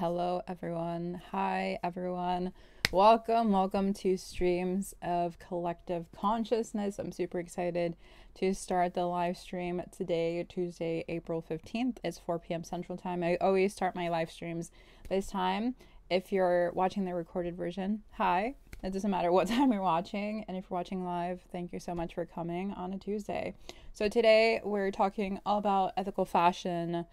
Hello, everyone. Hi, everyone. Welcome to Streams of Collective Consciousness. I'm super excited to start the live stream today, Tuesday, April 15th. It's 4 p.m. Central Time. I always start my live streams this time. If you're watching the recorded version, hi. It doesn't matter what time you're watching. And if you're watching live, thank you so much for coming on a Tuesday. So today we're talking all about ethical fashion,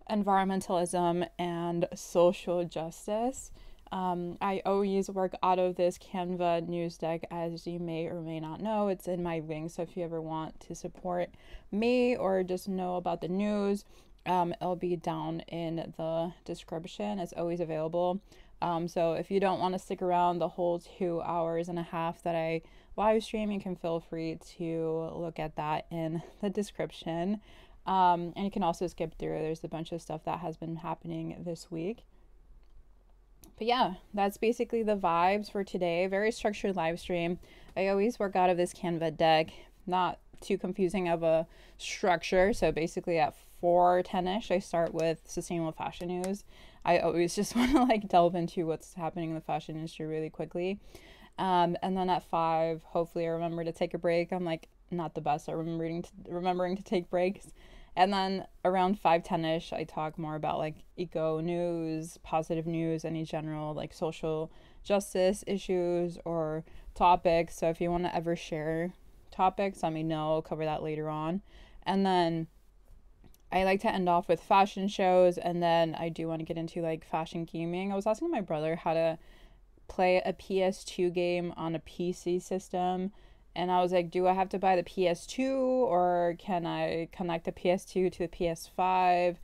environmentalism, and social justice. I always work out of this Canva news deck, as you may or may not know. It's in my link, so if you ever want to support me or just know about the news, it'll be down in the description. It's always available. So if you don't want to stick around the whole 2.5 hours that I live stream, you can feel free to look at that in the description. And you can also skip through. There's a bunch of stuff that has been happening this week. But yeah, that's basically the vibes for today. Very structured live stream. I always work out of this Canva deck. Not too confusing of a structure. So basically at 4:10ish, I start with sustainable fashion news. I always just want to delve into what's happening in the fashion industry really quickly. And then at 5, hopefully I remember to take a break. I'm not the best at remembering to take breaks. And then around 5:10ish, I talk more about eco news, positive news, any general social justice issues or topics. So if you want to ever share topics, let me know. I'll cover that later on. And then I like to end off with fashion shows, and then I do want to get into fashion gaming. I was asking my brother how to play a PS2 game on a PC system, and I was like, do I have to buy the PS2 or can I connect the PS2 to the PS5?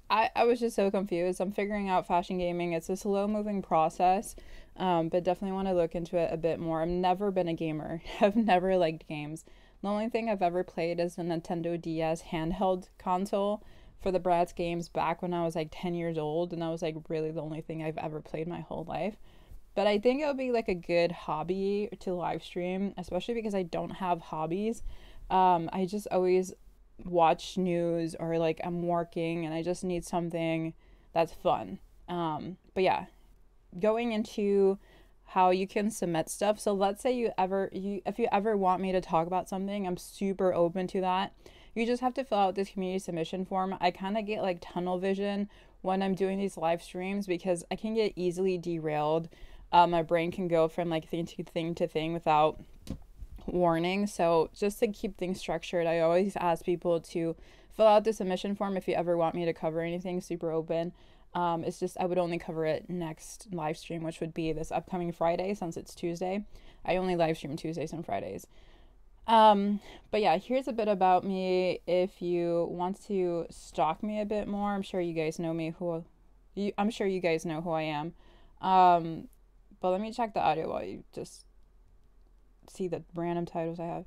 I was just so confused. I'm figuring out fashion gaming. It's a slow moving process, but definitely want to look into it a bit more. I've never been a gamer. I've never liked games. The only thing I've ever played is the Nintendo DS handheld console for the Bratz games back when I was 10 years old, and that was really the only thing I've ever played my whole life. But I think it'll be a good hobby to live stream, especially because I don't have hobbies. I just always watch news or I'm working and I just need something that's fun. But yeah, going into how you can submit stuff. So let's say if you ever want me to talk about something, I'm super open to that. You just have to fill out this community submission form. I kind of get tunnel vision when I'm doing these live streams because I can get easily derailed. My brain can go from thing to thing without warning. So just to keep things structured, I always ask people to fill out the submission form if you ever want me to cover anything. Super open. It's just I would only cover it next live stream, which would be this upcoming Friday since it's Tuesday. I only live stream Tuesdays and Fridays. But yeah, here's a bit about me. If you want to stalk me a bit more, I'm sure you guys know I'm sure you guys know who I am. But let me check the audio while you just see the random titles I have.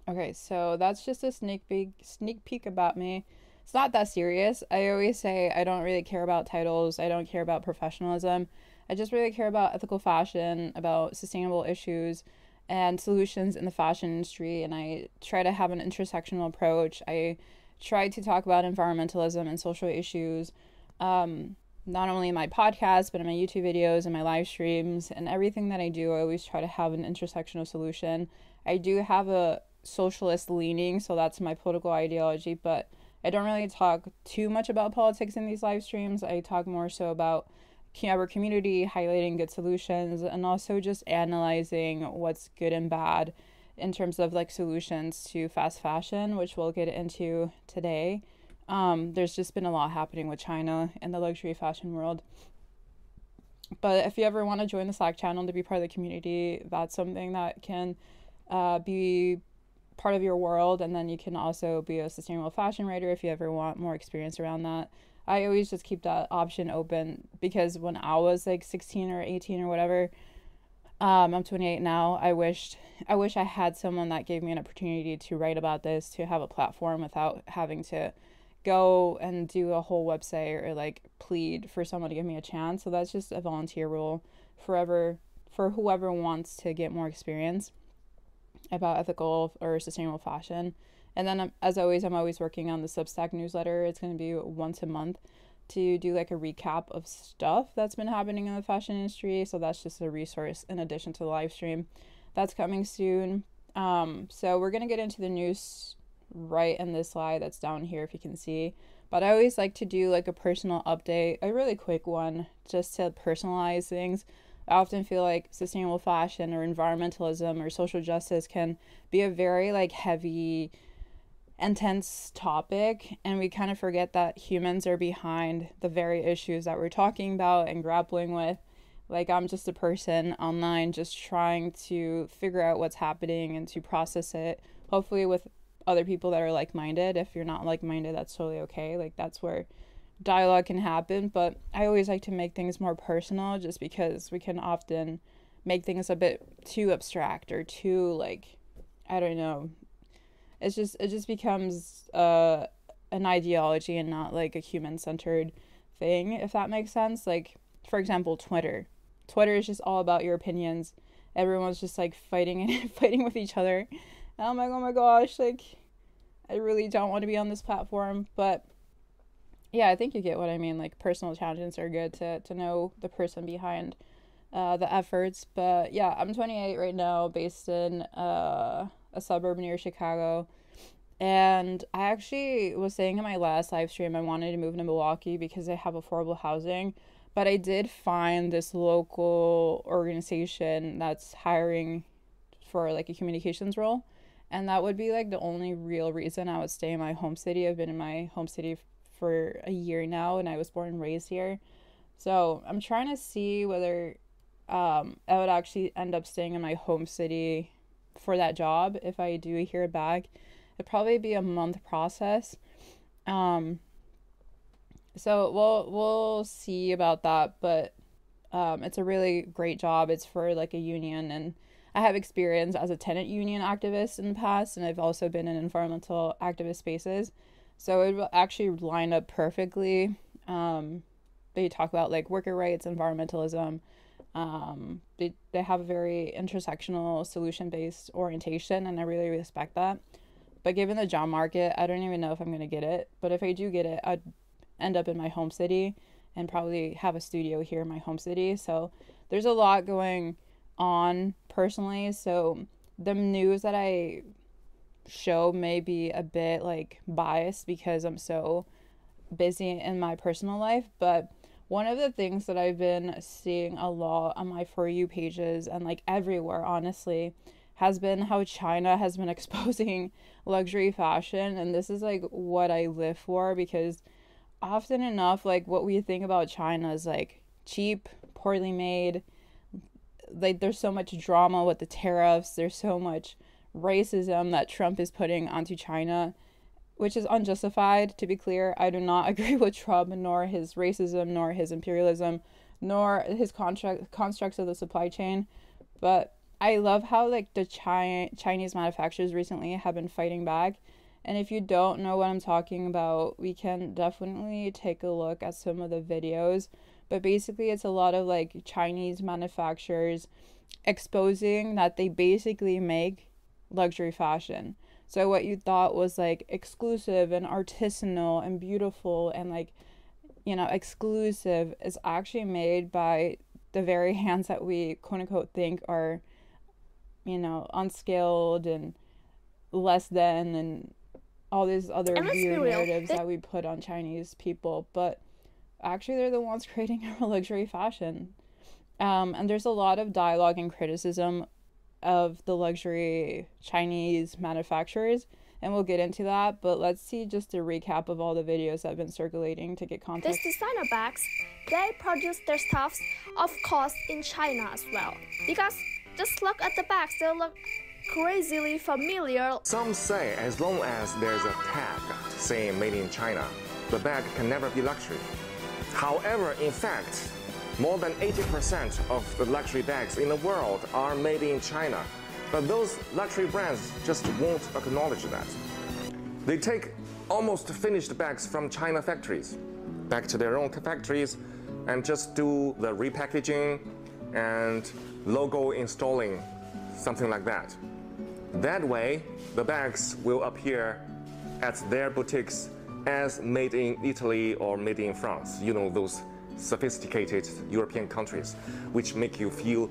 Okay, so that's just a sneak peek about me. It's not that serious. I always say I don't really care about titles. I don't care about professionalism. I just really care about ethical fashion, about sustainable issues and solutions in the fashion industry. And I try to have an intersectional approach. I try to talk about environmentalism and social issues, not only in my podcast, but in my YouTube videos and my live streams and everything that I do. I always try to have an intersectional solution. I do have a socialist leaning, so that's my political ideology, but I don't really talk too much about politics in these live streams. I talk more so about our community, highlighting good solutions, and also just analyzing what's good and bad in terms of solutions to fast fashion, which we'll get into today. There's just been a lot happening with China and the luxury fashion world. But if you ever want to join the Slack channel to be part of the community, that's something that can be part of your world. And then you can also be a sustainable fashion writer if you ever want more experience around that. I always just keep that option open because when I was 16 or 18 or whatever, I'm 28 now. I wish I had someone that gave me an opportunity to write about this, to have a platform without having to go and do a whole website or plead for someone to give me a chance. So that's just a volunteer role for whoever wants to get more experience about ethical or sustainable fashion And then as always, I'm always working on the Substack newsletter. It's going to be once a month to do like a recap of stuff that's been happening in the fashion industry. So that's just a resource in addition to the live stream that's coming soon. So we're going to get into the news right in this slide that's down here, if you can see. But I always like to do like a personal update, a really quick one, just to personalize things. I often feel like sustainable fashion or environmentalism or social justice can be a very like heavy, intense topic, and we kind of forget that humans are behind the very issues that we're talking about and grappling with. Like, I'm just a person online just trying to figure out what's happening and to process it, hopefully with other people that are like-minded. If you're not like-minded, that's totally okay. Like, that's where dialogue can happen. But I always like to make things more personal, just because we can often make things a bit too abstract or too, like, I don't know. It just becomes an ideology and not like a human-centered thing, if that makes sense. Like, for example, Twitter is just all about your opinions. Everyone's just like fighting with each other, and I'm like, oh my gosh, like, I really don't want to be on this platform. But yeah, I think you get what I mean. Like, personal tangents are good to know the person behind the efforts. But yeah, I'm 28 right now, based in a suburb near Chicago. And I actually was saying in my last live stream I wanted to move to Milwaukee because I have affordable housing. But I did find this local organization that's hiring for like a communications role. And that would be like the only real reason I would stay in my home city. I've been in my home city for a year now, and I was born and raised here. So I'm trying to see whether I would actually end up staying in my home city for that job. If I do hear back, it'd probably be a month process. So we'll see about that, but it's a really great job. It's for like a union, and I have experience as a tenant union activist in the past, and I've also been in environmental activist spaces. So it will actually line up perfectly. They talk about like worker rights, environmentalism. They have a very intersectional solution-based orientation, and I really respect that. But given the job market, I don't even know if I'm going to get it. But if I do get it, I'd end up in my home city and probably have a studio here in my home city. So there's a lot going on personally. So the news that I show may be a bit like biased because I'm so busy in my personal life. But one of the things that I've been seeing a lot on my For You pages and like everywhere, honestly, has been how China has been exposing luxury fashion. And this is like what I live for, because often enough, like, what we think about China is like cheap, poorly made. Like, there's so much drama with the tariffs. There's so much racism that Trump is putting onto China, which is unjustified. To be clear, I do not agree with Trump, nor his racism, nor his imperialism, nor his constructs of the supply chain. But I love how like the Chinese manufacturers recently have been fighting back. And if you don't know what I'm talking about, we can definitely take a look at some of the videos. But basically, it's a lot of like Chinese manufacturers exposing that they basically make luxury fashion. So what you thought was like exclusive and artisanal and beautiful and like, you know, exclusive is actually made by the very hands that we quote unquote think are, you know, unskilled and less than, and all these other weird narratives that we put on Chinese people. But actually they're the ones creating our luxury fashion. And there's a lot of dialogue and criticism of the luxury Chinese manufacturers, and we'll get into that. But let's see just a recap of all the videos that have been circulating to get context. These designer bags, they produce their stuffs, of course, in China as well. Because just look at the bags, they look crazily familiar. Some say as long as there's a tag saying made in China, the bag can never be luxury. However, in fact, more than 80% of the luxury bags in the world are made in China. But those luxury brands just won't acknowledge that. They take almost finished bags from China factories back to their own factories and just do the repackaging and logo installing, something like that. That way, the bags will appear at their boutiques as made in Italy or made in France. You know, those sophisticated European countries, which make you feel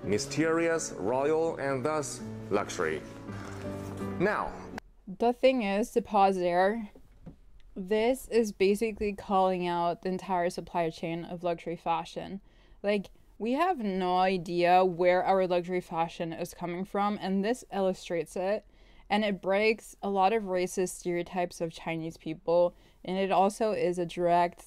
mysterious, royal, and thus luxury. Now, the thing is, to pause there, this is basically calling out the entire supply chain of luxury fashion. Like, we have no idea where our luxury fashion is coming from, and this illustrates it. And it breaks a lot of racist stereotypes of Chinese people, and it also is a direct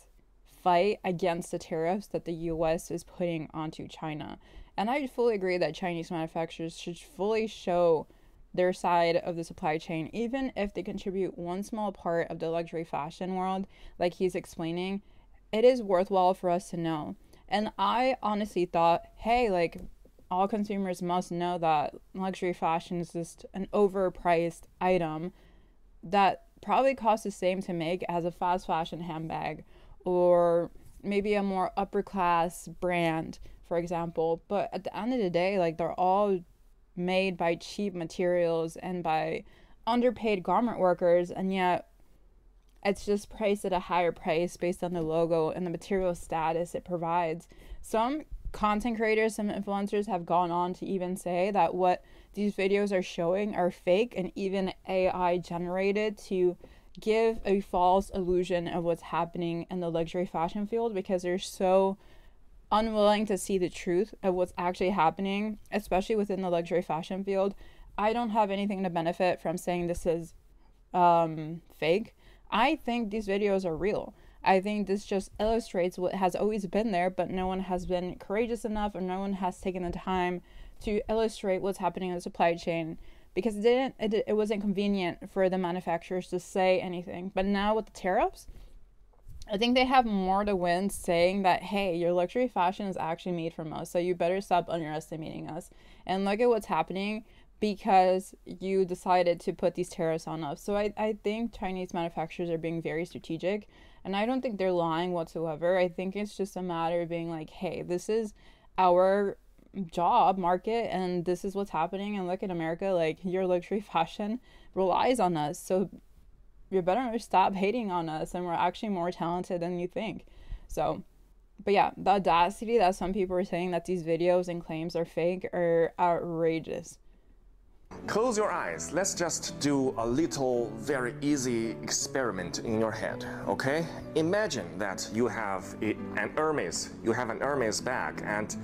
fight against the tariffs that the US is putting onto China. And I fully agree that Chinese manufacturers should fully show their side of the supply chain, even if they contribute one small part of the luxury fashion world, like he's explaining. It is worthwhile for us to know. And I honestly thought, hey, like, all consumers must know that luxury fashion is just an overpriced item that probably costs the same to make as a fast fashion handbag or maybe a more upper class brand, for example. But at the end of the day, like, they're all made by cheap materials and by underpaid garment workers, and yet it's just priced at a higher price based on the logo and the material status it provides. Some content creators, some influencers have gone on to even say that what these videos are showing are fake and even AI generated to give a false illusion of what's happening in the luxury fashion field, because they're so unwilling to see the truth of what's actually happening, especially within the luxury fashion field. I don't have anything to benefit from saying this is fake. I think these videos are real. I think this just illustrates what has always been there, but no one has been courageous enough, or no one has taken the time to illustrate what's happening in the supply chain, because it wasn't convenient for the manufacturers to say anything. But now with the tariffs, I think they have more to win saying that, hey, your luxury fashion is actually made from us, so you better stop underestimating us. And look at what's happening because you decided to put these tariffs on us. So I think Chinese manufacturers are being very strategic, and I don't think they're lying whatsoever. I think it's just a matter of being like, hey, this is our job market and this is what's happening, and look at America, like, your luxury fashion relies on us, so you better stop hating on us, and we're actually more talented than you think. So, but yeah, the audacity that some people are saying that these videos and claims are fake are outrageous. Close your eyes. Let's just do a little, very easy experiment in your head, okay? Imagine that you have an Hermes bag, and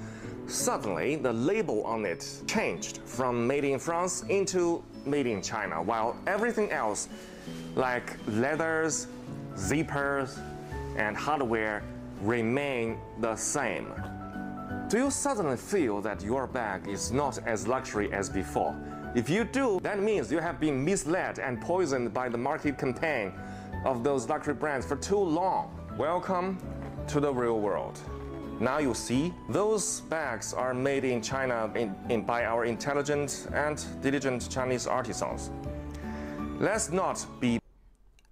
suddenly the label on it changed from made in France into made in China, while everything else, like leathers, zippers, and hardware, remain the same. Do you suddenly feel that your bag is not as luxury as before? If you do, that means you have been misled and poisoned by the market campaign of those luxury brands for too long. Welcome to the real world. Now you see, those bags are made in China by our intelligent and diligent Chinese artisans. Let's not be...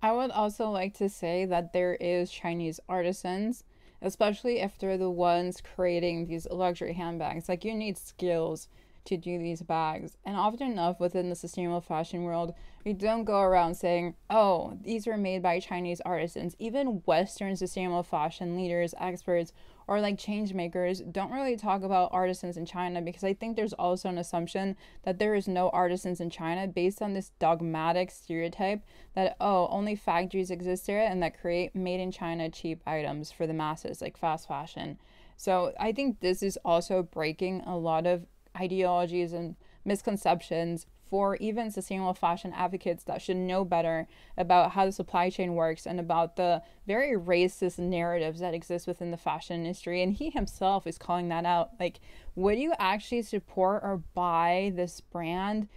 I would also like to say that there is Chinese artisans, especially if they're the ones creating these luxury handbags. Like, you need skills to do these bags, and often enough within the sustainable fashion world, we don't go around saying, oh, these were made by Chinese artisans. Even Western sustainable fashion leaders, experts, or like change makers don't really talk about artisans in China, because I think there's also an assumption that there is no artisans in China based on this dogmatic stereotype that, oh, only factories exist there and that create made in China cheap items for the masses, like fast fashion. So I think this is also breaking a lot of ideologies and misconceptions for even sustainable fashion advocates that should know better about how the supply chain works and about the very racist narratives that exist within the fashion industry. And he himself is calling that out. Like, would you actually support or buy this brand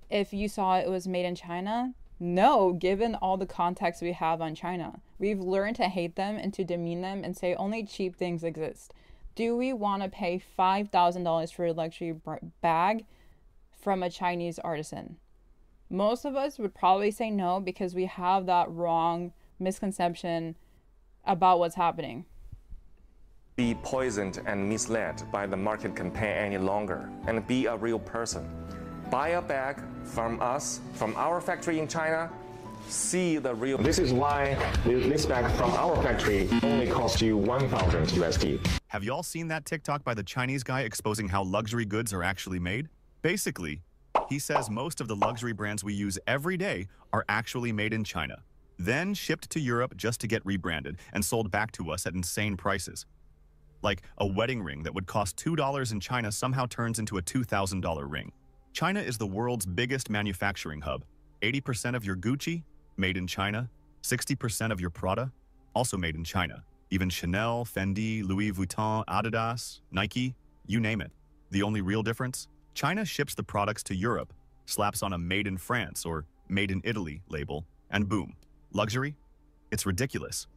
if you saw it was made in China? No, given all the context we have on China. We've learned to hate them and to demean them and say only cheap things exist. Do we want to pay $5,000 for a luxury bag from a Chinese artisan? Most of us would probably say no, because we have that wrong misconception about what's happening. Be poisoned and misled by the market campaign any longer, and be a real person. buy a bag from us, from our factory in China, see the real. This is why this bag from our factory only costs you 1,000 USD. Have y'all seen that TikTok by the Chinese guy exposing how luxury goods are actually made? Basically, he says most of the luxury brands we use every day are actually made in China, then shipped to Europe just to get rebranded and sold back to us at insane prices. Like a wedding ring that would cost $2 in China somehow turns into a $2,000 ring. China is the world's biggest manufacturing hub. 80% of your Gucci, made in China. 60% of your Prada, also made in China. Even Chanel, Fendi, Louis Vuitton, Adidas, Nike, you name it. The only real difference? China ships the products to Europe, slaps on a Made in France or Made in Italy label, and boom. Luxury? It's ridiculous.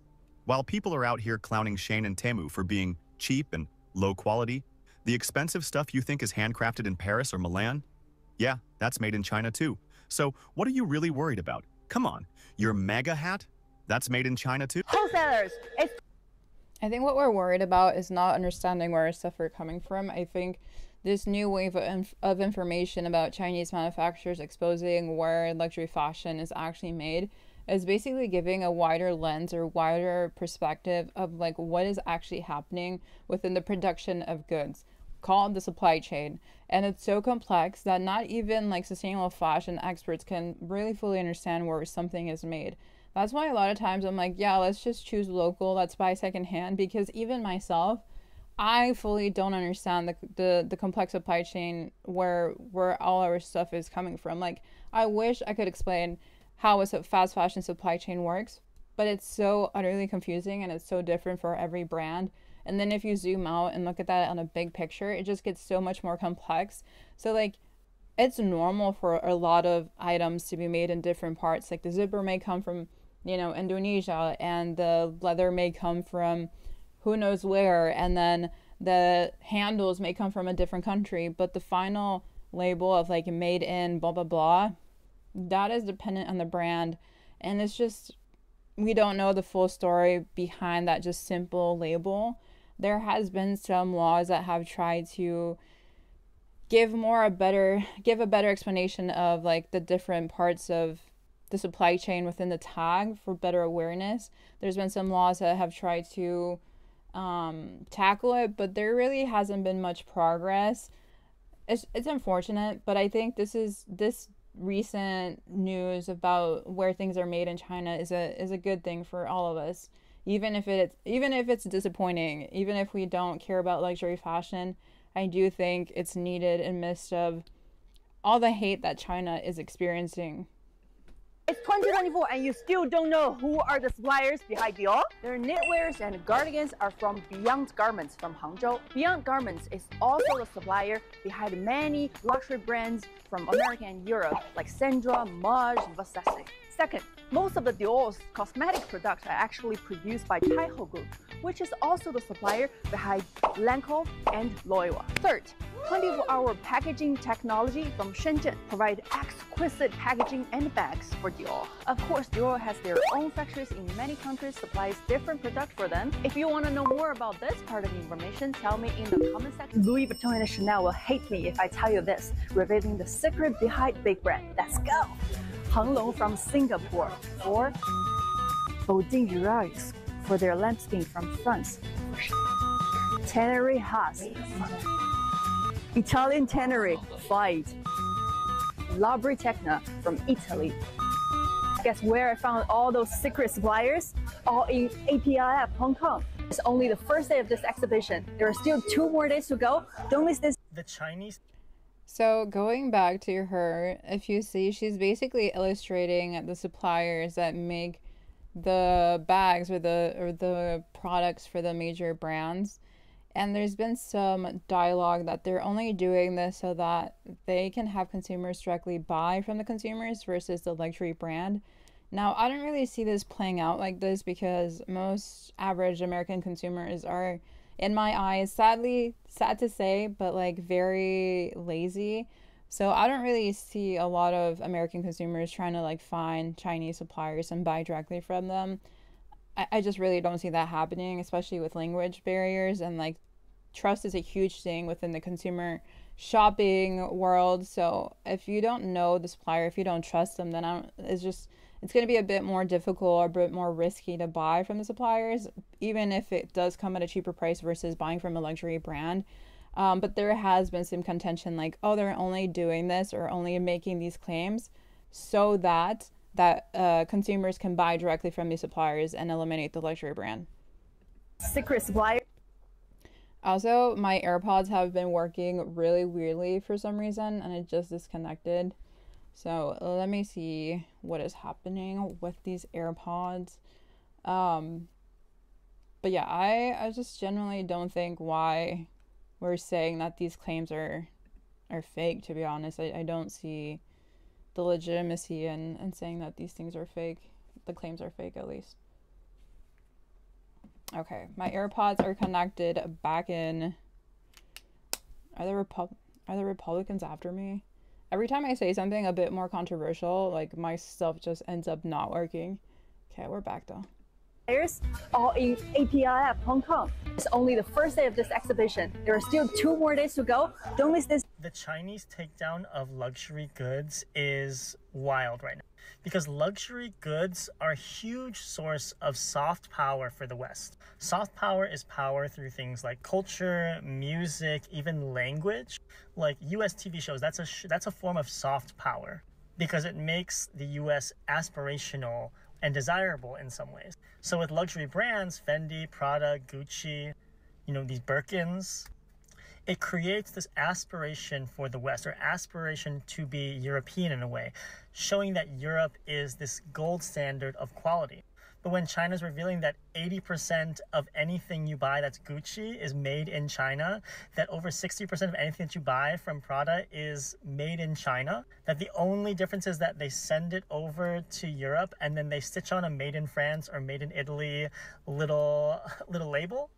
While people are out here clowning Shein and Temu for being cheap and low quality, the expensive stuff you think is handcrafted in Paris or Milan? Yeah, that's made in China too. So what are you really worried about? Come on, your MAGA hat? That's made in China too? Wholesalers, it's I think what we're worried about is not understanding where our stuff are coming from. I think this new wave of information about Chinese manufacturers exposing where luxury fashion is actually made is basically giving a wider lens or wider perspective of like what is actually happening within the production of goods, called the supply chain. And it's so complex that not even like sustainable fashion experts can really fully understand where something is made. That's why a lot of times I'm like, yeah, let's just choose local, let's buy secondhand, because even myself, I fully don't understand the complex supply chain where all our stuff is coming from. Like, I wish I could explain how a fast fashion supply chain works, but it's so utterly confusing and it's so different for every brand. And then if you zoom out and look at that on a big picture, it just gets so much more complex. So like, it's normal for a lot of items to be made in different parts. Like the zipper may come from, you know, Indonesia, and the leather may come from who knows where, and then the handles may come from a different country, but the final label of like made in blah blah blah, that is dependent on the brand. And it's just, we don't know the full story behind that just simple label. There has been some laws that have tried to give a better explanation of like the different parts of the supply chain within the tag for better awareness. There's been some laws that have tried to tackle it, but there really hasn't been much progress. It's unfortunate, but I think this recent news about where things are made in China is a good thing for all of us. Even if it's disappointing, even if we don't care about luxury fashion, I do think it's needed in midst of all the hate that China is experiencing. It's 2024 and you still don't know who are the suppliers behind Dior? Their knitwears and cardigans are from Beyond Garments from Hangzhou. Beyond Garments is also the supplier behind many luxury brands from America and Europe like Sandra, Maj, Versace. Second, most of the Dior's cosmetic products are actually produced by Taiho Group, which is also the supplier behind Lancôme and Loewe. Third, 24-hour packaging technology from Shenzhen provide exquisite packaging and bags for Dior. Of course, Dior has their own factories in many countries, supplies different products for them. If you want to know more about this part of the information, tell me in the comment section. Louis Vuitton and Chanel will hate me if I tell you this, revealing the secret behind big brand. Let's go! Hang Long from Singapore, or Bodin Jurax for their lambskin from France. Tannery Haas, Italian Tannery, Fight. Labri Tecna from Italy. Guess where I found all those secret suppliers? All in APIF Hong Kong. It's only the first day of this exhibition. There are still 2 more days to go. Don't miss this. The Chinese. So going back to her, if you see, she's basically illustrating the suppliers that make the bags or the products for the major brands. And there's been some dialogue that they're only doing this so that they can have consumers directly buy from the consumers versus the luxury brand. Now, I don't really see this playing out like this because most average American consumers are, in my eyes, sad to say, but like very lazy. So I don't really see a lot of American consumers trying to like find Chinese suppliers and buy directly from them. I just really don't see that happening, especially with language barriers, and like trust is a huge thing within the consumer shopping world. So if you don't know the supplier, if you don't trust them, then it's going to be a bit more difficult or a bit more risky to buy from the suppliers, even if it does come at a cheaper price versus buying from a luxury brand. But there has been some contention like, oh, they're only doing this or only making these claims so that consumers can buy directly from these suppliers and eliminate the luxury brand. Secret supplier. Also, my AirPods have been working really weirdly for some reason, and it just disconnected. So let me see what is happening with these AirPods. But yeah, I just generally don't think why we're saying that these claims are fake, to be honest. I don't see the legitimacy in saying that these things are fake. The claims are fake, at least. Okay, my AirPods are connected back in. Are the Republicans after me? Every time I say something a bit more controversial, like, my stuff just ends up not working. Okay, we're back though. All in APIF Hong Kong. It's only the first day of this exhibition. There are still 2 more days to go. Don't miss this. The Chinese takedown of luxury goods is wild right now, because luxury goods are a huge source of soft power for the West. Soft power is power through things like culture, music, even language. Like US TV shows, that's a form of soft power because it makes the US aspirational and desirable in some ways. So with luxury brands, Fendi, Prada, Gucci, these Birkins, it creates this aspiration for the West, or aspiration to be European in a way, showing that Europe is this gold standard of quality. But when China's revealing that 80% of anything you buy that's Gucci is made in China, that over 60% of anything that you buy from Prada is made in China, that the only difference is that they send it over to Europe and then they stitch on a made in France or made in Italy little label.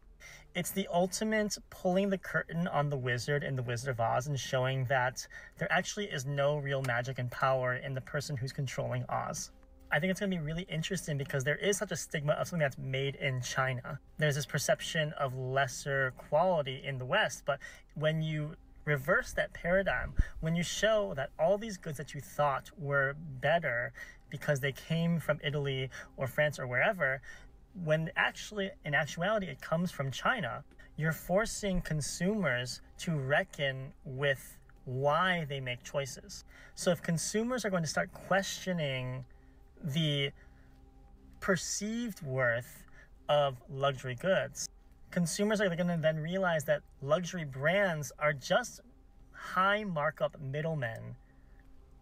It's the ultimate pulling the curtain on the wizard in The Wizard of Oz and showing that there actually is no real magic and power in the person who's controlling Oz. I think it's going to be really interesting because there is such a stigma of something that's made in China. There's this perception of lesser quality in the West, but when you reverse that paradigm, when you show that all these goods that you thought were better because they came from Italy or France or wherever, when actually, in actuality, it comes from China, you're forcing consumers to reckon with why they make choices. So if consumers are going to start questioning the perceived worth of luxury goods, consumers are going to then realize that luxury brands are just high markup middlemen.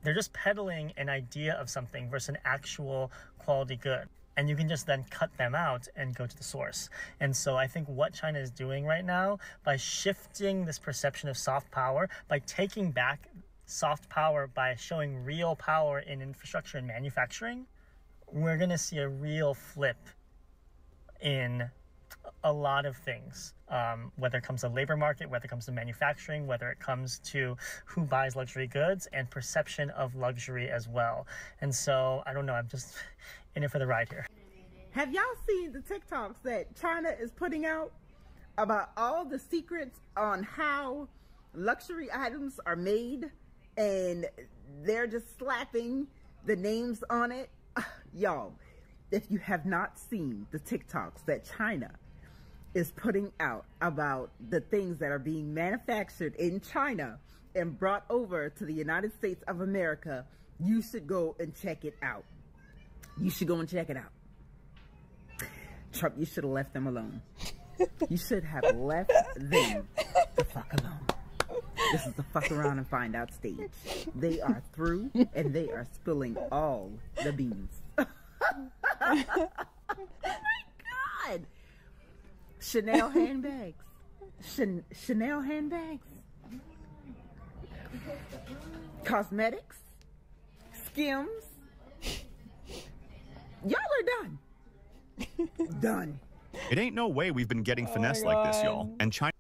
They're just peddling an idea of something versus an actual quality good. And you can just then cut them out and go to the source. And so I think what China is doing right now, by shifting this perception of soft power, by taking back soft power, by showing real power in infrastructure and manufacturing, we're going to see a real flip in a lot of things, whether it comes to labor market, whether it comes to manufacturing, whether it comes to who buys luxury goods and perception of luxury as well. And so, I don't know, I'm just in it for the ride here. Have y'all seen the TikToks that China is putting out about all the secrets on how luxury items are made, and they're just slapping the names on it? Y'all, if you have not seen the TikToks that China is putting out about the things that are being manufactured in China and brought over to the United States of America, you should go and check it out. You should go and check it out. Trump, you should have left them alone. You should have left them the fuck alone. This is the fuck around and find out stage. They are through and they are spilling all the beans. Oh my God. Chanel handbags. Chanel handbags. Cosmetics. Skims. Y'all are done. Done. It ain't no way we've been getting finesse like this, y'all. And China...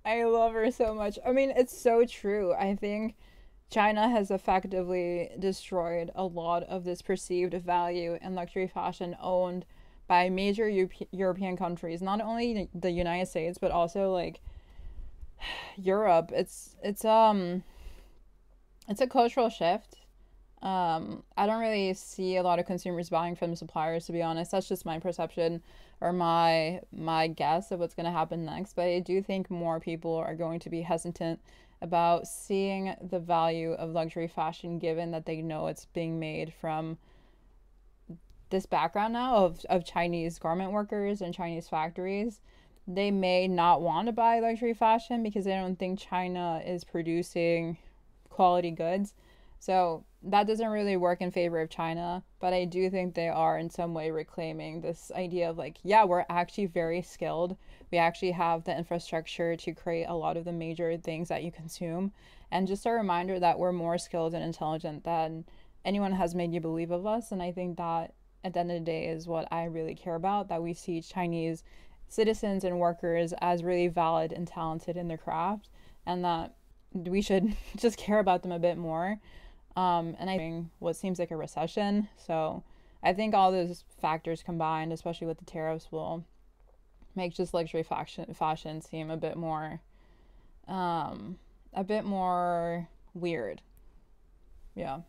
I love her so much. I mean, it's so true. I think China has effectively destroyed a lot of this perceived value in luxury fashion owned by major European countries, not only the United States, but also like Europe, it's a cultural shift. I don't really see a lot of consumers buying from suppliers, to be honest. That's just my perception or my guess of what's going to happen next. But I do think more people are going to be hesitant about seeing the value of luxury fashion, given that they know it's being made from this background now of Chinese garment workers and Chinese factories. They may not want to buy luxury fashion because they don't think China is producing quality goods. So that doesn't really work in favor of China, but I do think they are in some way reclaiming this idea of like, yeah, we're actually very skilled. We actually have the infrastructure to create a lot of the major things that you consume. And just a reminder that we're more skilled and intelligent than anyone has made you believe of us. And I think that at the end of the day is what I really care about, that we see Chinese citizens and workers as really valid and talented in their craft, and that we should just care about them a bit more. And I think what seems like a recession. So I think all those factors combined, especially with the tariffs, will make just luxury fashion seem a bit more weird. Yeah.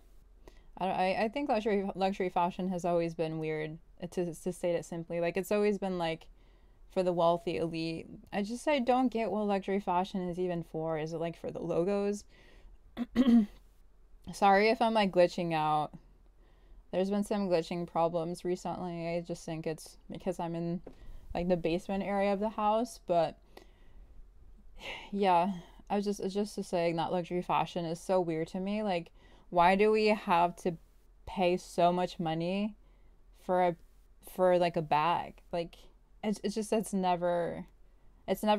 I think luxury fashion has always been weird, to state it simply. Like, it's always been like for the wealthy elite. I don't get what luxury fashion is even for. Is it like for the logos? Sorry if I'm like glitching out. There's been some glitching problems recently. I just think it's because I'm in like the basement area of the house. But yeah, it's just to say that luxury fashion is so weird to me. Like, why do we have to pay so much money for like a bag? Like, it's never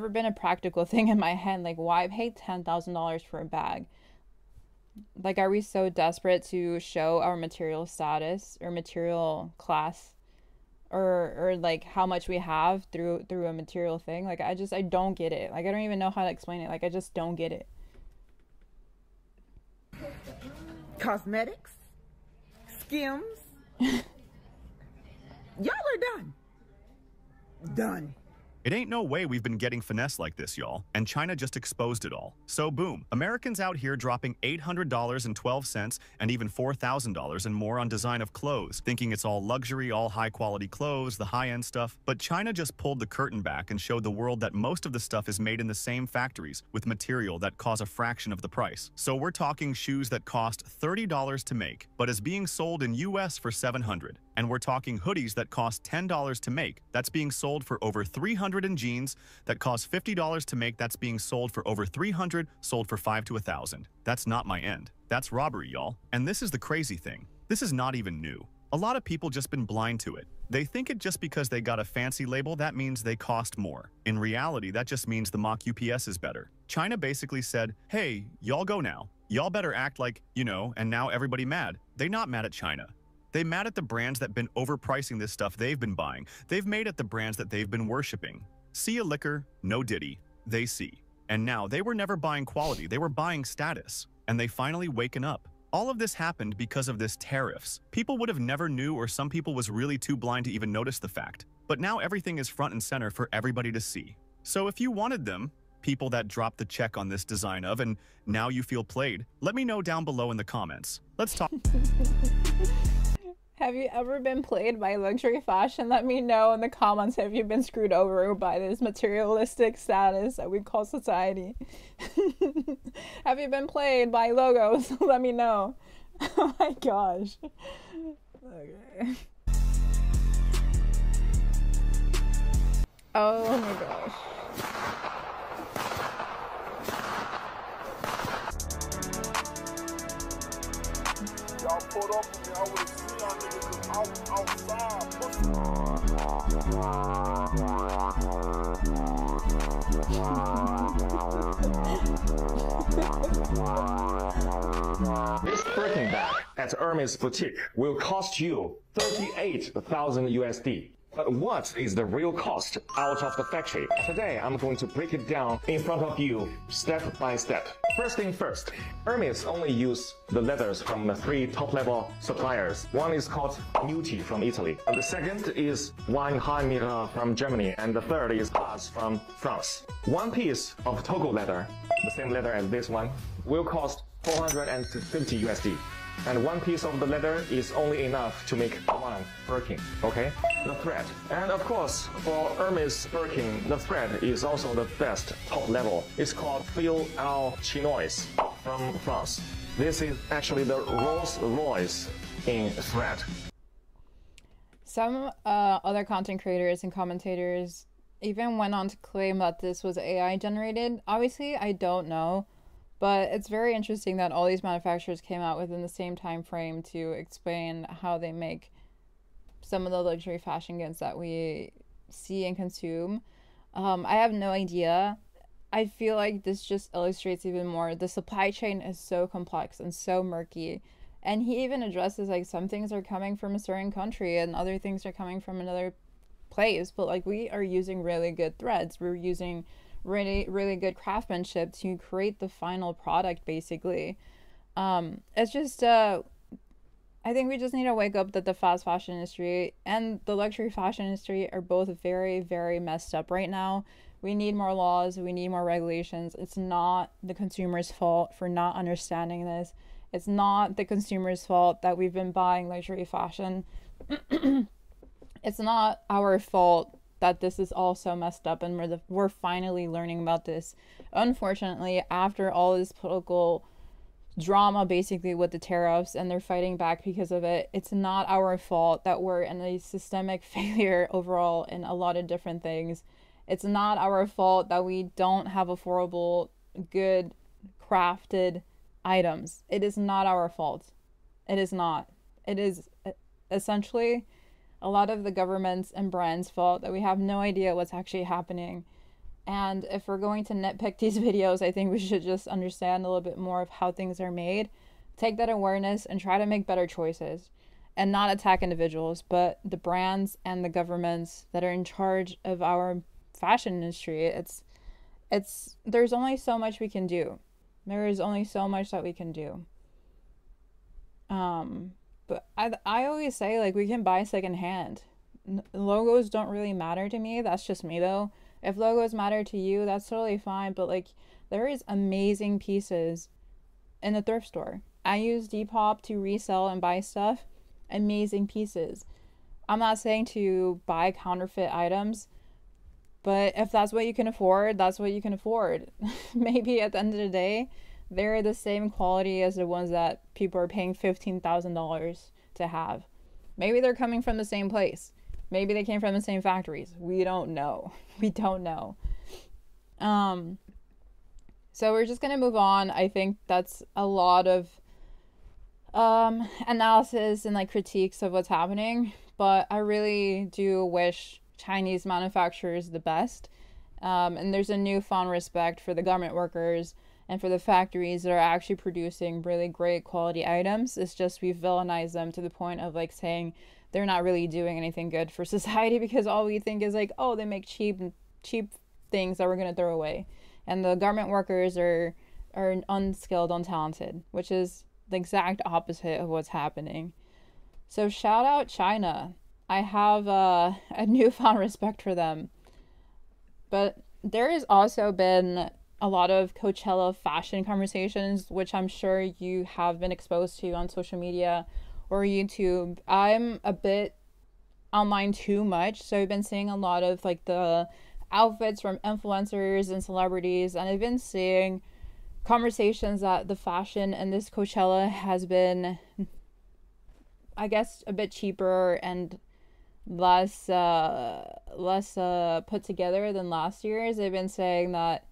been a practical thing in my head. Like, why pay $10,000 for a bag? Like, are we so desperate to show our material status or material class, or like how much we have through a material thing? Like, I don't get it. Like, I don't even know how to explain it. Like, I just don't get it. Cosmetics, Skims. Y'all are done. It ain't no way we've been getting finesse like this, y'all, and China just exposed it all. So boom, Americans out here dropping $800.12 and even $4,000 and more on design of clothes, thinking it's all luxury, all high-quality clothes, the high-end stuff. But China just pulled the curtain back and showed the world that most of the stuff is made in the same factories with material that costs a fraction of the price. So we're talking shoes that cost $30 to make, but is being sold in US for $700. And we're talking hoodies that cost $10 to make, that's being sold for over $300, and jeans that cost $50 to make, that's being sold for over $300, sold for $5 to $1,000. That's not my end. That's robbery, y'all. And this is the crazy thing. This is not even new. A lot of people just been blind to it. They think it just because they got a fancy label, that means they cost more. In reality, that just means the mock UPS is better. China basically said, hey, y'all go now. Y'all better act like, you know, and now everybody mad. They not mad at China. They mad at the brands that been overpricing this stuff they've been buying. They've made at the brands that they've been worshipping. See a liquor, no Diddy. They see. And now they were never buying quality, they were buying status. And they finally waken up. All of this happened because of this tariffs. People would have never knew, or some people was really too blind to even notice the fact. But now everything is front and center for everybody to see. So if you wanted them, people that dropped the check on this design of, and now you feel played, let me know down below in the comments. Let's talk. Have you ever been played by luxury fashion? Let me know in the comments. Have you been screwed over by this materialistic status that we call society? Have you been played by logos? Let me know. Oh my gosh. Okay. Oh my gosh. Y'all pulled up with me, I would've seen y'all niggas outside. This Birkin bag at Hermes boutique will cost you 38,000 USD. But what is the real cost out of the factory? Today, I'm going to break it down in front of you, step by step. First thing first, Hermes only use the leathers from the 3 top-level suppliers. One is called Muti from Italy. And the second is Weinheimira from Germany. And the third is Daus from France. One piece of Togo leather the same leather as this one, will cost 450 USD. And one piece of the leather is only enough to make one Birkin, okay? The thread. And of course, for Hermes Birkin, the thread is also the best top level. It's called Fil au Chinois from France. This is actually the Rolls Royce in thread. Some other content creators and commentators even went on to claim that this was AI generated. Obviously, I don't know. But it's very interesting that all these manufacturers came out within the same time frame to explain how they make some of the luxury fashion goods that we see and consume. I have no idea. I feel like this just illustrates even more. The supply chain is so complex and so murky. And he even addresses like some things are coming from a certain country and other things are coming from another place. But like we are using really good threads. We're using really good craftsmanship to create the final product, basically. It's just I think we just need to wake up that the fast fashion industry and the luxury fashion industry are both very messed up right now. We need more laws, we need more regulations. It's not the consumer's fault for not understanding this. It's not the consumer's fault that we've been buying luxury fashion. It's not our fault that this is all so messed up, and we're finally learning about this. Unfortunately, after all this political drama basically with the tariffs and they're fighting back because of it, it's not our fault that we're in a systemic failure overall in a lot of different things. It's not our fault that we don't have affordable, good, crafted items. It is not our fault. It is not. It is essentially a lot of the government's and brands' fault that we have no idea what's actually happening. And if we're going to nitpick these videos, I think we should just understand a little bit more of how things are made, take that awareness and try to make better choices and not attack individuals, but the brands and the governments that are in charge of our fashion industry. There's only so much we can do. There is only so much that we can do. But I always say, like, we can buy secondhand. Logos don't really matter to me. That's just me, though. If logos matter to you, that's totally fine. But, like, there is amazing pieces in the thrift store. I use Depop to resell and buy stuff. Amazing pieces. I'm not saying to buy counterfeit items, but if that's what you can afford, that's what you can afford. Maybe at the end of the day, they're the same quality as the ones that people are paying $15,000 to have. Maybe they're coming from the same place. Maybe they came from the same factories. We don't know. We don't know. So we're just going to move on. I think that's a lot of analysis and like critiques of what's happening. But I really do wish Chinese manufacturers the best. And there's a newfound respect for the garment workers and for the factories that are actually producing really great quality items. It's just we've villainized them to the point of like saying they're not really doing anything good for society because all we think is like, oh, they make cheap things that we're going to throw away. And the garment workers are unskilled, untalented, which is the exact opposite of what's happening. So shout out China. I have a newfound respect for them. But there has also been a lot of Coachella fashion conversations, which I'm sure you have been exposed to on social media or YouTube. I'm a bit online too much, so I've been seeing a lot of like the outfits from influencers and celebrities, and I've been seeing conversations that the fashion in this Coachella has been, I guess, a bit cheaper and less put together than last year's. They've been saying that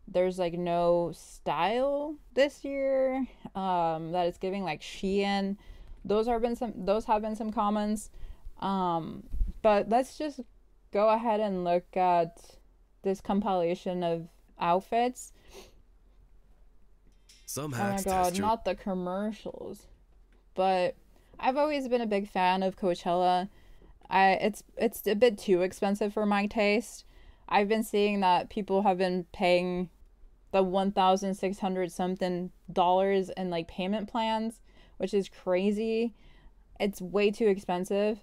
there's like no style this year, that it's giving like Shein. Those have been some comments. But let's just go ahead and look at this compilation of outfits. Oh my god, not the commercials. But I've always been a big fan of Coachella. It's a bit too expensive for my taste. I've been seeing that people have been paying the $1,600 something in like payment plans, which is crazy. It's way too expensive.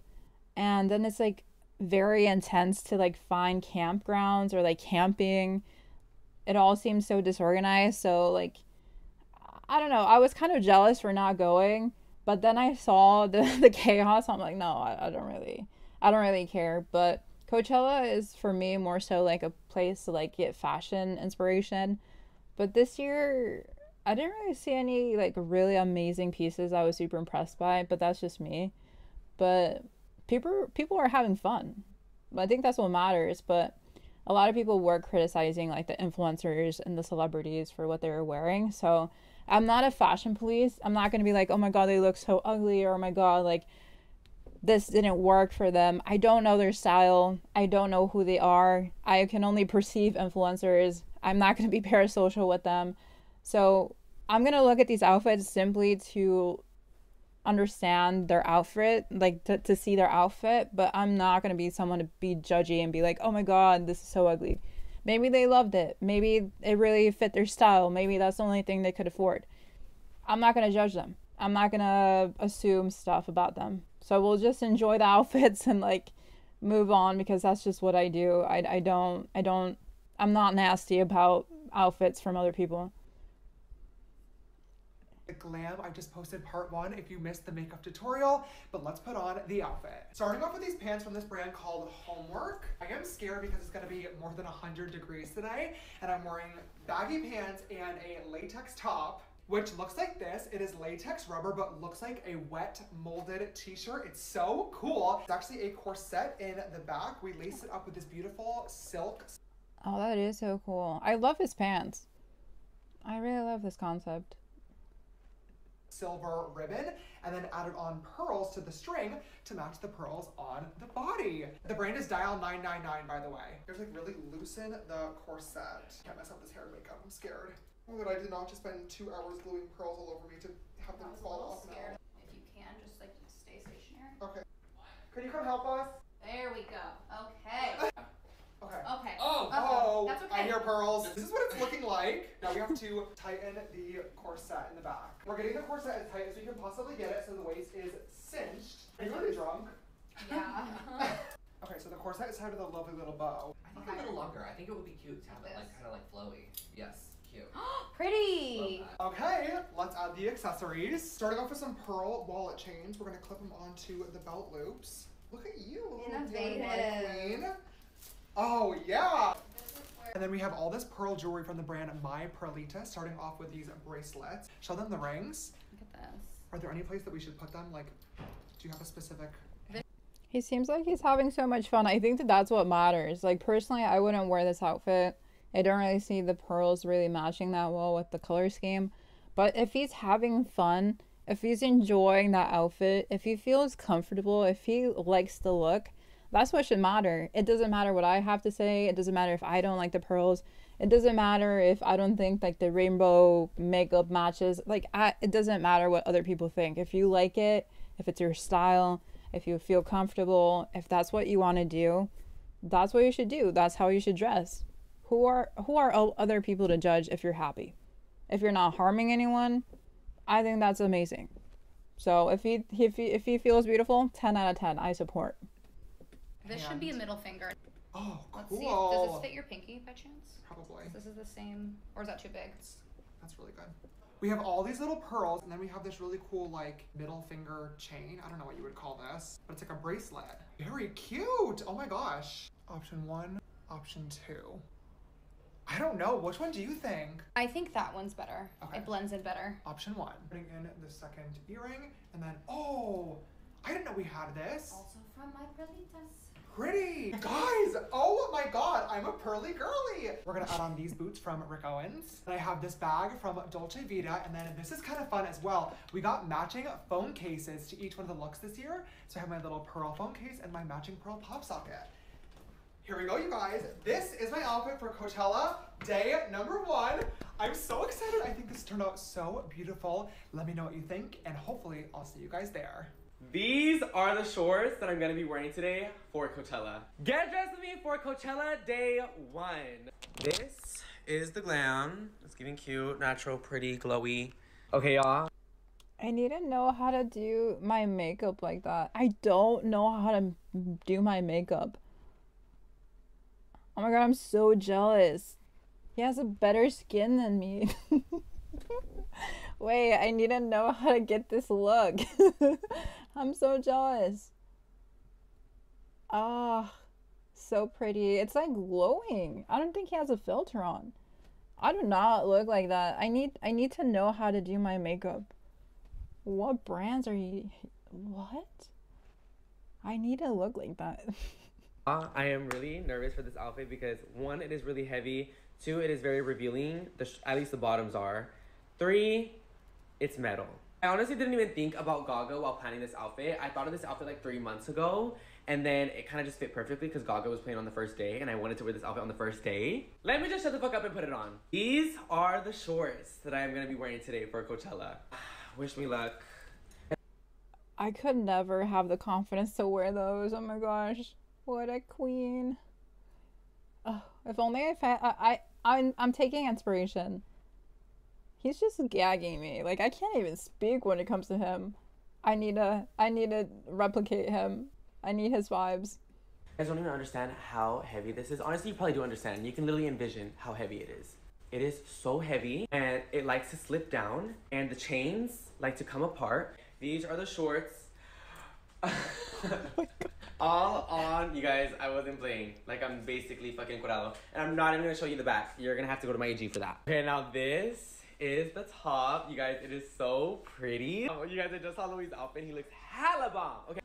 And then it's like very intense to like find campgrounds or like camping. it all seems so disorganized. So like, I don't know. I was kind of jealous for not going, but then I saw the chaos. I'm like, no, I don't really care. But Coachella is for me more so like a place to like get fashion inspiration. But this year, I didn't really see any like really amazing pieces I was super impressed by, but that's just me. But people are having fun. I think that's what matters. But a lot of people were criticizing like the influencers and the celebrities for what they were wearing. So I'm not a fashion police. I'm not going to be like, oh my God, they look so ugly, or oh my God, like this didn't work for them. I don't know their style. I don't know who they are. I can only perceive influencers. I'm not going to be parasocial with them. So I'm going to look at these outfits simply to understand their outfit, like to see their outfit, but I'm not going to be someone to be judgy and be like, oh my God, this is so ugly. Maybe they loved it. Maybe it really fit their style. Maybe that's the only thing they could afford. I'm not going to judge them. I'm not going to assume stuff about them. So we'll just enjoy the outfits and like move on, because that's just what I do. I'm not nasty about outfits from other people. Glam. I just posted part 1 if you missed the makeup tutorial, but let's put on the outfit. Starting off with these pants from this brand called Homework. I am scared because it's going to be more than 100 degrees today, and I'm wearing baggy pants and a latex top, which looks like this. It is latex rubber, but looks like a wet molded t-shirt. It's so cool. It's actually a corset in the back. We lace it up with this beautiful silk. Oh, that is so cool. I love his pants. I really love this concept. Silver ribbon, and then added on pearls to the string to match the pearls on the body. The brand is Dial 999, by the way. Here's like really loosen the corset. Can't mess up this hair and makeup. I'm scared. Oh my God, I did not just spend 2 hours gluing pearls all over me to have them fall off now. If you can, just like stay stationary. Okay. Can you come help us? There we go. Okay. Okay. Okay. Oh, that's okay. I hear pearls. This is what it's looking like. Now we have to tighten the corset in the back. We're getting the corset as tight as we can possibly get it so the waist is cinched. Are you really drunk? Yeah. Okay, so the corset is tied with a lovely little bow. I think a little longer. I think it would be cute to have it like kind of like flowy. Yes, cute. Pretty. Okay, let's add the accessories. Starting off with some pearl wallet chains. We're gonna clip them onto the belt loops. Look at you, Innovative. queen. Oh yeah! And then we have all this pearl jewelry from the brand My Perlita, starting off with these bracelets. Show them the rings. Look at this. Are there any place that we should put them? Like, do you have a specific? He seems like he's having so much fun. I think that's what matters. Like personally, I wouldn't wear this outfit. I don't really see the pearls really matching that well with the color scheme. But if he's having fun, if he's enjoying that outfit, if he feels comfortable, if he likes the look, that's what should matter. It doesn't matter what I have to say. It doesn't matter if I don't like the pearls. It doesn't matter if I don't think like the rainbow makeup matches. Like it doesn't matter what other people think. If you like it, if it's your style, if you feel comfortable, if that's what you want to do, that's what you should do. That's how you should dress. Who are other people to judge if you're happy? If you're not harming anyone, I think that's amazing. So if he feels beautiful, 10 out of 10, I support. This should be a middle finger. Oh, cool. Let's see. Does this fit your pinky by chance? Probably. This is the same, or is that too big? That's really good. We have all these little pearls, and then we have this really cool like middle finger chain. I don't know what you would call this, but it's like a bracelet. Very cute. Oh my gosh. Option 1, option 2. I don't know. Which one do you think? I think that one's better. Okay. It blends in better. Option 1. Putting in the second earring, and then, oh, I didn't know we had this. Also from My Perlitas. Pretty. Guys, oh my God, I'm a pearly girly. We're gonna add on these boots from Rick Owens. And I have this bag from Dolce Vita, and then this is kind of fun as well. We got matching phone cases to each one of the looks this year. So I have my little pearl phone case and my matching pearl pop socket. Here we go, you guys. This is my outfit for Coachella, day number 1. I'm so excited. I think this turned out so beautiful. Let me know what you think, and hopefully I'll see you guys there. These are the shorts that I'm gonna be wearing today for Coachella. Get dressed with me for Coachella day 1. This is the glam. It's giving cute, natural, pretty, glowy. Okay, y'all. I need to know how to do my makeup like that. I don't know how to do my makeup. Oh my God, I'm so jealous. He has a better skin than me. Wait, I need to know how to get this look. I'm so jealous. Ah, so pretty. It's like glowing. I don't think he has a filter on. I do not look like that. I need to know how to do my makeup. What brands are you? What? I need to look like that. I am really nervous for this outfit because 1, it is really heavy. 2, it is very revealing. At least the bottoms are. 3, it's metal. I honestly didn't even think about Gaga while planning this outfit. I thought of this outfit like 3 months ago, and then it kind of just fit perfectly because Gaga was playing on the first day, and I wanted to wear this outfit on the first day. Let me just shut the fuck up and put it on. These are the shorts that I am gonna be wearing today for Coachella. Wish me luck. I could never have the confidence to wear those. Oh my gosh, what a queen. Oh, if only I'm taking inspiration. He's just gagging me. Like, I can't even speak when it comes to him. I need to replicate him. I need his vibes. You guys don't even understand how heavy this is. Honestly, you probably do understand. You can literally envision how heavy it is. It is so heavy, and it likes to slip down, and the chains like to come apart. These are the shorts. Oh my God. All on, you guys, I wasn't playing. Like, I'm basically fucking Corrado. And I'm not even gonna show you the back. You're gonna have to go to my IG for that. Okay, now this is the top. You guys, it is so pretty. Oh, you guys, I just saw Louis' outfit. He looks hella bomb. Okay.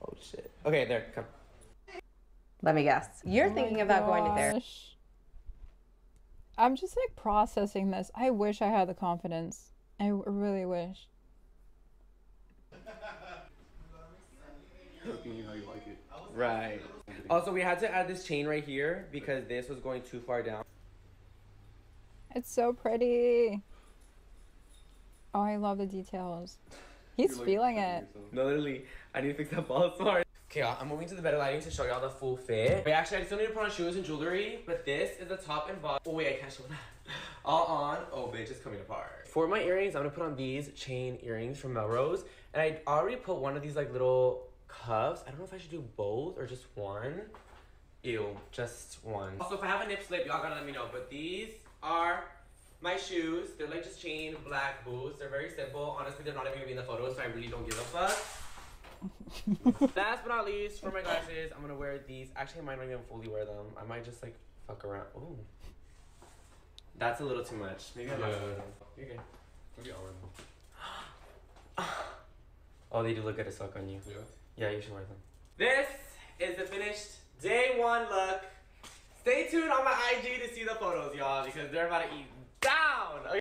Oh shit. Okay, there, come. Let me guess. You're thinking about going to there. I'm just like processing this. I wish I had the confidence. I really wish. Right. Also, we had to add this chain right here because this was going too far down. It's so pretty. Oh, I love the details. He's feeling it. No, literally, I need to fix that ball smart. Okay, I'm moving to the better lighting to show y'all the full fit. Wait, actually, I still need to put on shoes and jewelry, but this is the top and bottom. Oh, wait, I can't show that. All on. Oh, bitch, it's coming apart. For my earrings, I'm gonna put on these chain earrings from Melrose, and I already put one of these like little cuffs. I don't know if I should do both or just one. Ew, just one. Also, if I have a nip slip, y'all gotta let me know, but these are my shoes. They're like just chain black boots. They're very simple. Honestly, they're not even gonna be in the photos, so I really don't give a fuck. Last but not least, for my glasses, I'm gonna wear these. Actually, I might not even fully wear them. I might just like fuck around. Ooh. That's a little too much. Maybe I'm not gonna wear them. You're good. Maybe I'll wear them. Oh, they do look good as fuck on you. Yeah? Yeah, you should wear them. This is the finished day 1 look. Stay tuned on my IG to see the photos, y'all, because they're about to eat down. Okay.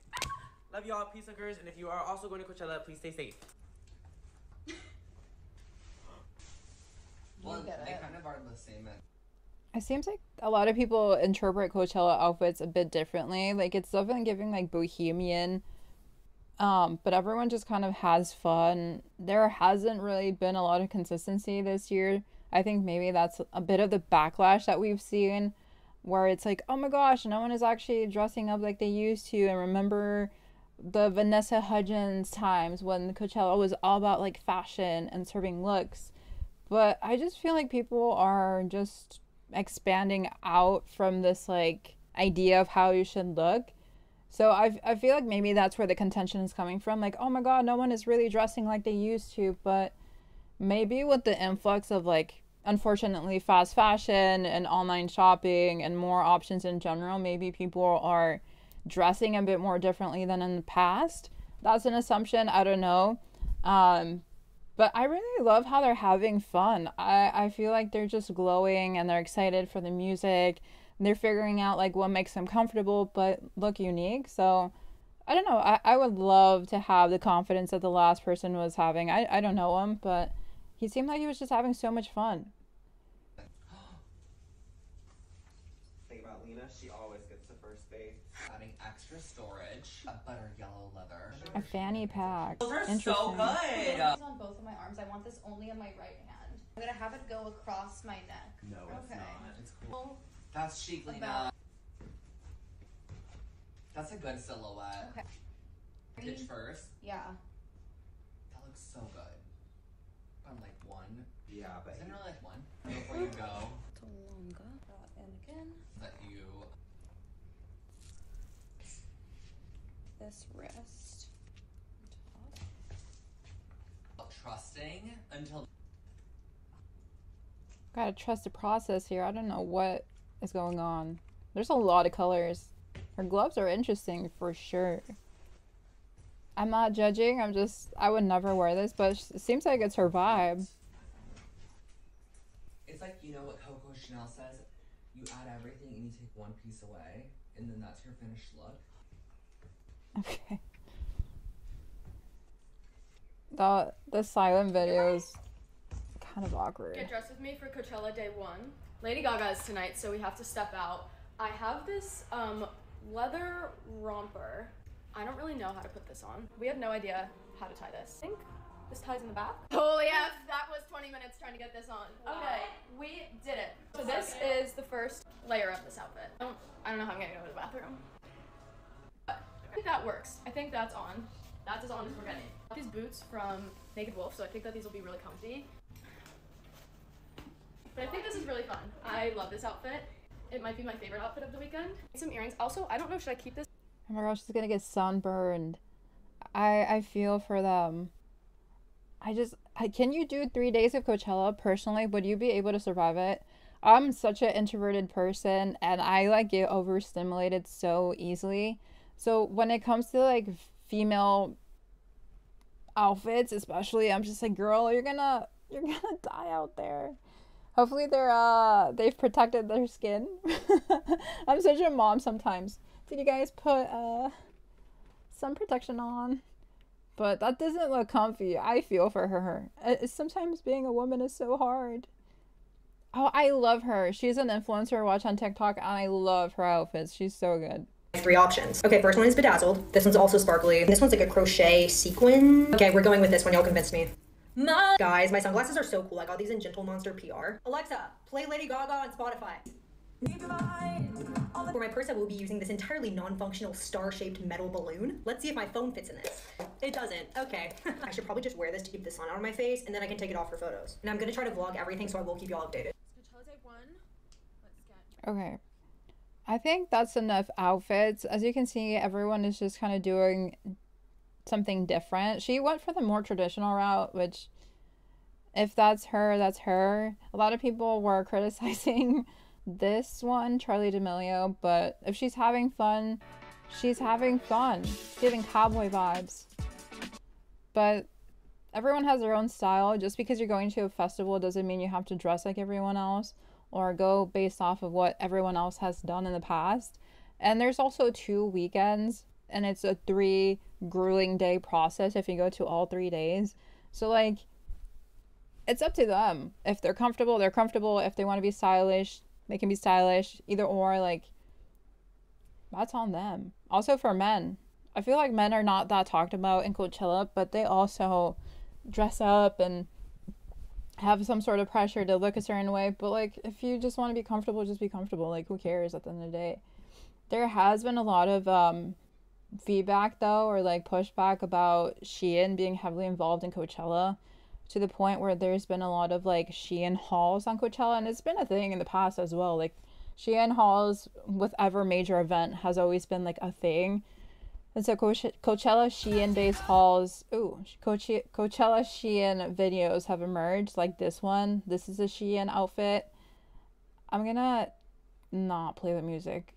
Love y'all, peace and curse, and if you are also going to Coachella, please stay safe. Well, they kind of are the same. It seems like a lot of people interpret Coachella outfits a bit differently. Like, it's definitely giving like bohemian, but everyone just kind of has fun. There hasn't really been a lot of consistency this year. I think maybe that's a bit of the backlash that we've seen, where it's like, oh my gosh, no one is actually dressing up like they used to. And remember the Vanessa Hudgens times when Coachella was all about like fashion and serving looks. But I just feel like people are just expanding out from this like idea of how you should look. So I feel like maybe that's where the contention is coming from. Like, oh my God, no one is really dressing like they used to. But maybe with the influx of like, unfortunately, fast fashion and online shopping and more options in general, maybe people are dressing a bit more differently than in the past. That's an assumption. I don't know. But I really love how they're having fun. I feel like they're just glowing and they're excited for the music. They're figuring out like what makes them comfortable but look unique. So I don't know. I would love to have the confidence that the last person was having. I don't know him, but he seemed like he was just having so much fun. Think about Lena, she always gets the first base. Adding extra storage, a butter yellow leather. A fanny pack. Those are so good. It's on both of my arms. I want this only on my right hand. I'm gonna have it go across my neck. No, it's okay. not. It's cool. That's chic, Lena. That's a good silhouette. Okay. Pitch first. Yeah. That looks so good. I'm like 1. Yeah, but isn't there like 1 before you go? little longer. That in again. That you. This wrist. Trusting until. Gotta trust the process here. I don't know what is going on. There's a lot of colors. Her gloves are interesting for sure. I'm not judging. I would never wear this, but it seems like it's her vibe. It's like, you know what Coco Chanel says? You add everything and you take one piece away, and then that's your finished look. Okay. The silent video is kind of awkward. Get dressed with me for Coachella day 1. Lady Gaga is tonight, so we have to step out. I have this leather romper. I don't really know how to put this on. We have no idea how to tie this. I think this ties in the back. Holy F, that was 20 minutes trying to get this on. Okay, we did it. So this is the first layer of this outfit. I don't know how I'm gonna go to the bathroom. But I think that works. I think that's on. That's as on as we're getting. These boots from Naked Wolf, so I think that these will be really comfy. But I think this is really fun. I love this outfit. It might be my favorite outfit of the weekend. Some earrings. Also, I don't know, should I keep this? Oh my gosh, she's gonna get sunburned. I feel for them. Can you do 3 days of Coachella? Personally, would you be able to survive it? I'm such an introverted person and I like get overstimulated so easily. So when it comes to like female outfits, especially, I'm just like, girl, you're gonna die out there. Hopefully they've protected their skin. I'm such a mom sometimes. Did you guys put sun protection on? But that doesn't look comfy. I feel for her. Sometimes being a woman is so hard. Oh, I love her. She's an influencer I watch on TikTok and I love her outfits. She's so good. 3 options. Okay, first one is bedazzled. This one's also sparkly. This one's like a crochet sequin. Okay, we're going with this one. Y'all convinced me. Guys, my sunglasses are so cool. I got these in Gentle Monster PR. Alexa, play Lady Gaga on Spotify. For my purse, I will be using this entirely non-functional star-shaped metal balloon. Let's see if my phone fits in this. It doesn't. Okay. I should probably just wear this to keep the sun out of my face, and then I can take it off for photos. And I'm gonna try to vlog everything, so I will keep y'all updated. Okay. I think that's enough outfits. As you can see, everyone is just kind of doing something different. She went for the more traditional route, which if that's her, that's her. A lot of people were criticizing this one, Charlie Damelio, but if she's having fun, she's having fun. She's giving cowboy vibes. But everyone has their own style. Just because you're going to a festival doesn't mean you have to dress like everyone else or go based off of what everyone else has done in the past. And there's also 2 weekends, and it's a 3 grueling day process if you go to all 3 days. So like, it's up to them. If they're comfortable, they're comfortable. If they want to be stylish, they can be stylish. Either or, like, that's on them. Also for men, I feel like men are not that talked about in Coachella, but they also dress up and have some sort of pressure to look a certain way. But like, if you just want to be comfortable, just be comfortable. Like, who cares at the end of the day? There has been a lot of feedback though, or like pushback about Shein being heavily involved in Coachella, to the point where there's been a lot of like Shein hauls on Coachella, and it's been a thing in the past as well. Like, Shein hauls with every major event has always been like a thing. And so Coachella Shein based hauls, Coachella Shein videos have emerged, like this one. This is a Shein outfit. I'm gonna not play the music.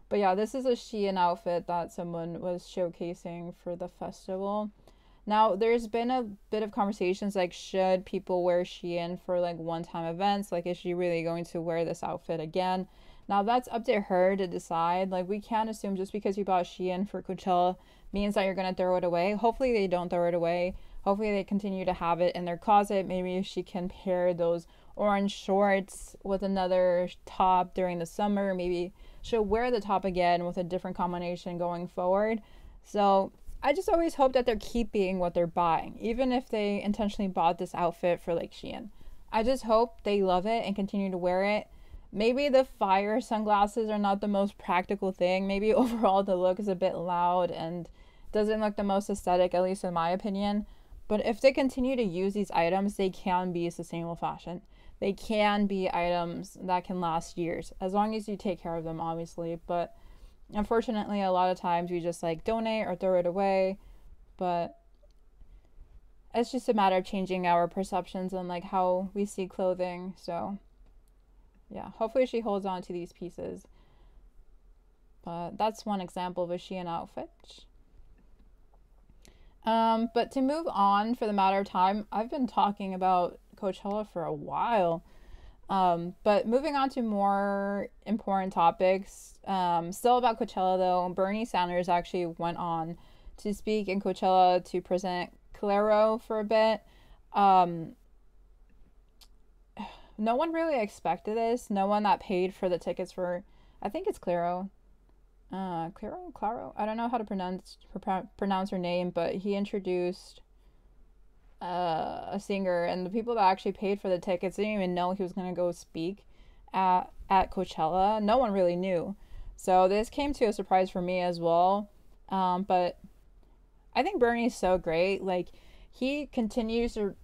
But yeah, this is a Shein outfit that someone was showcasing for the festival. Now, there's been a bit of conversations like, should people wear Shein for like one-time events? Like, is she really going to wear this outfit again? Now, that's up to her to decide. Like, we can't assume just because you bought Shein for Coachella means that you're going to throw it away. Hopefully they don't throw it away. Hopefully they continue to have it in their closet. Maybe she can pair those orange shorts with another top during the summer. Maybe she'll wear the top again with a different combination going forward. So I just always hope that they're keeping what they're buying, even if they intentionally bought this outfit for like Shein. I just hope they love it and continue to wear it. Maybe the fire sunglasses are not the most practical thing. Maybe overall the look is a bit loud and doesn't look the most aesthetic, at least in my opinion. But if they continue to use these items, they can be sustainable fashion. They can be items that can last years, as long as you take care of them, obviously. But unfortunately, a lot of times we just like donate or throw it away. But it's just a matter of changing our perceptions and like how we see clothing. So yeah, hopefully she holds on to these pieces. But that's one example of a Shein outfit. But to move on for the matter of time, I've been talking about Coachella for a while. But moving on to more important topics, still about Coachella though, Bernie Sanders actually went on to speak in Coachella to present Claro for a bit. No one really expected this. No one that paid for the tickets for, I think it's Claro. Claro. I don't know how to pronounce her name, but he introduced a singer, and the people that actually paid for the tickets didn't even know he was gonna go speak at Coachella. No one really knew, so this came to a surprise for me as well. But I think Bernie's so great. Like, he continues to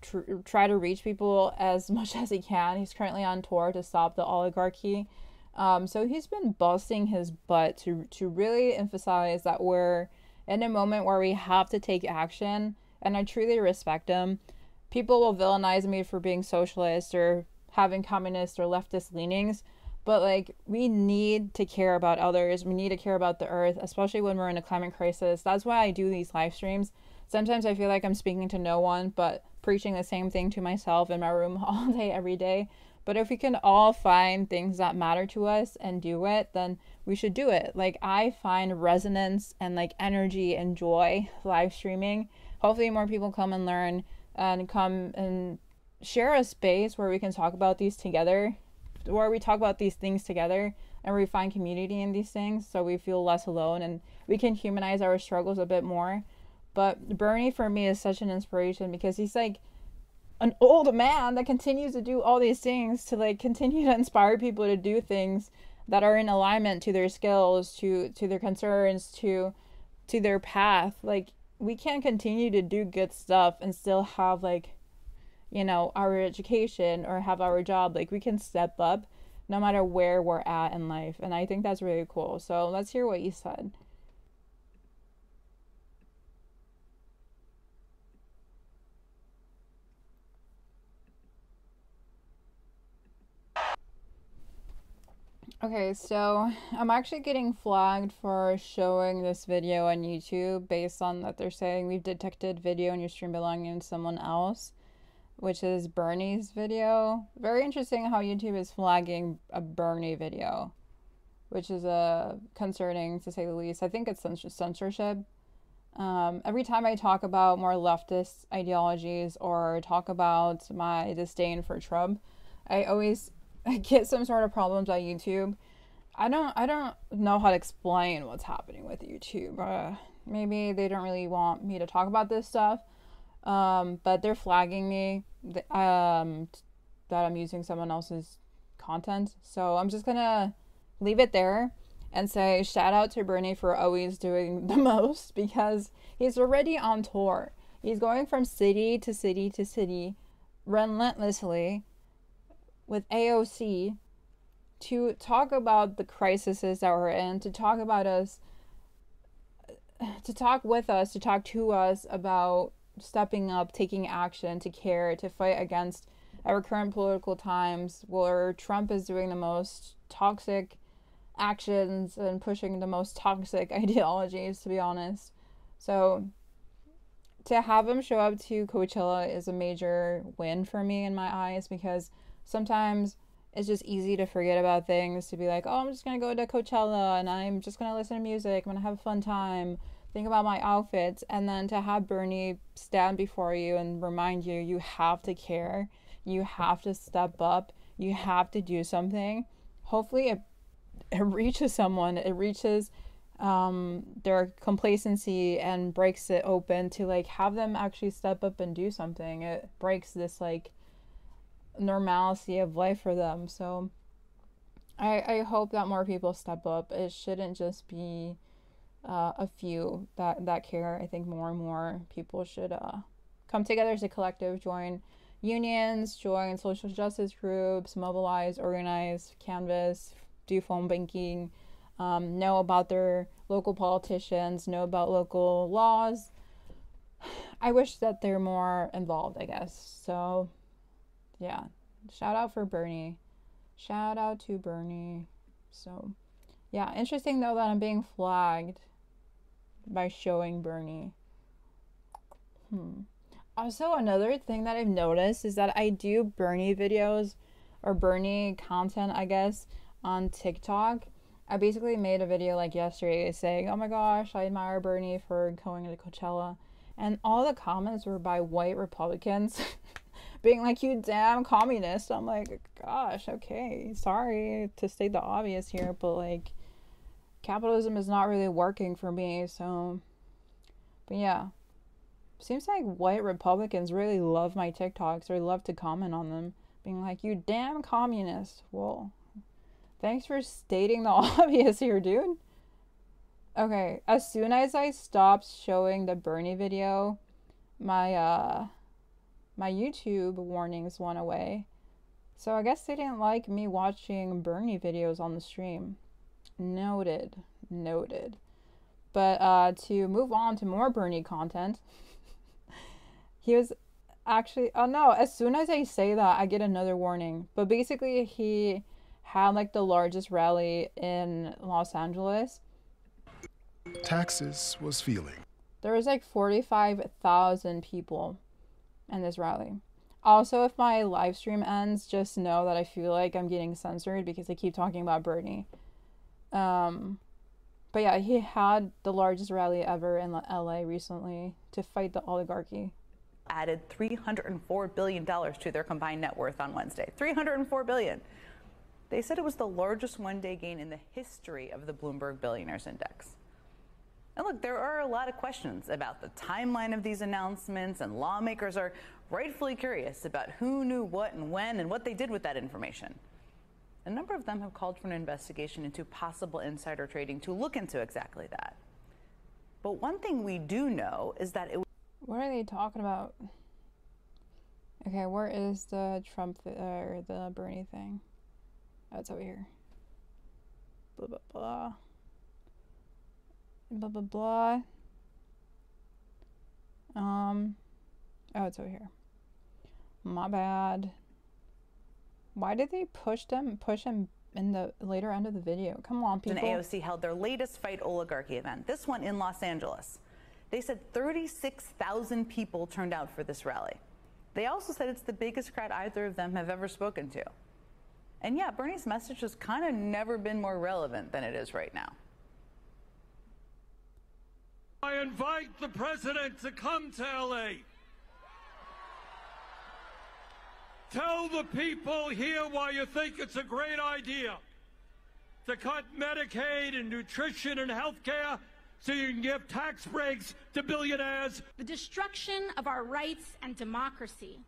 try to reach people as much as he can. He's currently on tour to stop the oligarchy. So he's been busting his butt to really emphasize that we're in a moment where we have to take action, and I truly respect him. People will villainize me for being socialist or having communist or leftist leanings, but like, we need to care about others. We need to care about the earth, especially when we're in a climate crisis. That's why I do these live streams. Sometimes I feel like I'm speaking to no one, but preaching the same thing to myself in my room all day, every day. But if we can all find things that matter to us and do it, then we should do it. Like, I find resonance and like energy and joy live streaming. Hopefully more people come and learn and come and share a space where we can talk about these together, where we talk about these things together and we find community in these things, so we feel less alone and we can humanize our struggles a bit more. But Bernie for me is such an inspiration because he's like an old man that continues to do all these things to like continue to inspire people to do things that are in alignment to their skills, to their concerns, to their path. Like, we can't continue to do good stuff and still have like, you know, our education or have our job. Like, we can step up no matter where we're at in life, and I think that's really cool. So let's hear what you said. Okay, so I'm actually getting flagged for showing this video on YouTube based on that they're saying we've detected video in your stream belonging to someone else, which is Bernie's video. Very interesting how YouTube is flagging a Bernie video, which is concerning to say the least. I think it's censorship. Every time I talk about more leftist ideologies or talk about my disdain for Trump, I always get some sort of problems on YouTube. I don't know how to explain what's happening with YouTube. Maybe they don't really want me to talk about this stuff. But they're flagging me that I'm using someone else's content. So I'm just gonna leave it there and say shout out to Bernie for always doing the most, because he's already on tour. He's going from city to city to city relentlessly with AOC to talk about the crises that we're in, to talk about us, to talk with us, to talk to us about stepping up, taking action, to care, to fight against our current political times where Trump is doing the most toxic actions and pushing the most toxic ideologies, to be honest. So to have him show up to Coachella is a major win for me in my eyes, because sometimes it's just easy to forget about things, to be like, oh, I'm just gonna go to Coachella and I'm just gonna listen to music, I'm gonna have a fun time, think about my outfits. And then to have Bernie stand before you and remind you, you have to care, you have to step up, you have to do something. Hopefully it reaches someone, it reaches their complacency and breaks it open to like have them actually step up and do something. It breaks this like normalcy of life for them. So I hope that more people step up. It shouldn't just be a few that care. I think more and more people should come together as a collective, join unions, join social justice groups, mobilize, organize, canvas, do phone banking, know about their local politicians, know about local laws. I wish that they're more involved, I guess. So, yeah. Shout out for Bernie. Shout out to Bernie. So, yeah. Interesting, though, that I'm being flagged by showing Bernie. Also, another thing that I've noticed is that I do Bernie videos or Bernie content, I guess, on TikTok. I basically made a video like yesterday saying, oh my gosh, I admire Bernie for going to Coachella. And all the comments were by white Republicans being like, you damn communist. I'm like, gosh, okay, sorry to state the obvious here, but like, capitalism is not really working for me. So, but yeah. Seems like white Republicans really love my TikToks or love to comment on them, being like, you damn communist. Well, thanks for stating the obvious here, dude. Okay, as soon as I stopped showing the Bernie video, my my YouTube warnings went away. So I guess they didn't like me watching Bernie videos on the stream. Noted. Noted. But to move on to more Bernie content, he was actually, oh no, as soon as I say that, I get another warning. But basically, he had like the largest rally in Los Angeles. Taxes was feeling. There was like 45,000 people in this rally. Also, if my live stream ends, just know that I feel like I'm getting censored because I keep talking about Bernie. But yeah, he had the largest rally ever in LA recently to fight the oligarchy. Added $304 billion to their combined net worth on Wednesday. $304 billion. They said it was the largest one-day gain in the history of the Bloomberg Billionaires Index. And look, there are a lot of questions about the timeline of these announcements, and lawmakers are rightfully curious about who knew what and when and what they did with that information. A number of them have called for an investigation into possible insider trading to look into exactly that. But one thing we do know is that it... What are they talking about? Okay, where is the Trump or the Bernie thing? Oh, it's over here. Blah, blah, blah. Blah, blah, blah. Oh, it's over here. My bad. Why did they push him in the later end of the video? Come on, people. And AOC held their latest Fight Oligarchy event, this one in Los Angeles. They said 36,000 people turned out for this rally. They also said it's the biggest crowd either of them have ever spoken to. And yeah, Bernie's message has kind of never been more relevant than it is right now. I invite the president to come to LA. Tell the people here why you think it's a great idea to cut Medicaid and nutrition and health care so you can give tax breaks to billionaires. The destruction of our rights and democracy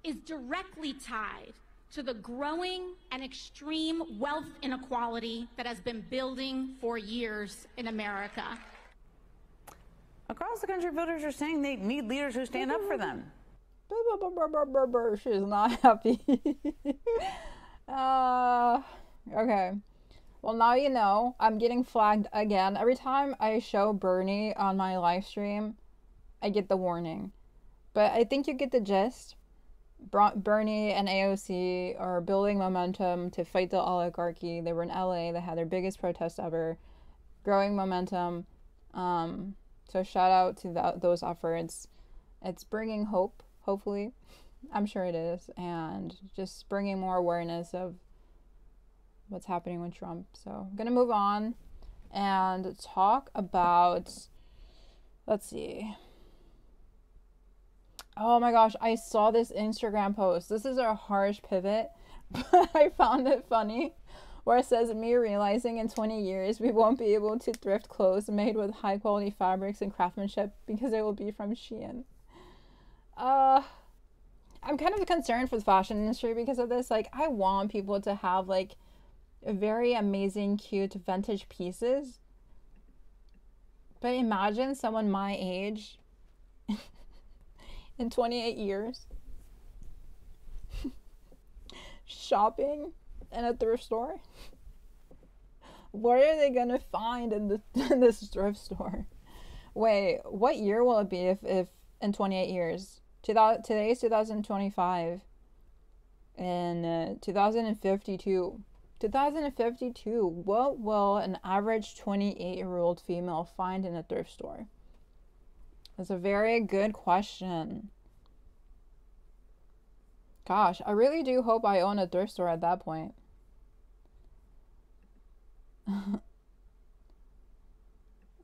is directly tied to the growing and extreme wealth inequality that has been building for years in America. Across the country, voters are saying they need leaders who stand up for them. She's not happy. Okay. Well, now you know. I'm getting flagged again. Every time I show Bernie on my live stream, I get the warning. But I think you get the gist. Bernie and AOC are building momentum to fight the oligarchy. They were in LA. They had their biggest protest ever. Growing momentum. So shout out to those efforts. It's bringing hope, hopefully. I'm sure it is. And just bringing more awareness of what's happening with Trump. So I'm going to move on and talk about, let's see. Oh my gosh, I saw this Instagram post. This is a harsh pivot, but I found it funny. Where it says, me realizing in 20 years we won't be able to thrift clothes made with high quality fabrics and craftsmanship because it will be from Shein. I'm kind of concerned for the fashion industry because of this. Like, I want people to have like very amazing, cute vintage pieces. But imagine someone my age in 28 years. Shopping in a thrift store. What are they gonna find in this thrift store? Wait, what year will it be if in 28 years? Today's 2025. In 2052. 2052, what will an average 28-year-old female find in a thrift store? That's a very good question. Gosh, I really do hope I own a thrift store at that point.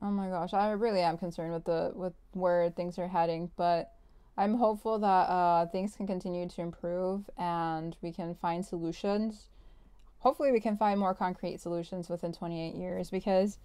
Oh my gosh, I really am concerned with where things are heading, but I'm hopeful that things can continue to improve and we can find solutions. Hopefully we can find more concrete solutions within 28 years, because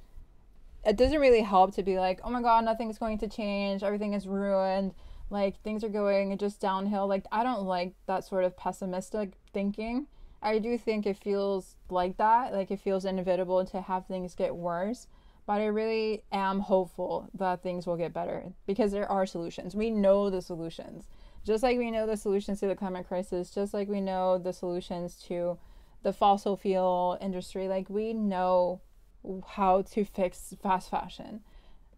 it doesn't really help to be like, oh my god, nothing's going to change, everything is ruined, like things are going just downhill. Like, I don't like that sort of pessimistic thinking. I do think it feels like that, like it feels inevitable to have things get worse. But I really am hopeful that things will get better, because there are solutions. We know the solutions. Just like we know the solutions to the climate crisis, just like we know the solutions to the fossil fuel industry, like we know how to fix fast fashion.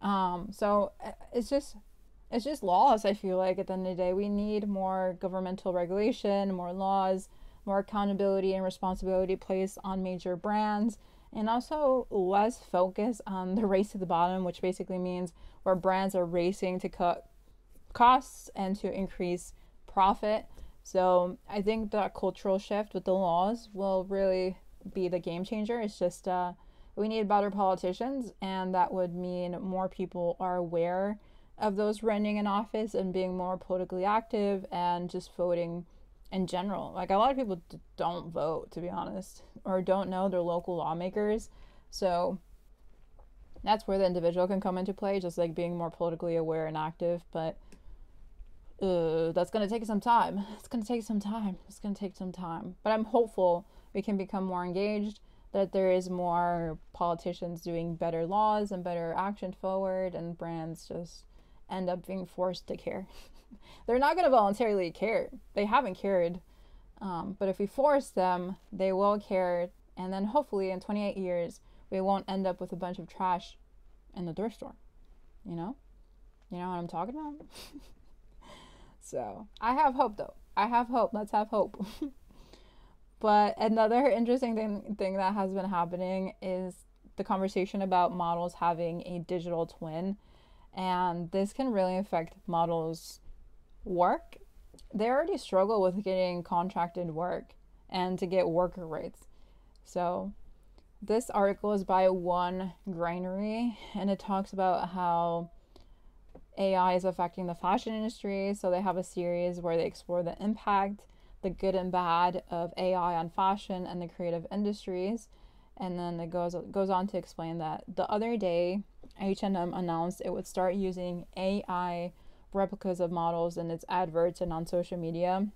So it's just laws, I feel like, at the end of the day. We need more governmental regulation, more laws, more accountability and responsibility placed on major brands. And also less focus on the race to the bottom, which basically means where brands are racing to cut costs and to increase profit. So I think that cultural shift with the laws will really be the game changer. It's just we need better politicians, and that would mean more people are aware of those running in office and being more politically active and just voting in general. Like, a lot of people don't vote, to be honest, or don't know their local lawmakers. So that's where the individual can come into play, just like being more politically aware and active. But that's going to take some time. It's going to take some time. But I'm hopeful we can become more engaged, that there is more politicians doing better laws and better action forward, and brands just end up being forced to care. They're not going to voluntarily care. They haven't cared. But if we force them, they will care. And then hopefully in 28 years, we won't end up with a bunch of trash in the thrift store. You know? You know what I'm talking about? So I have hope, though. I have hope. Let's have hope. But another interesting thing that has been happening is the conversation about models having a digital twin. And this can really affect models' work. They already struggle with getting contracted work and to get worker rights. So this article is by One Granary, and it talks about how AI is affecting the fashion industry. So they have a series where they explore the impact, the good and bad of AI on fashion and the creative industries. And then it goes on to explain that the other day, H&M announced it would start using AI replicas of models in its adverts and on social media,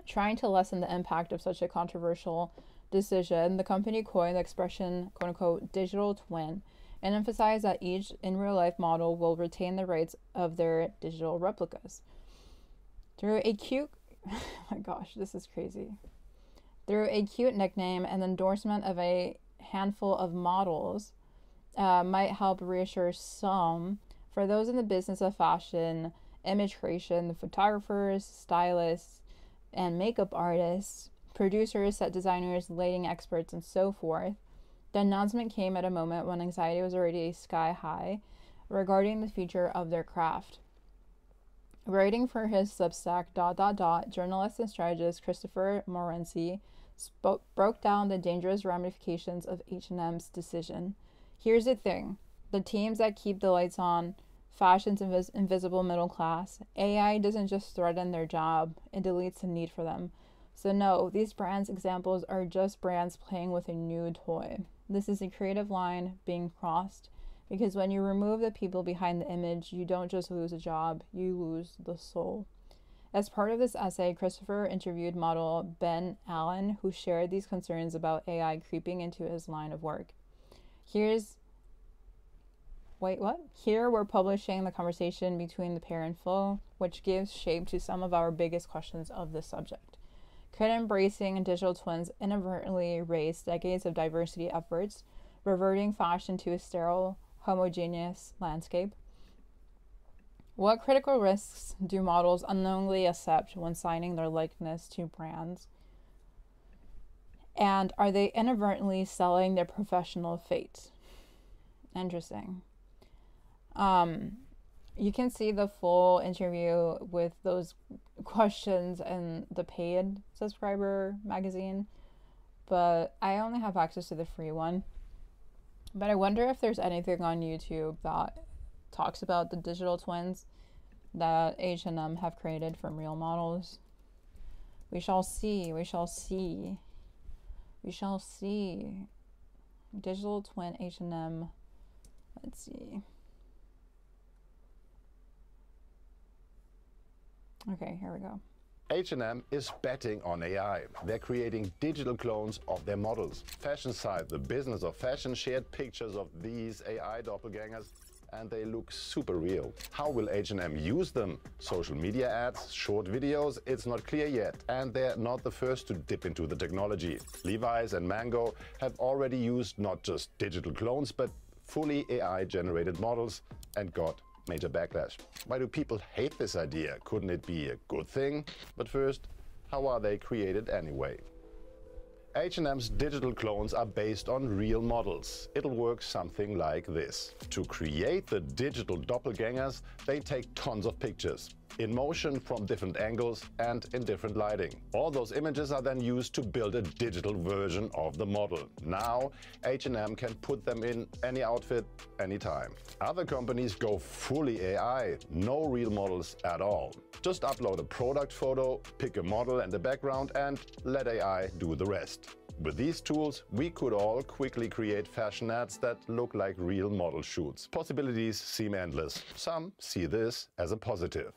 trying to lessen the impact of such a controversial decision. The company coined the expression, quote unquote, digital twin, and emphasized that each in real life model will retain the rights of their digital replicas. Through a cute, oh my gosh, this is crazy. Through a cute nickname and endorsement of a handful of models, might help reassure some. For those in the business of fashion, image creation, the photographers, stylists, and makeup artists, producers, set designers, lighting experts, and so forth, the announcement came at a moment when anxiety was already sky high regarding the future of their craft. Writing for his Substack, journalist and strategist Christopher Morency broke down the dangerous ramifications of H&M's decision. Here's the thing. The teams that keep the lights on, fashion's invisible middle class, AI doesn't just threaten their job, it deletes the need for them. So no, these brands examples are just brands playing with a new toy. This is a creative line being crossed, because when you remove the people behind the image, you don't just lose a job, you lose the soul. As part of this essay, Christopher interviewed model Ben Allen, who shared these concerns about AI creeping into his line of work. Here's Wait, what? Here we're publishing the conversation between the pair in full, which gives shape to some of our biggest questions of this subject. Could embracing digital twins inadvertently erase decades of diversity efforts, reverting fashion to a sterile, homogeneous landscape? What critical risks do models unknowingly accept when signing their likeness to brands? And are they inadvertently selling their professional fate? Interesting. You can see the full interview with those questions in the paid subscriber magazine, but I only have access to the free one. But I wonder if there's anything on YouTube that talks about the digital twins that H&M have created from real models. We shall see. We shall see. We shall see. Digital twin H&M. Let's see. Okay, here we go. H&M is betting on AI. They're creating digital clones of their models. Fashion site, the business of fashion, shared pictures of these AI doppelgangers, and they look super real. How will H&M use them? Social media ads, short videos? It's not clear yet. And they're not the first to dip into the technology. Levi's and Mango have already used not just digital clones, but fully AI-generated models and got major backlash. Why do people hate this idea? Couldn't it be a good thing? But first, how are they created anyway? H&M's digital clones are based on real models. It'll work something like this. To create the digital doppelgangers, they take tons of pictures, in motion from different angles and in different lighting. All those images are then used to build a digital version of the model. Now, H&M can put them in any outfit, anytime. Other companies go fully AI, no real models at all. Just upload a product photo, pick a model and a background, and let AI do the rest. With these tools, we could all quickly create fashion ads that look like real model shoots. Possibilities seem endless. Some see this as a positive.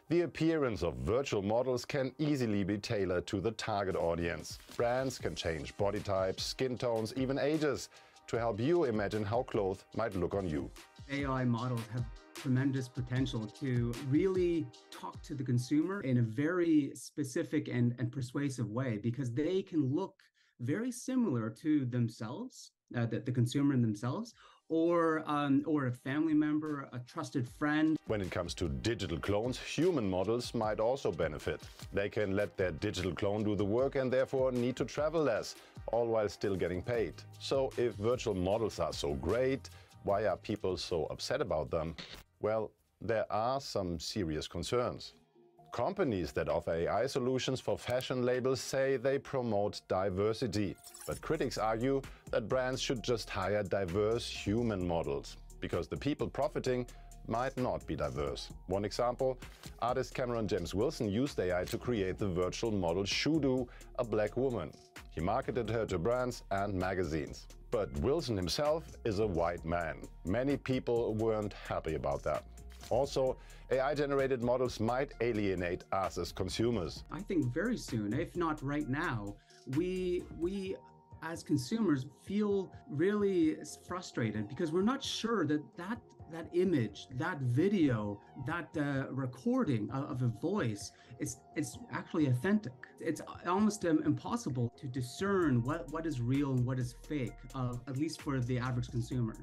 The appearance of virtual models can easily be tailored to the target audience. Brands can change body types, skin tones, even ages, to help you imagine how clothes might look on you. AI models have tremendous potential to really talk to the consumer in a very specific and persuasive way, because they can look very similar to themselves, the consumer and themselves, or a family member, a trusted friend. When it comes to digital clones, human models might also benefit. They can let their digital clone do the work and therefore need to travel less, all while still getting paid. So if virtual models are so great, why are people so upset about them? Well, there are some serious concerns. Companies that offer AI solutions for fashion labels say they promote diversity. But critics argue that brands should just hire diverse human models, because the people profiting might not be diverse. One example, artist Cameron James Wilson used AI to create the virtual model Shudu, a black woman. He marketed her to brands and magazines. But Wilson himself is a white man. Many people weren't happy about that. Also, AI-generated models might alienate us as consumers. I think very soon, if not right now, we as consumers feel really frustrated because we're not sure that image, that video, that recording of a voice is actually authentic. It's almost impossible to discern what is real and what is fake, at least for the average consumer.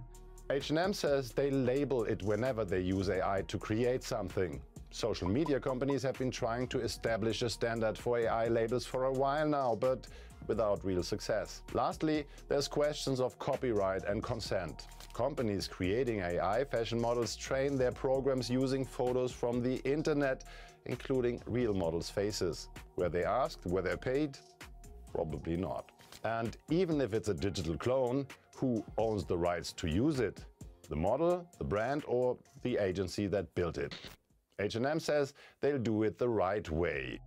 H&M says they label it whenever they use AI to create something. Social media companies have been trying to establish a standard for AI labels for a while now, but without real success. Lastly, there's questions of copyright and consent. Companies creating AI fashion models train their programs using photos from the internet, including real models' faces. Were they asked? Were they paid? Probably not. And even if it's a digital clone, who owns the rights to use it? The model, the brand, or the agency that built it? H&M says they'll do it the right way.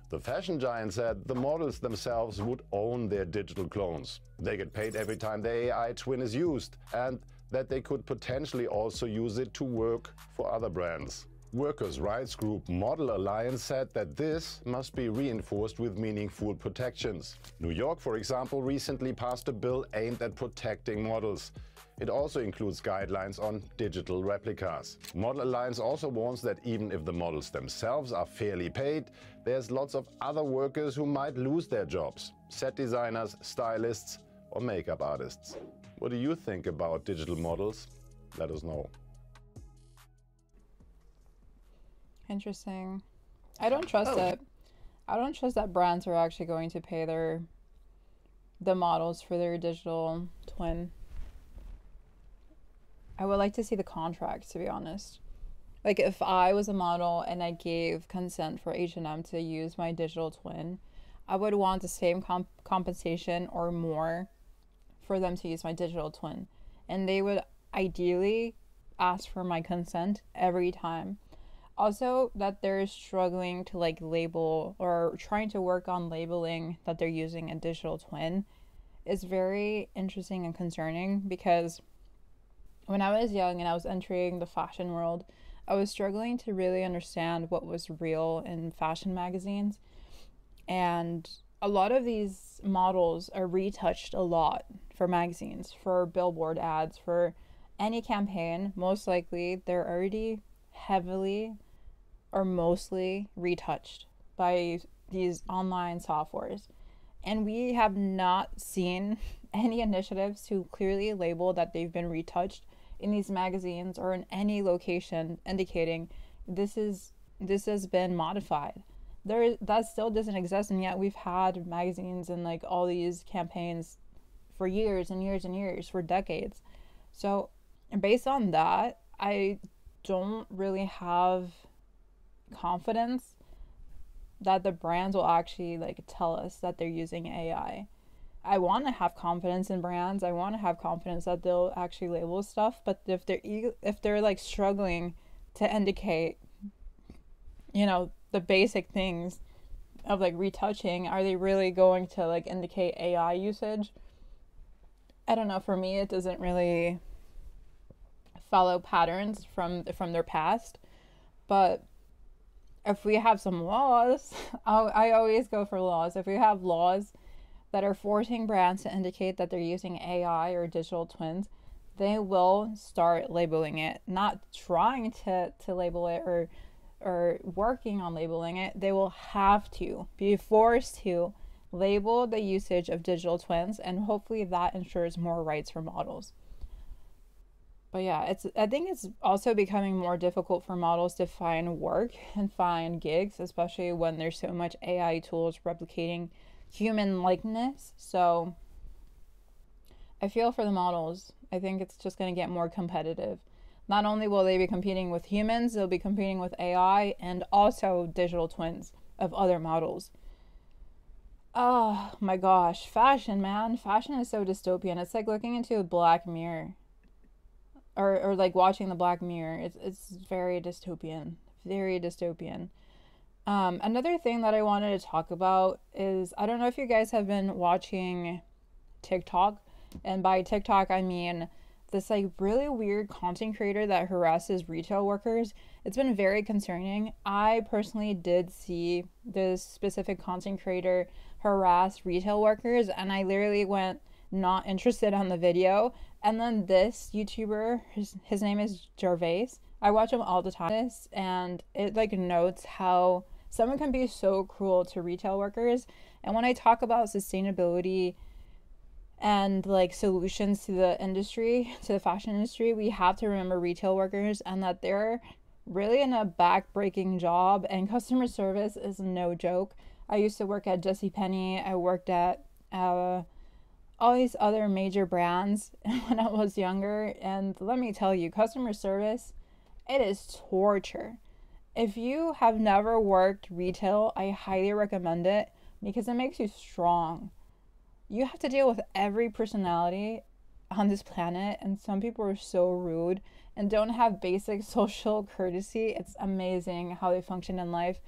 The fashion giant said the models themselves would own their digital clones. They get paid every time the AI twin is used, and that they could potentially also use it to work for other brands. Workers' rights group Model Alliance said that this must be reinforced with meaningful protections. New York, for example, recently passed a bill aimed at protecting models. It also includes guidelines on digital replicas. Model Alliance also warns that even if the models themselves are fairly paid, there's lots of other workers who might lose their jobs. Set designers, stylists, or makeup artists. What do you think about digital models? Let us know. Interesting. I don't trust it. I don't trust that brands are actually going to pay the models for their digital twin. I would like to see the contracts, to be honest. Like, if I was a model and I gave consent for H&M to use my digital twin, I would want the same compensation or more for them to use my digital twin. And they would ideally ask for my consent every time. Also, that they're struggling to like label or trying to work on labeling that they're using a digital twin is very interesting and concerning, because when I was young and I was entering the fashion world, I was struggling to really understand what was real in fashion magazines. And a lot of these models are retouched a lot for magazines, for billboard ads, for any campaign. Most likely they're already heavily or mostly retouched by these online softwares. And we have not seen any initiatives to clearly label that they've been retouched in these magazines or in any location indicating this has been modified. That still doesn't exist, and yet we've had magazines and like all these campaigns for years and years and years, for decades. So based on that, I don't really have confidence that the brands will actually like tell us that they're using AI. I want to have confidence in brands. I want to have confidence that they'll actually label stuff. But if they're like struggling to indicate, you know, the basic things of like retouching, are they really going to like indicate AI usage? I don't know. For me, it doesn't really follow patterns from their past. But if we have some laws, I always go for laws. If we have laws that are forcing brands to indicate that they're using AI or digital twins, they will start labeling it. Not trying to label it or working on labeling it. They will have to be forced to label the usage of digital twins, and hopefully that ensures more rights for models. But yeah, I think it's also becoming more difficult for models to find work and find gigs, especially when there's so much AI tools replicating human likeness. So I feel for the models. I think it's just going to get more competitive. Not only will they be competing with humans, they'll be competing with AI and also digital twins of other models. Oh my gosh, fashion, man. Fashion is so dystopian. It's like looking into a Black Mirror. Or like watching the Black Mirror. It's very dystopian. Very dystopian. Another thing that I wanted to talk about is, I don't know if you guys have been watching TikTok. And by TikTok, I mean this like really weird content creator that harasses retail workers. It's been very concerning. I personally did see this specific content creator harass retail workers, and I literally went not interested on the video. And then this YouTuber, his name is Gervais. I watch him all the time, and it like notes how someone can be so cruel to retail workers. And when I talk about sustainability and like solutions to the industry, to the fashion industry, we have to remember retail workers and that they're really in a back-breaking job, and customer service is no joke. I used to work at JCPenney. I worked at all these other major brands when I was younger, and let me tell you, customer service, it is torture. If you have never worked retail, I highly recommend it because it makes you strong. You have to deal with every personality on this planet, and some people are so rude and don't have basic social courtesy. It's amazing how they function in life.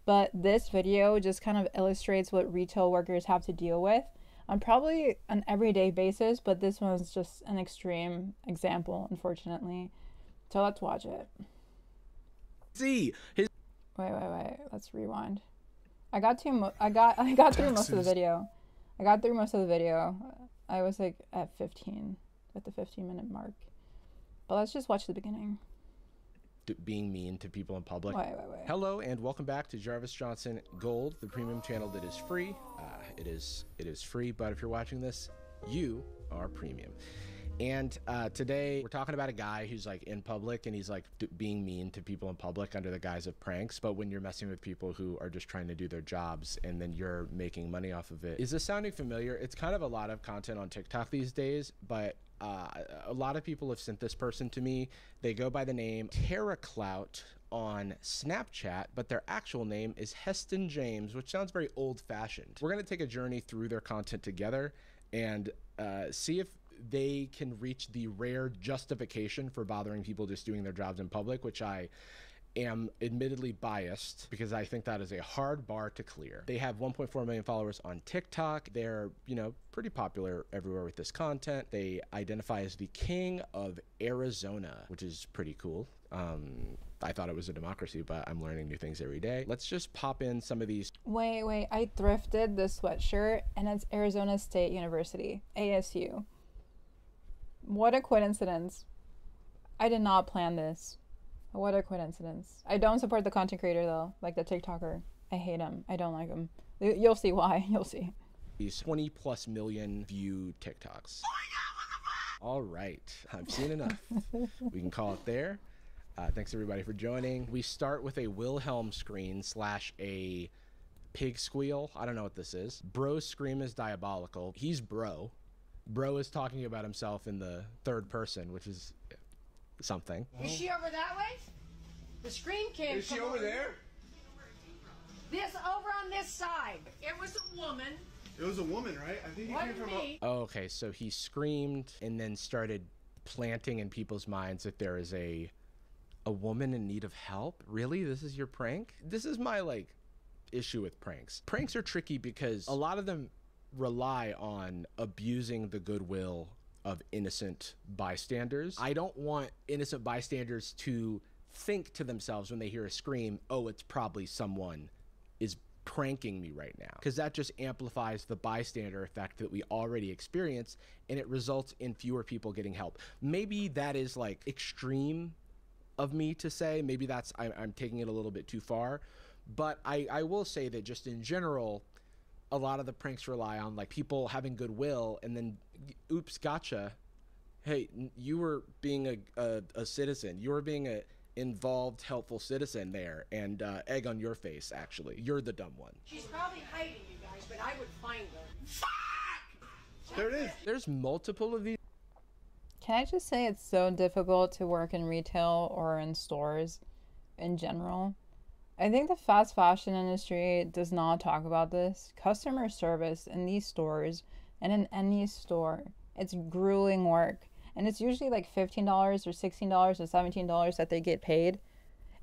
But this video just kind of illustrates what retail workers have to deal with on probably an everyday basis, but this one's just an extreme example, unfortunately. So let's watch it. See his. Wait. Let's rewind. I got through most of the video. I was like at 15, at the 15-minute mark. But let's just watch the beginning. Being mean to people in public. Wait. Hello and welcome back to Jarvis Johnson Gold, the premium channel that is free. It is free, but if you're watching this, you are premium. And today we're talking about a guy who's like in public and he's like being mean to people in public under the guise of pranks. But when you're messing with people who are just trying to do their jobs and then you're making money off of it. Is this sounding familiar? It's kind of a lot of content on TikTok these days, but a lot of people have sent this person to me. They go by the name TerraClout on Snapchat, but their actual name is Heston James, which sounds very old-fashioned. We're going to take a journey through their content together and see if they can reach the rare justification for bothering people just doing their jobs in public, which I am admittedly biased because I think that is a hard bar to clear. They have 1.4 million followers on TikTok. They're, you know, pretty popular everywhere with this content. They identify as the king of Arizona, which is pretty cool. I thought it was a democracy, but I'm learning new things every day. Let's just pop in some of these. Wait. I thrifted this sweatshirt and it's Arizona State University, ASU. What a coincidence. I did not plan this. What a coincidence. I don't support the content creator though, like the TikToker. I hate him. I don't like him. You'll see why. You'll see. These 20+ million view TikToks. All right. I've seen enough. We can call it there. Thanks everybody for joining. We start with a Wilhelm scream / a pig squeal. I don't know what this is. Bro's scream is diabolical. He's bro. Bro is talking about himself in the third person, which is something. Is she over that way? The scream came. Is she over there? This over on this side. It was a woman. It was a woman, right? I think he came from me. Oh, okay, so he screamed and then started planting in people's minds that there is a woman in need of help. Really? This is your prank? This is my like issue with pranks. Pranks are tricky because a lot of them rely on abusing the goodwill of innocent bystanders. I don't want innocent bystanders to think to themselves when they hear a scream, oh, it's probably someone is pranking me right now, because that just amplifies the bystander effect that we already experience, and it results in fewer people getting help. Maybe that is like extreme of me to say. Maybe that's I'm taking it a little bit too far, but I will say that just in general, a lot of the pranks rely on like people having goodwill and then oops, gotcha. Hey, you were being a citizen. You were being a involved, helpful citizen there, and egg on your face, actually. You're the dumb one. She's probably hiding, you guys, but I would find her. Fuck! There it is. There's multiple of these. Can I just say it's so difficult to work in retail or in stores in general? I think the fast fashion industry does not talk about this. Customer service in these stores and in any store, it's grueling work. And it's usually like $15 or $16 or $17 that they get paid.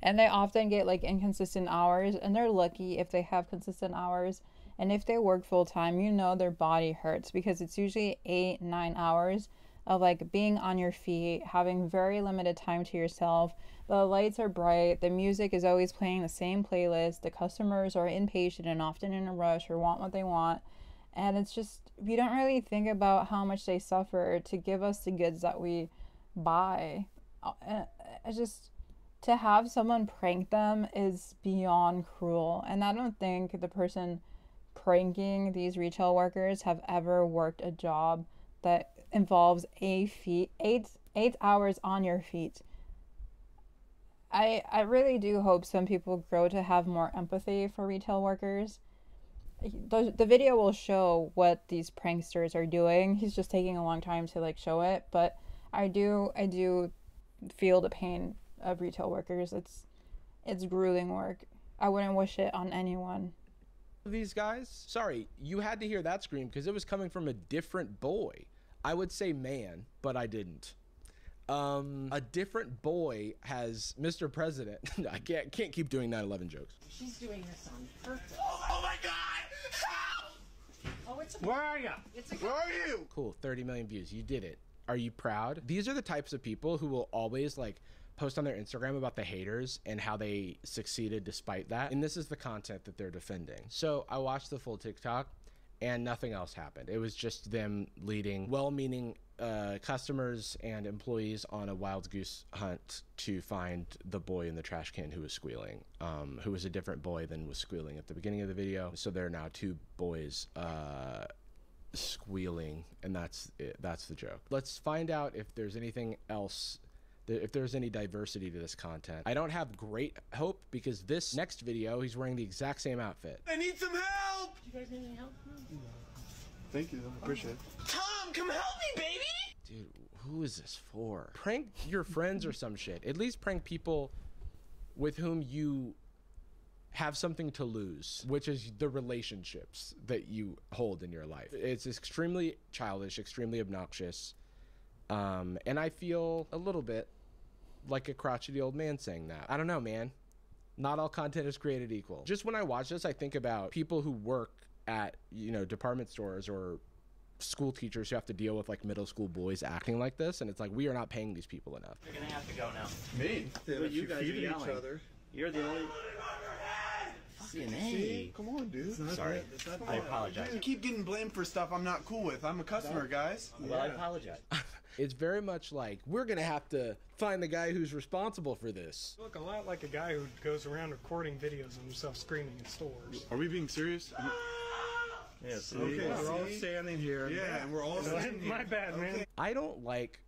And they often get like inconsistent hours, and they're lucky if they have consistent hours. And if they work full time, you know their body hurts because it's usually 8-9 hours of like being on your feet, having very limited time to yourself. The lights are bright, the music is always playing the same playlist, the customers are impatient and often in a rush or want what they want. And it's just, we don't really think about how much they suffer to give us the goods that we buy. It's just, to have someone prank them is beyond cruel. And I don't think the person pranking these retail workers have ever worked a job that involves 8 hours on your feet. I really do hope some people grow to have more empathy for retail workers. The video will show what these pranksters are doing. He's just taking a long time to like show it, but I do feel the pain of retail workers. It's grueling work. I wouldn't wish it on anyone. These guys, sorry, you had to hear that scream because it was coming from a different boy. I would say man, but I didn't. A different boy has Mr. President. I can't keep doing 9/11 jokes. She's doing this on purpose. Oh my God! Help! Oh, it's a. Where are you? It's a. Where are you? Cool, 30 million views. You did it. Are you proud? These are the types of people who will always like post on their Instagram about the haters and how they succeeded despite that. And this is the content that they're defending. So I watched the full TikTok and nothing else happened. It was just them leading well-meaning customers and employees on a wild goose hunt to find the boy in the trash can who was squealing, who was a different boy than was squealing at the beginning of the video. So there are now two boys squealing, and that's it. That's the joke. Let's find out if there's anything else, if there's any diversity to this content. I don't have great hope because this next video, he's wearing the exact same outfit. I need some help! You guys need any help? Thank you, I appreciate it. Tom, come help me, baby! Dude, who is this for? Prank your friends or some shit. At least prank people with whom you have something to lose, which is the relationships that you hold in your life. It's extremely childish, extremely obnoxious. And I feel a little bit like a crotchety old man saying that. I don't know, man. Not all content is created equal. Just when I watch this, I think about people who work at, you know, department stores or school teachers who have to deal with like middle school boys acting like this, and it's like, we are not paying these people enough. You're gonna have to go now. Me? But you guys are feeding yelling. each other. You're the only... Fucking A. Come on, dude. Sorry. I apologize. You keep getting blamed for stuff I'm not cool with. I'm a customer, guys. Well, I apologize. It's very much like, we're gonna have to find the guy who's responsible for this. Look a lot like a guy who goes around recording videos of himself screaming in stores. Are we being serious? Yes. Okay, we're all standing here. Yeah, and we're all standing here. My bad, man. I don't like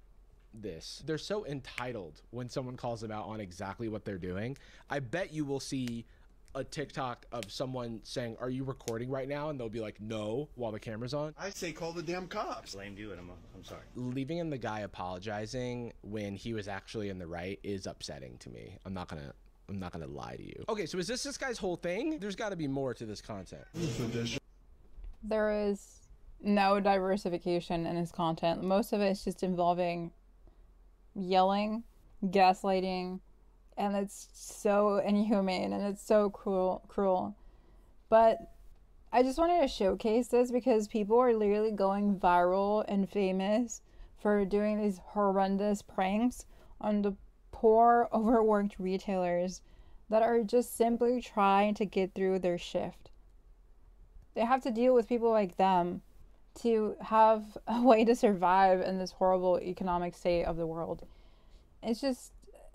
this. They're so entitled when someone calls them out on exactly what they're doing. I bet you will see a TikTok of someone saying, "Are you recording right now?" And they'll be like, "No," while the camera's on. I say call the damn cops. Blamed you, and I'm sorry. Leaving in the guy apologizing when he was actually in the right is upsetting to me. I'm not gonna lie to you. Okay, so is this guy's whole thing? There's got to be more to this content. There is no diversification in his content. Most of it is just involving yelling, gaslighting, and it's so inhumane and it's so cruel. But I just wanted to showcase this because people are literally going viral and famous for doing these horrendous pranks on the poor, overworked retailers that are just simply trying to get through their shift. They have to deal with people like them to have a way to survive in this horrible economic state of the world. It's just,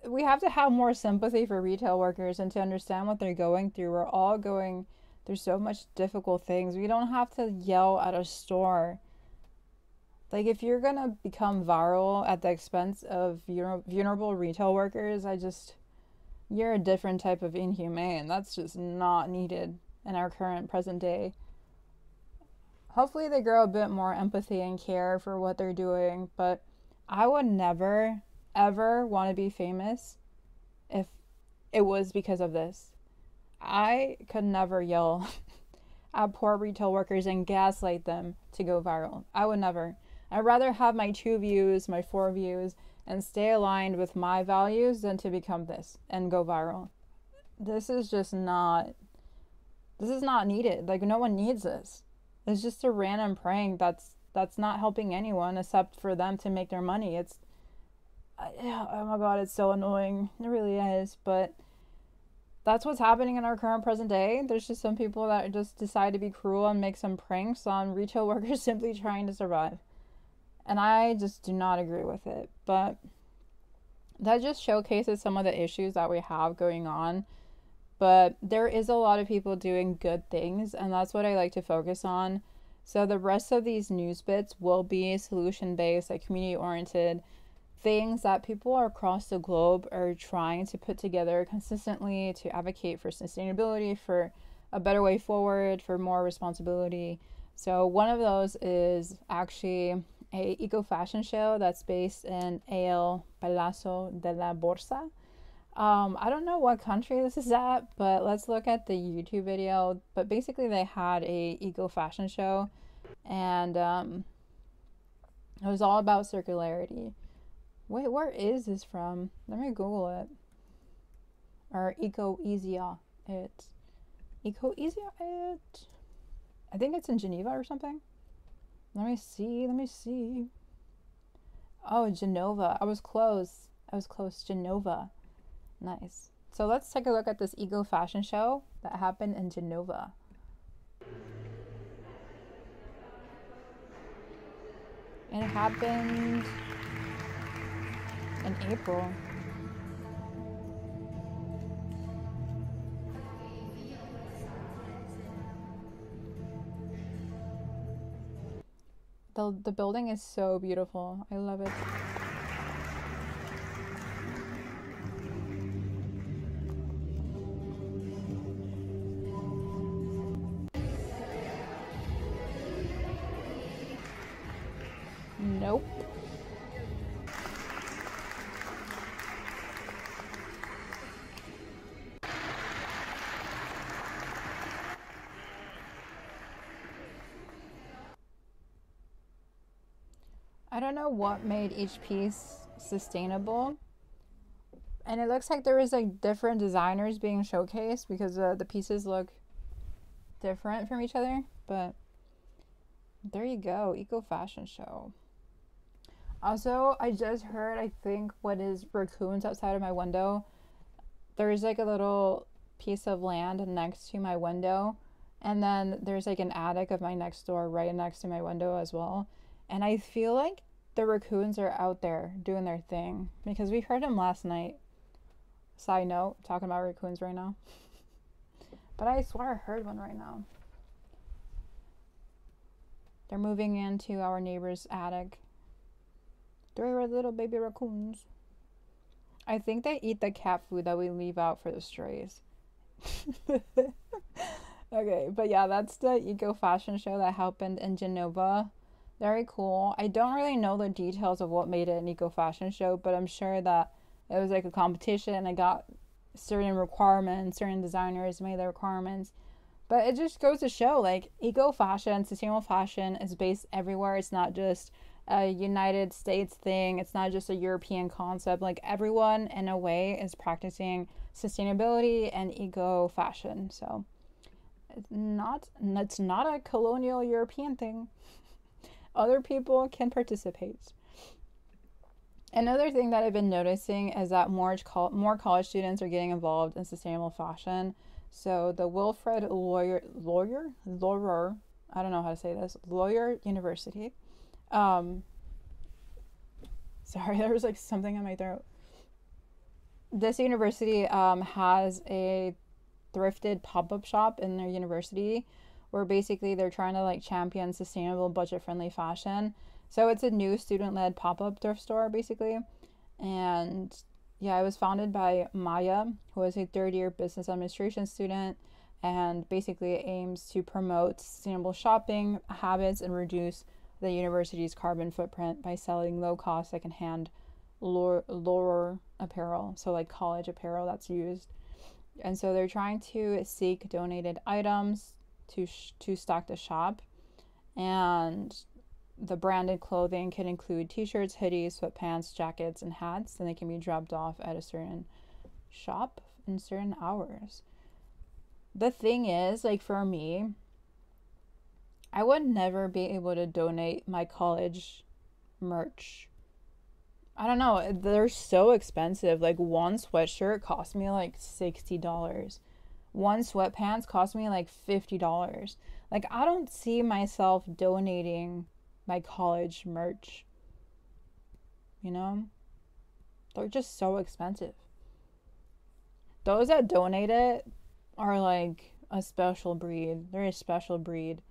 we have to have more sympathy for retail workers and to understand what they're going through. We're all going through so much difficult things. We don't have to yell at a store. Like, if you're gonna become viral at the expense of vulnerable retail workers, you're a different type of inhumane. That's just not needed in our current present day. Hopefully they grow a bit more empathy and care for what they're doing, but I would never, ever want to be famous if it was because of this. I could never yell at poor retail workers and gaslight them to go viral. I would never. I'd rather have my 2 views, my 4 views, and stay aligned with my values than to become this and go viral. This is not needed. Like, no one needs this. It's just a random prank that's not helping anyone except for them to make their money. Oh my god, it's so annoying. It really is. But that's what's happening in our current present day. There's just some people that just decide to be cruel and make some pranks on retail workers simply trying to survive. And I just do not agree with it. But that just showcases some of the issues that we have going on. But there is a lot of people doing good things, and that's what I like to focus on. So the rest of these news bits will be solution-based, like community-oriented things that people across the globe are trying to put together consistently to advocate for sustainability, for a better way forward, for more responsibility. So one of those is actually a eco-fashion show that's based in El Palacio de la Bolsa. I don't know what country this is at, but let's look at the YouTube video. But basically they had a eco-fashion show, and it was all about circularity. Wait, where is this from? Let me Google it. Or Eco-Easia it. Eco-Easia it. I think it's in Geneva or something. Let me see. Oh, Genova. I was close. I was close. Genova. Nice. So let's take a look at this eco fashion show that happened in Genova. It happened in April. The building is so beautiful. I love it. Nope. I don't know what made each piece sustainable. And it looks like there was like different designers being showcased because the pieces look different from each other. But there you go, eco fashion show. Also, I just heard, I think, what is raccoons outside of my window. There's like a little piece of land next to my window. And then there's like an attic of my next door right next to my window as well. And I feel like the raccoons are out there doing their thing because we heard them last night. Side note, talking about raccoons right now. But I swear I heard one right now. They're moving into our neighbor's attic. 3 little baby raccoons. I think they eat the cat food that we leave out for the strays. Okay, but yeah, that's the eco fashion show that happened in Genova. Very cool. I don't really know the details of what made it an eco fashion show, but I'm sure that it was like a competition and I got certain requirements, certain designers made their requirements. But it just goes to show, like, eco fashion, sustainable fashion is based everywhere. It's not just a United States thing. It's not just a European concept. Like, everyone in a way is practicing sustainability and eco fashion. So it's not a colonial European thing. Other people can participate. Another thing that I've been noticing is that more college students are getting involved in sustainable fashion. So the Wilfred Laurier, I don't know how to say this, Laurier University. Sorry, there was like something in my throat. This university has a thrifted pop-up shop in their university where basically they're trying to like champion sustainable, budget-friendly fashion. So it's a new student-led pop-up thrift store basically. And yeah, it was founded by Maya, who is a third-year business administration student, and basically aims to promote sustainable shopping habits and reduce the university's carbon footprint by selling low-cost secondhand lower apparel, so like college apparel that's used. And so they're trying to seek donated items to stock the shop, and the branded clothing can include t-shirts, hoodies, sweatpants, jackets, and hats, and they can be dropped off at a certain shop in certain hours. The thing is, like for me, I would never be able to donate my college merch. I don't know, they're so expensive. Like one sweatshirt cost me like $60. One sweatpants cost me like $50. Like I don't see myself donating my college merch. You know? They're just so expensive. Those that donate it are like a special breed. They're a special breed.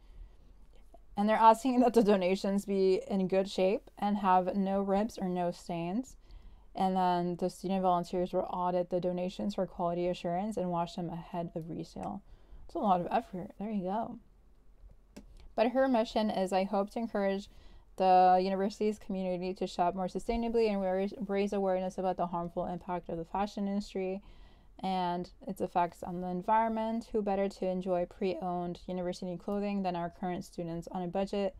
And they're asking that the donations be in good shape and have no rips or no stains. And then the student volunteers will audit the donations for quality assurance and wash them ahead of resale. It's a lot of effort. There you go. But her mission is, I hope to encourage the university's community to shop more sustainably and raise awareness about the harmful impact of the fashion industry and its effects on the environment. Who better to enjoy pre-owned university clothing than our current students on a budget?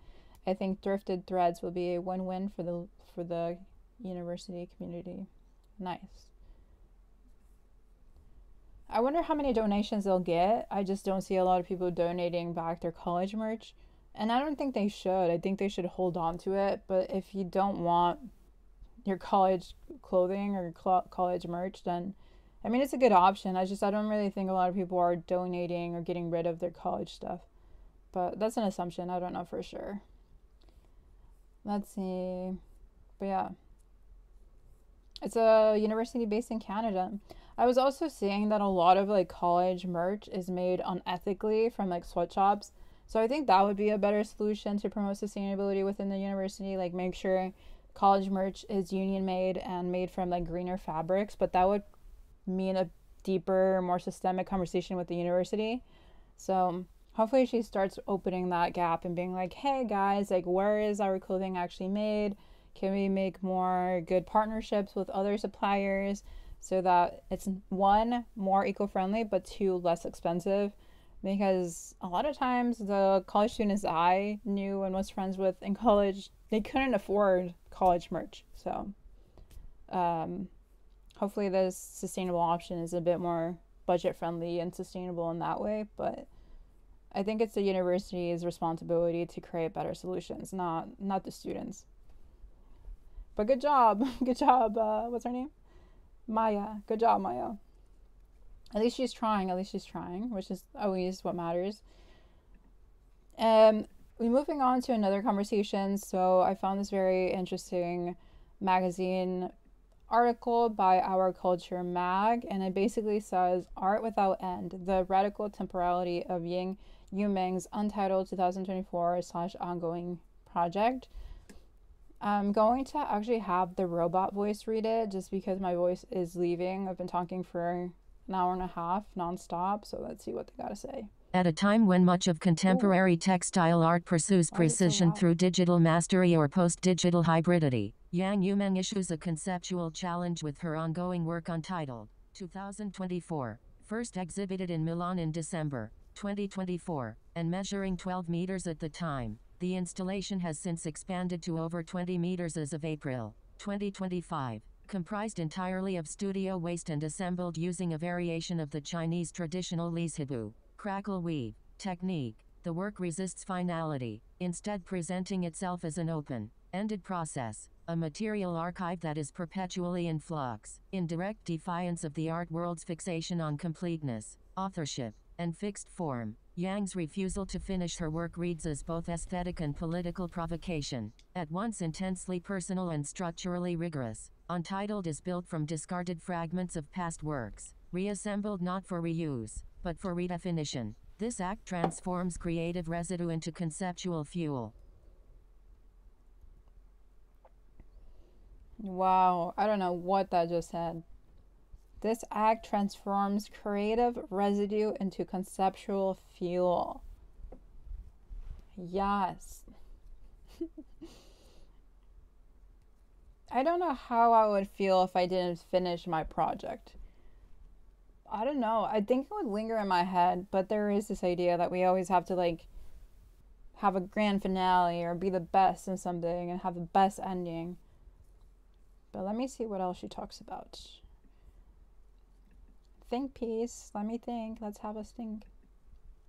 I think thrifted threads will be a win-win for the university community. Nice. I wonder how many donations they'll get. I just don't see a lot of people donating back their college merch. And I don't think they should. I think they should hold on to it. But if you don't want, your college clothing or college merch, then I mean, it's a good option. I don't really think a lot of people are donating or getting rid of their college stuff. But that's an assumption. I don't know for sure. Let's see. But yeah. It's a university based in Canada. I was also seeing that a lot of like college merch is made unethically from like sweatshops. So I think that would be a better solution to promote sustainability within the university. Like make sure college merch is union made and made from like greener fabrics. But that would mean a deeper, more systemic conversation with the university. So hopefully she starts opening that gap and being like, hey guys, like where is our clothing actually made? Can we make more good partnerships with other suppliers so that it's one, more eco-friendly, but two, less expensive? Because a lot of times the college students I knew and was friends with in college, they couldn't afford college merch. So hopefully this sustainable option is a bit more budget friendly and sustainable in that way. But I think it's the university's responsibility to create better solutions, not the students. But good job. Good job. What's her name? Maya. Good job, Maya. At least she's trying. Which is always what matters. We're moving on to another conversation. So I found this very interesting magazine article by Our Culture Mag, and it basically says Art Without End, the radical temporality of Ying Yuming's untitled 2024/ongoing project. I'm going to actually have the robot voice read it just because my voice is leaving. I've been talking for an hour and a half nonstop, so let's see what they gotta say. At a time when much of contemporary textile art pursues precision through digital mastery or post-digital hybridity, Yang Yumeng issues a conceptual challenge with her ongoing work Untitled 2024, first exhibited in Milan in December 2024, and measuring 12 meters at the time. The installation has since expanded to over 20 meters as of April 2025, comprised entirely of studio waste and assembled using a variation of the Chinese traditional lizibu, crackle weave, technique. The work resists finality, instead presenting itself as an open-ended process, a material archive that is perpetually in flux, in direct defiance of the art world's fixation on completeness, authorship, and fixed form. Yang's refusal to finish her work reads as both aesthetic and political provocation, at once intensely personal and structurally rigorous. Untitled is built from discarded fragments of past works, reassembled not for reuse, but for redefinition. This act transforms creative residue into conceptual fuel. Wow, I don't know what that just said. This act transforms creative residue into conceptual fuel. Yes. I don't know how I would feel if I didn't finish my project. I don't know. I think it would linger in my head, but there is this idea that we always have to like have a grand finale or be the best in something and have the best ending. But let me see what else she talks about. Think piece. Let me think. Let's have us think.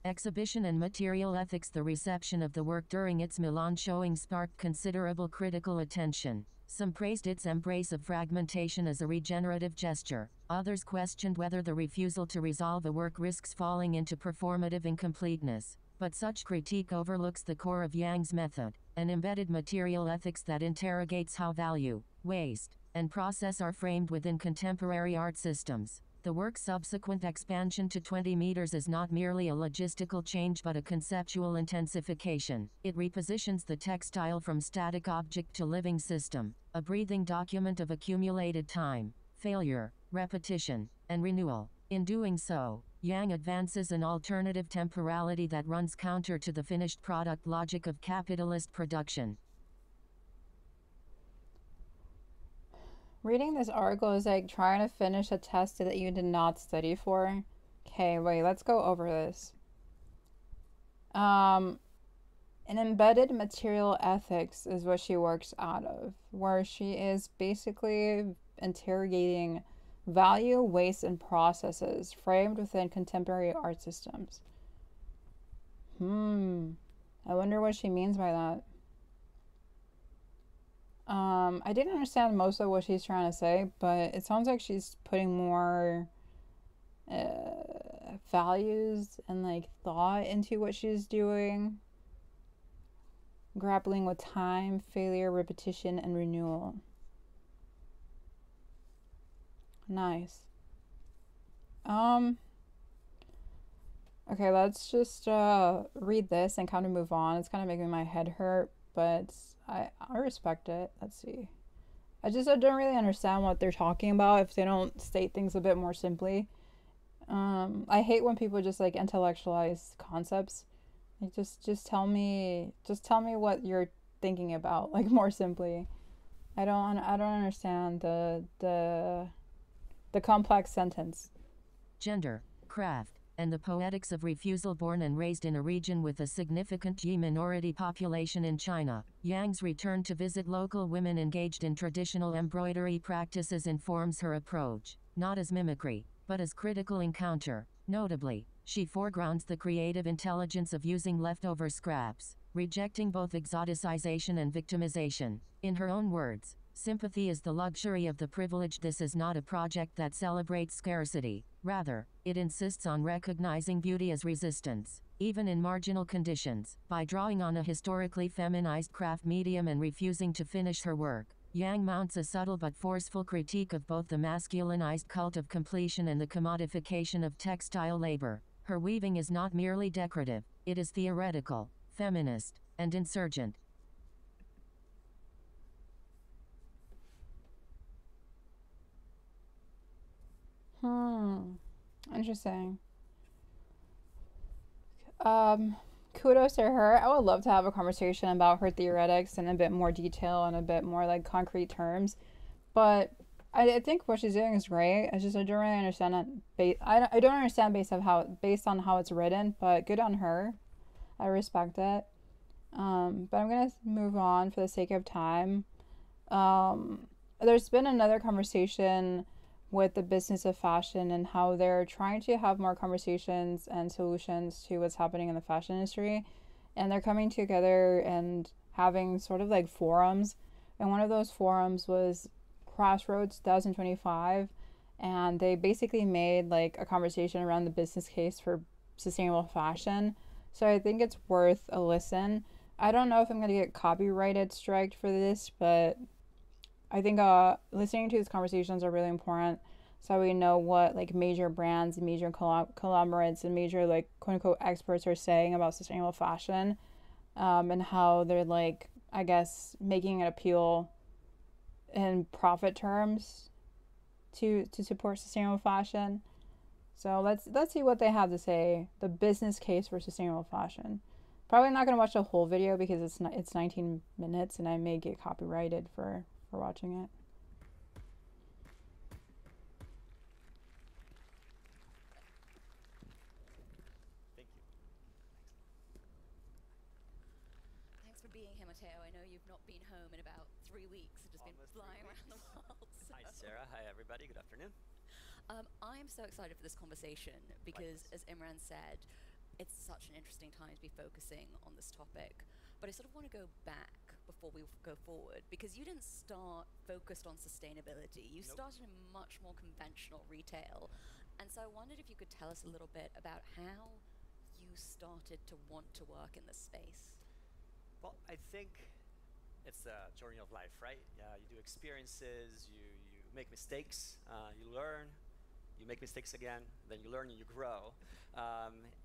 Exhibition and material ethics. The reception of the work during its Milan showing sparked considerable critical attention. Some praised its embrace of fragmentation as a regenerative gesture. Others questioned whether the refusal to resolve a work risks falling into performative incompleteness. But such critique overlooks the core of Yang's method, an embedded material ethics that interrogates how value, waste, and process are framed within contemporary art systems. The work's subsequent expansion to 20 meters is not merely a logistical change but a conceptual intensification. It repositions the textile from static object to living system, a breathing document of accumulated time, failure, repetition, and renewal. In doing so, Yang advances an alternative temporality that runs counter to the finished product logic of capitalist production. Reading this article is like trying to finish a test that you did not study for. Okay, wait, let's go over this. An embedded material ethics is what she works out of, where she is basically interrogating value, waste, and processes framed within contemporary art systems. I wonder what she means by that. I didn't understand most of what she's trying to say, but it sounds like she's putting more values and like thought into what she's doing. Grappling with time, failure, repetition, and renewal. Nice. Okay, let's just read this and kind of move on. It's kind of making my head hurt, but I respect it. Let's see. I don't really understand what they're talking about if they don't state things a bit more simply. I hate when people just like intellectualize concepts. Like just tell me what you're thinking about, like more simply. I don't understand the complex sentence. Gender, craft, and the poetics of refusal. Born and raised in a region with a significant G minority population in China, Yang's return to visit local women engaged in traditional embroidery practices informs her approach, not as mimicry, but as critical encounter. Notably, she foregrounds the creative intelligence of using leftover scraps, rejecting both exoticization and victimization. In her own words, sympathy is the luxury of the privileged. This is not a project that celebrates scarcity. Rather, it insists on recognizing beauty as resistance, even in marginal conditions. By drawing on a historically feminized craft medium and refusing to finish her work, Yang mounts a subtle but forceful critique of both the masculinized cult of completion and the commodification of textile labor. Her weaving is not merely decorative, it is theoretical, feminist, and insurgent. Interesting. Kudos to her. I would love to have a conversation about her theoretics in a bit more detail and a bit more like concrete terms. But I think what she's doing is great. I don't really understand it. I don't understand based on how it's written, but good on her. I respect it. But I'm gonna move on for the sake of time. There's been another conversation with the business of fashion and how they're trying to have more conversations and solutions to what's happening in the fashion industry. And they're coming together and having sort of like forums. And one of those forums was Crossroads 2025. And they basically made like a conversation around the business case for sustainable fashion. So I think it's worth a listen. I don't know if I'm going to get copyrighted striked for this, but I think listening to these conversations are really important so we know what like major brands and major conglomerates and major like quote unquote experts are saying about sustainable fashion, and how they're like, I guess, making it appeal in profit terms to support sustainable fashion. So let's see what they have to say, the business case for sustainable fashion. Probably not going to watch the whole video because it's 19 minutes and I may get copyrighted for watching it. Thank you. Thanks for being here, Matteo. I know you've not been home in about 3 weeks and just been flying around the world. So. Hi, Sarah. Hi, everybody. Good afternoon. I'm so excited for this conversation because, as Imran said, it's such an interesting time to be focusing on this topic. But I sort of want to go back before we go forward, because you didn't start focused on sustainability. You started in much more conventional retail. And so I wondered if you could tell us a little bit about how you started to want to work in this space. Well, I think it's a journey of life, right? Yeah, you do experiences, you make mistakes, you learn, you make mistakes again, then you learn and you grow.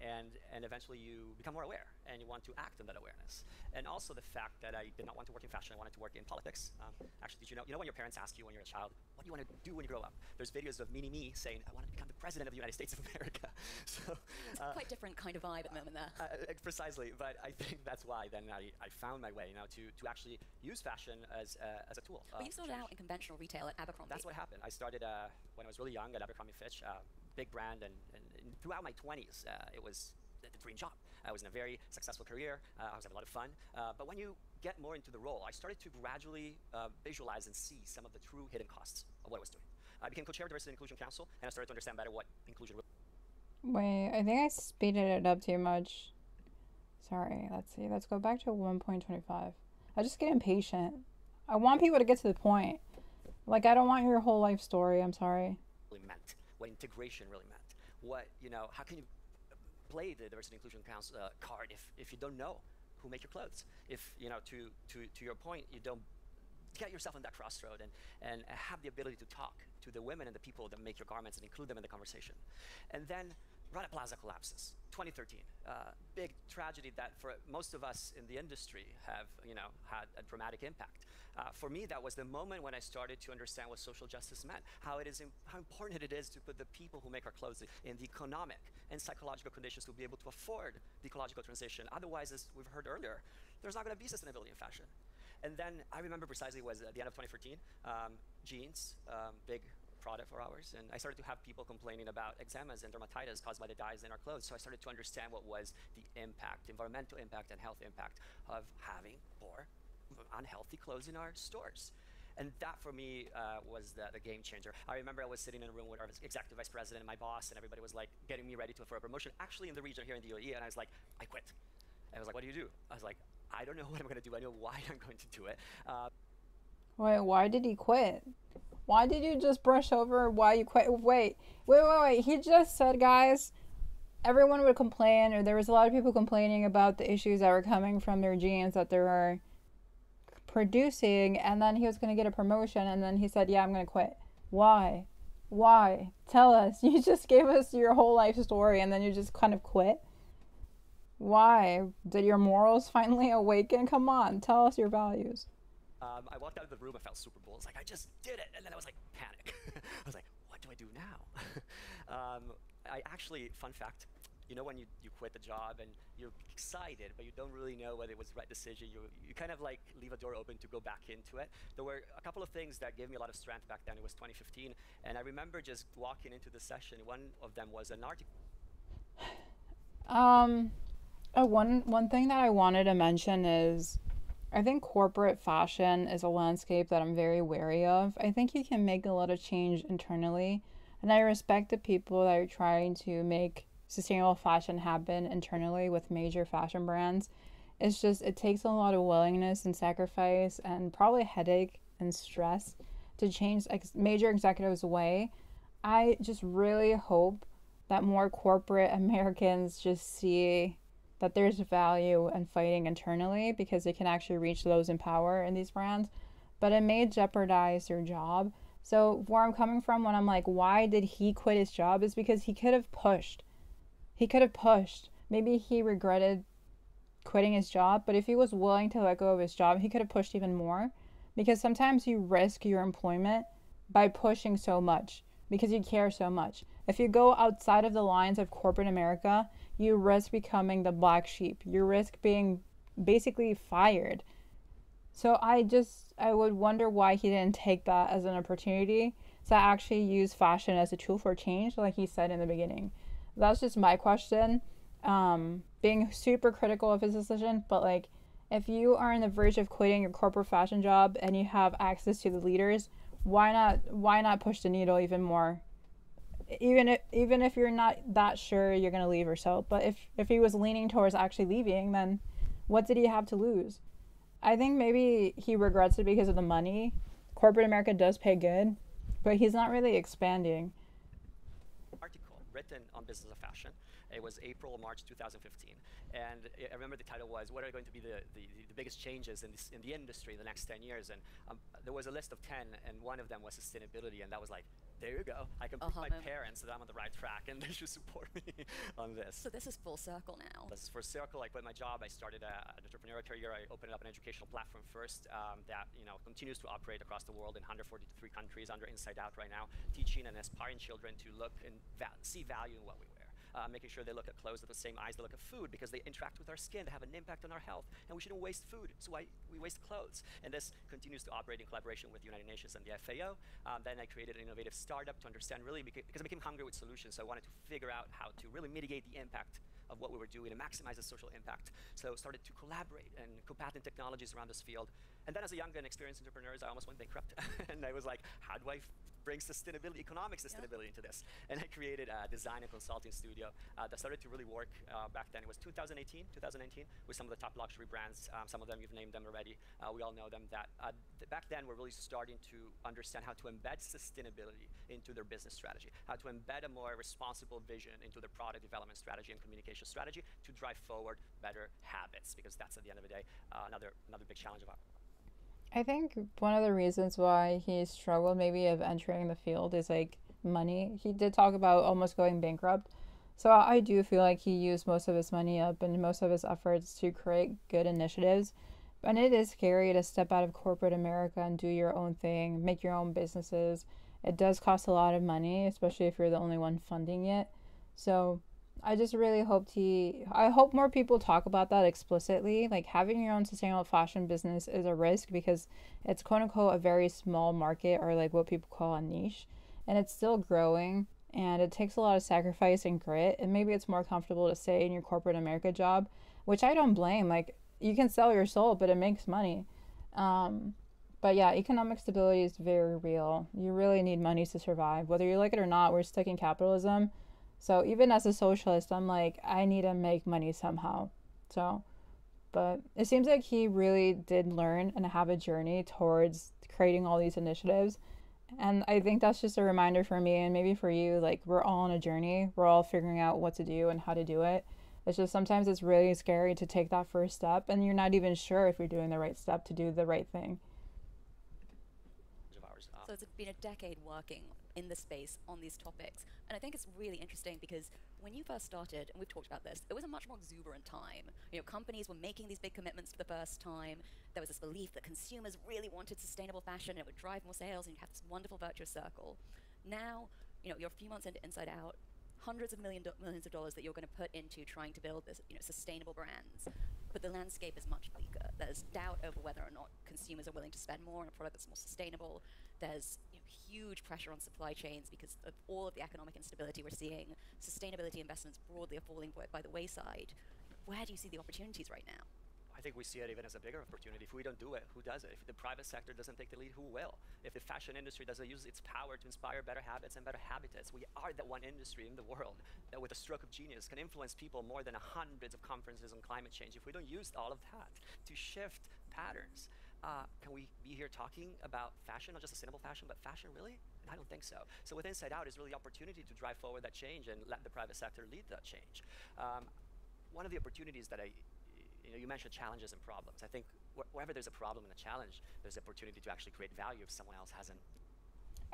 And eventually you become more aware and you want to act on that awareness. And also the fact that I did not want to work in fashion, I wanted to work in politics. Actually, did you know when your parents ask you when you're a child, what do you want to do when you grow up? There's videos of me saying, I want to become the president of the United States of America. So, it's quite different kind of vibe at the moment there. Precisely, but I think that's why then I found my way to actually use fashion as a tool. But you started out in conventional retail at Abercrombie. That's what happened. I started when I was really young at Abercrombie Fitch. Big brand, and throughout my 20s, it was the dream job. I was in a very successful career. I was having a lot of fun. But when you get more into the role, I started to gradually visualize and see some of the true hidden costs of what I was doing. I became co-chair of Diversity and Inclusion Council, and I started to understand better what inclusion was. Wait, I think I speeded it up too much. Sorry, let's see. Let's go back to 1.25. I just get impatient. I want people to get to the point. Like, I don't want your whole life story. I'm sorry. Really meant, what integration really meant. What, you know, how can you play the diversity inclusion council card if you don't know who make your clothes? If, you know, to your point, you don't get yourself in that crossroad and have the ability to talk to the women and the people that make your garments and include them in the conversation. And then Rana Plaza collapses, 2013. Big tragedy that for most of us in the industry have, you know, had a dramatic impact. For me, that was the moment when I started to understand what social justice meant, how important it is to put the people who make our clothes in the economic and psychological conditions to be able to afford the ecological transition. Otherwise, as we've heard earlier, there's not going to be sustainability in fashion. And then I remember precisely it was at the end of 2014, jeans, big product for ours, and I started to have people complaining about eczemas and dermatitis caused by the dyes in our clothes. So I started to understand what was the impact, environmental impact and health impact of having more unhealthy clothes in our stores. And that for me was the game changer. I remember I was sitting in a room with our executive vice president and my boss, and everybody was like getting me ready for a promotion, actually in the region here in the UAE, and I was like, I quit. And I was like, what do you do? I was like, I don't know what I'm going to do. I know why I'm going to do it. Wait, why did he quit? Why did you just brush over why you quit? Wait. He just said, guys, everyone would complain, or there was a lot of people complaining about the issues that were coming from their jeans that they were producing, and then he was going to get a promotion, and then he said, yeah, I'm going to quit. Why? Why? Tell us. You just gave us your whole life story, and then you just kind of quit. Why? Did your morals finally awaken? Come on, tell us your values. I walked out of the room, I felt super bold. It's like, I just did it. And then I was like, panic. I was like, what do I do now? I actually, fun fact, you know when you quit the job and you're excited, but you don't really know whether it was the right decision, you kind of like leave a door open to go back into it. There were a couple of things that gave me a lot of strength back then. It was 2015, and I remember just walking into the session. One of them was an article. One thing that I wanted to mention is, I think corporate fashion is a landscape that I'm very wary of. I think you can make a lot of change internally, and I respect the people that are trying to make sustainable fashion happen internally with major fashion brands. It's just, it takes a lot of willingness and sacrifice and probably headache and stress to change major executives' way. I just really hope that more corporate Americans just see that there's value in fighting internally, because they can actually reach those in power in these brands, but it may jeopardize their job. So where I'm coming from when I'm like, why did he quit his job, is because he could have pushed. Maybe he regretted quitting his job, but if he was willing to let go of his job, he could have pushed even more, because sometimes you risk your employment by pushing so much because you care so much. If you go outside of the lines of corporate America, you risk becoming the black sheep. You risk being basically fired. So I would wonder why he didn't take that as an opportunity to actually use fashion as a tool for change, like he said in the beginning. That's just my question. Being super critical of his decision, but like, if you are on the verge of quitting your corporate fashion job and you have access to the leaders, why not push the needle even more? Even if you're not that sure you're gonna leave or so. But if he was leaning towards actually leaving, then what did he have to lose? I think maybe he regrets it because of the money. Corporate America does pay good, but he's not really expanding. Article written on business of fashion. It was April or March 2015, and I remember the title was, what are going to be the biggest changes in the industry in the next 10 years? And there was a list of 10, and one of them was sustainability, and that was like, there you go. I can prove my parents that I'm on the right track, and they should support me on this. So this is full circle now. This is full circle. I quit my job. I started an entrepreneurial career. I opened up an educational platform first that continues to operate across the world in 143 countries under Inside Out right now, teaching and aspiring children to look and see value in what we wear. Making sure they look at clothes with the same eyes they look at food, because they interact with our skin, they have an impact on our health, and we shouldn't waste food, so why we waste clothes. And this continues to operate in collaboration with the United Nations and the FAO. Then I created an innovative startup to understand really, because I became hungry with solutions, so I wanted to figure out how to really mitigate the impact of what we were doing and maximize the social impact. So I started to collaborate and co-patent technologies around this field. And then as a young and experienced entrepreneur, I almost went bankrupt. And I was like, how do I bring sustainability, economic sustainability into this. And I created a design and consulting studio that started to really work back then. It was 2018, with some of the top luxury brands. Some of them, you've named them already. We all know them. Back then, we're really starting to understand how to embed sustainability into their business strategy, how to embed a more responsible vision into their product development strategy and communication strategy to drive forward better habits, because that's, at the end of the day, another big challenge of ours. I think one of the reasons why he struggled maybe of entering the field is like money. He did talk about almost going bankrupt. So I do feel like he used most of his money up and most of his efforts to create good initiatives. And it is scary to step out of corporate America and do your own thing, make your own businesses. It does cost a lot of money, especially if you're the only one funding it. So I just really I hope more people talk about that explicitly. Like, having your own sustainable fashion business is a risk because it's quote unquote a very small market, or like what people call a niche, and it's still growing, and it takes a lot of sacrifice and grit, and maybe it's more comfortable to stay in your corporate America job, which I don't blame. Like, you can sell your soul, but it makes money. But yeah, economic stability is very real. You really need money to survive. Whether you like it or not, we're stuck in capitalism. So even as a socialist, I'm like, I need to make money somehow. So, but it seems like he really did learn and have a journey towards creating all these initiatives. And I think that's just a reminder for me and maybe for you, like, we're all on a journey. We're all figuring out what to do and how to do it. It's just sometimes it's really scary to take that first step and you're not even sure if you're doing the right step to do the right thing. So it's been a decade working in the space on these topics. And I think it's really interesting because when you first started, and we've talked about this, it was a much more exuberant time. You know, companies were making these big commitments for the first time. There was this belief that consumers really wanted sustainable fashion, and it would drive more sales, and you'd have this wonderful virtuous circle. Now, you know, you're a few months into Inside Out, hundreds of millions of dollars that you're going to put into trying to build this, you know, sustainable brands. But the landscape is much bleaker. There's doubt over whether or not consumers are willing to spend more on a product that's more sustainable. There's, you know, huge pressure on supply chains because of all of the economic instability we're seeing. Sustainability investments broadly are falling by the wayside. Where do you see the opportunities right now? I think we see it even as a bigger opportunity. If we don't do it, who does it? If the private sector doesn't take the lead, who will? If the fashion industry doesn't use its power to inspire better habits and better habitats, we are the one industry in the world that, with a stroke of genius, can influence people more than hundreds of conferences on climate change. If we don't use all of that to shift patterns, can we be here talking about fashion, not just sustainable fashion, but fashion really? And I don't think so. So with Inside Out is really the opportunity to drive forward that change and let the private sector lead that change. One of the opportunities that you mentioned challenges and problems. I think wherever there's a problem and a challenge, there's opportunity to actually create value if someone else hasn't.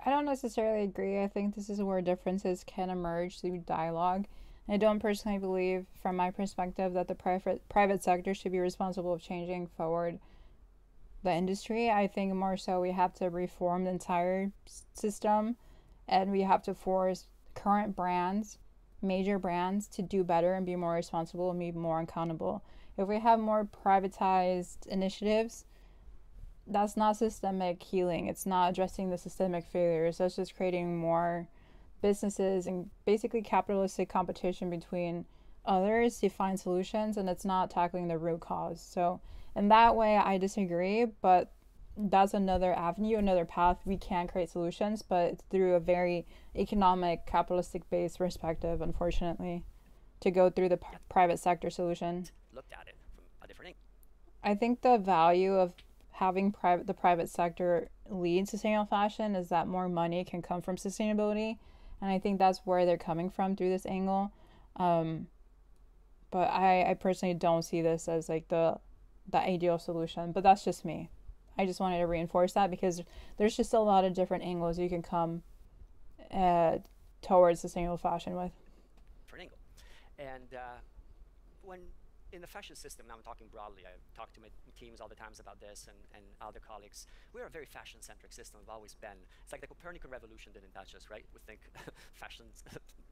I don't necessarily agree. I think this is where differences can emerge through dialogue. I don't personally believe, from my perspective, that the private sector should be responsible of changing forward the industry. I think more so we have to reform the entire system, and we have to force current brands, major brands, to do better and be more responsible and be more accountable. If we have more privatized initiatives, that's not systemic healing. It's not addressing the systemic failures. That's just creating more businesses and basically capitalistic competition between others to find solutions, and it's not tackling the root cause. So in that way, I disagree, but that's another avenue, another path. We can create solutions, but it's through a very economic, capitalistic-based perspective, unfortunately, to go through the private sector solution. Looked at it from a different angle. I think the value of having the private sector lead sustainable fashion is that more money can come from sustainability, and I think that's where they're coming from through this angle. But I personally don't see this as like the ideal solution, but that's just me. I just wanted to reinforce that because there's just a lot of different angles you can come towards sustainable fashion with. Different angle. And when in the fashion system, now I'm talking broadly, I talk to my teams all the times about this and other colleagues. We're a very fashion-centric system, we've always been. It's like the Copernican revolution didn't touch us, right? We think fashion,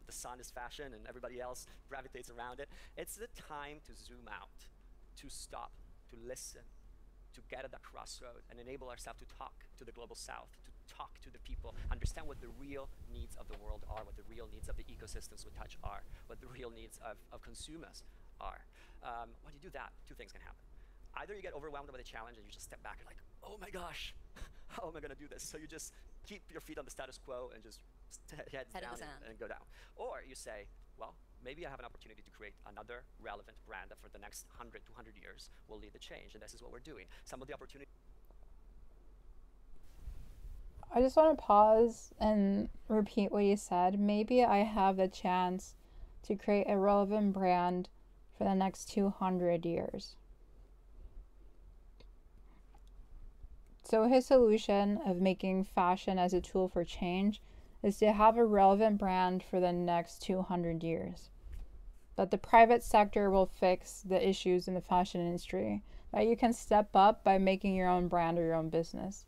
the sun is fashion and everybody else gravitates around it. It's the time to zoom out, to stop, to listen, to get at that crossroad and enable ourselves to talk to the global south, to talk to the people, understand what the real needs of the world are, what the real needs of the ecosystems we touch are, what the real needs of consumers are. When you do that, two things can happen. Either you get overwhelmed by the challenge and you just step back and like, oh my gosh, how am I going to do this? So you just keep your feet on the status quo and just head down and go down. Or you say, well, maybe I have an opportunity to create another relevant brand that for the next 100, 200 years will lead the change. And this is what we're doing. Some of the opportunities. I just want to pause and repeat what you said. Maybe I have the chance to create a relevant brand for the next 200 years. So his solution of making fashion as a tool for change is to have a relevant brand for the next 200 years. That the private sector will fix the issues in the fashion industry. That you can step up by making your own brand or your own business.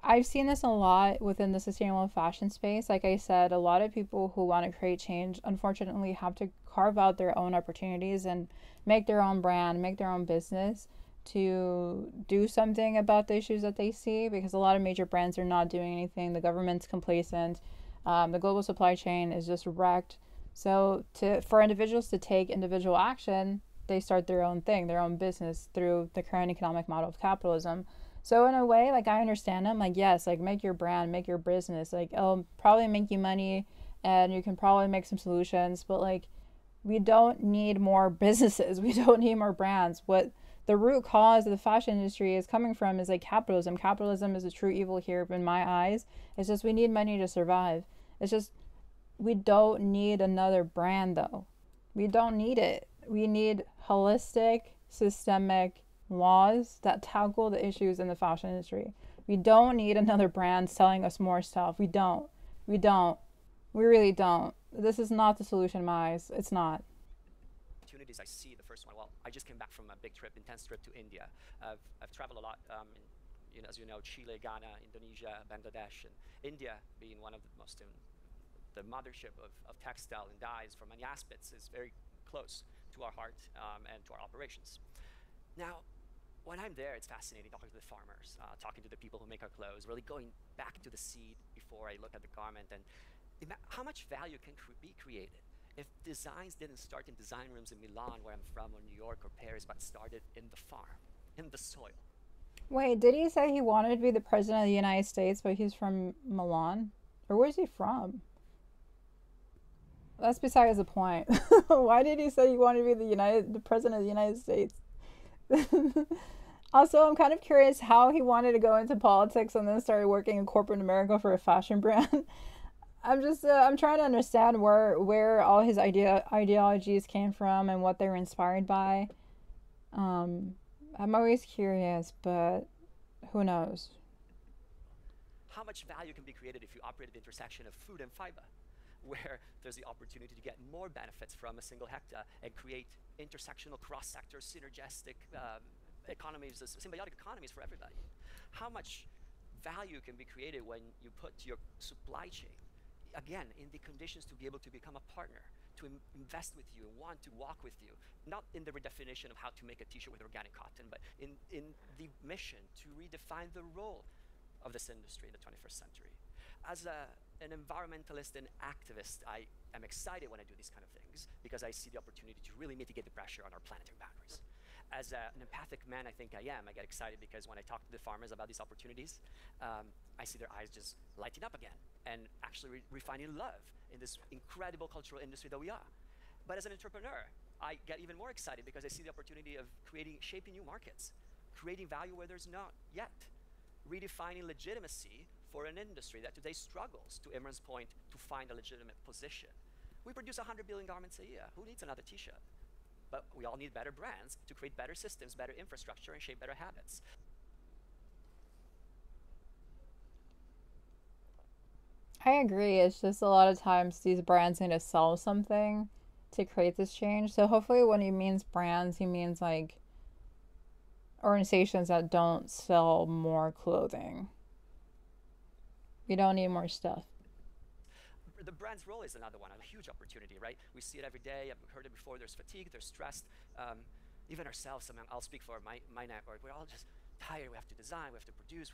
I've seen this a lot within the sustainable fashion space. Like I said, a lot of people who want to create change unfortunately have to carve out their own opportunities and make their own brand, make their own business to do something about the issues that they see, because a lot of major brands are not doing anything. The government's complacent. The global supply chain is just wrecked. So for individuals to take individual action, they start their own thing, their own business through the current economic model of capitalism. So in a way, like, I understand them, like, yes, like, make your brand, make your business, like, it'll probably make you money and you can probably make some solutions, but like, we don't need more businesses. We don't need more brands. What the root cause of the fashion industry is coming from is like capitalism. Capitalism is a true evil here in my eyes. It's just we need money to survive. It's just we don't need another brand though. We don't need it. We need holistic, systemic laws that tackle the issues in the fashion industry. We don't need another brand selling us more stuff. We don't. We really don't. This is not the solution in my eyes. It's not. Opportunities I see. The first one, well, I just came back from a big trip, intense trip to India. I've traveled a lot, as you know, Chile, Ghana, Indonesia, Bangladesh, and India being one of the most, the mothership of textile and dyes for many aspects is very close to our heart and to our operations. Now, when I'm there, it's fascinating talking to the farmers, talking to the people who make our clothes, really going back to the seed before I look at the garment, and how much value can be created if designs didn't start in design rooms in Milan, where I'm from, or New York or Paris, but started in the farm, in the soil. Wait, did he say he wanted to be the president of the United States, but he's from Milan? Or where's he from? That's besides the point. Why did he say he wanted to be the president of the United States? Also, I'm kind of curious how he wanted to go into politics and then started working in corporate America for a fashion brand. I'm trying to understand where all his ideologies came from and what they were inspired by. I'm always curious, but who knows? How much value can be created if you operate at the intersection of food and fiber, where there's the opportunity to get more benefits from a single hectare and create intersectional, cross-sector, synergistic economies, symbiotic economies for everybody? How much value can be created when you put your supply chain, again, in the conditions to be able to become a partner, to invest with you and want to walk with you, not in the redefinition of how to make a t-shirt with organic cotton, but in the mission to redefine the role of this industry in the 21st century. As an environmentalist and activist, I am excited when I do these kind of things because I see the opportunity to really mitigate the pressure on our planetary boundaries. As an empathic man, I think I am. I get excited because when I talk to the farmers about these opportunities, I see their eyes just lighting up again and actually refining love in this incredible cultural industry that we are. But as an entrepreneur, I get even more excited because I see the opportunity of shaping new markets, creating value where there's not yet, redefining legitimacy for an industry that today struggles, to Imran's point, to find a legitimate position. We produce 100 billion garments a year. Who needs another t-shirt? But we all need better brands to create better systems, better infrastructure, and shape better habits. I agree. It's just a lot of times these brands need to sell something to create this change. So hopefully when he means brands, he means like organizations that don't sell more clothing. We don't need more stuff. The brand's role is another one, a huge opportunity, right? We see it every day. I've heard it before. There's fatigue, there's stress. Even ourselves, I'll speak for my network. We're all just tired. We have to design, we have to produce.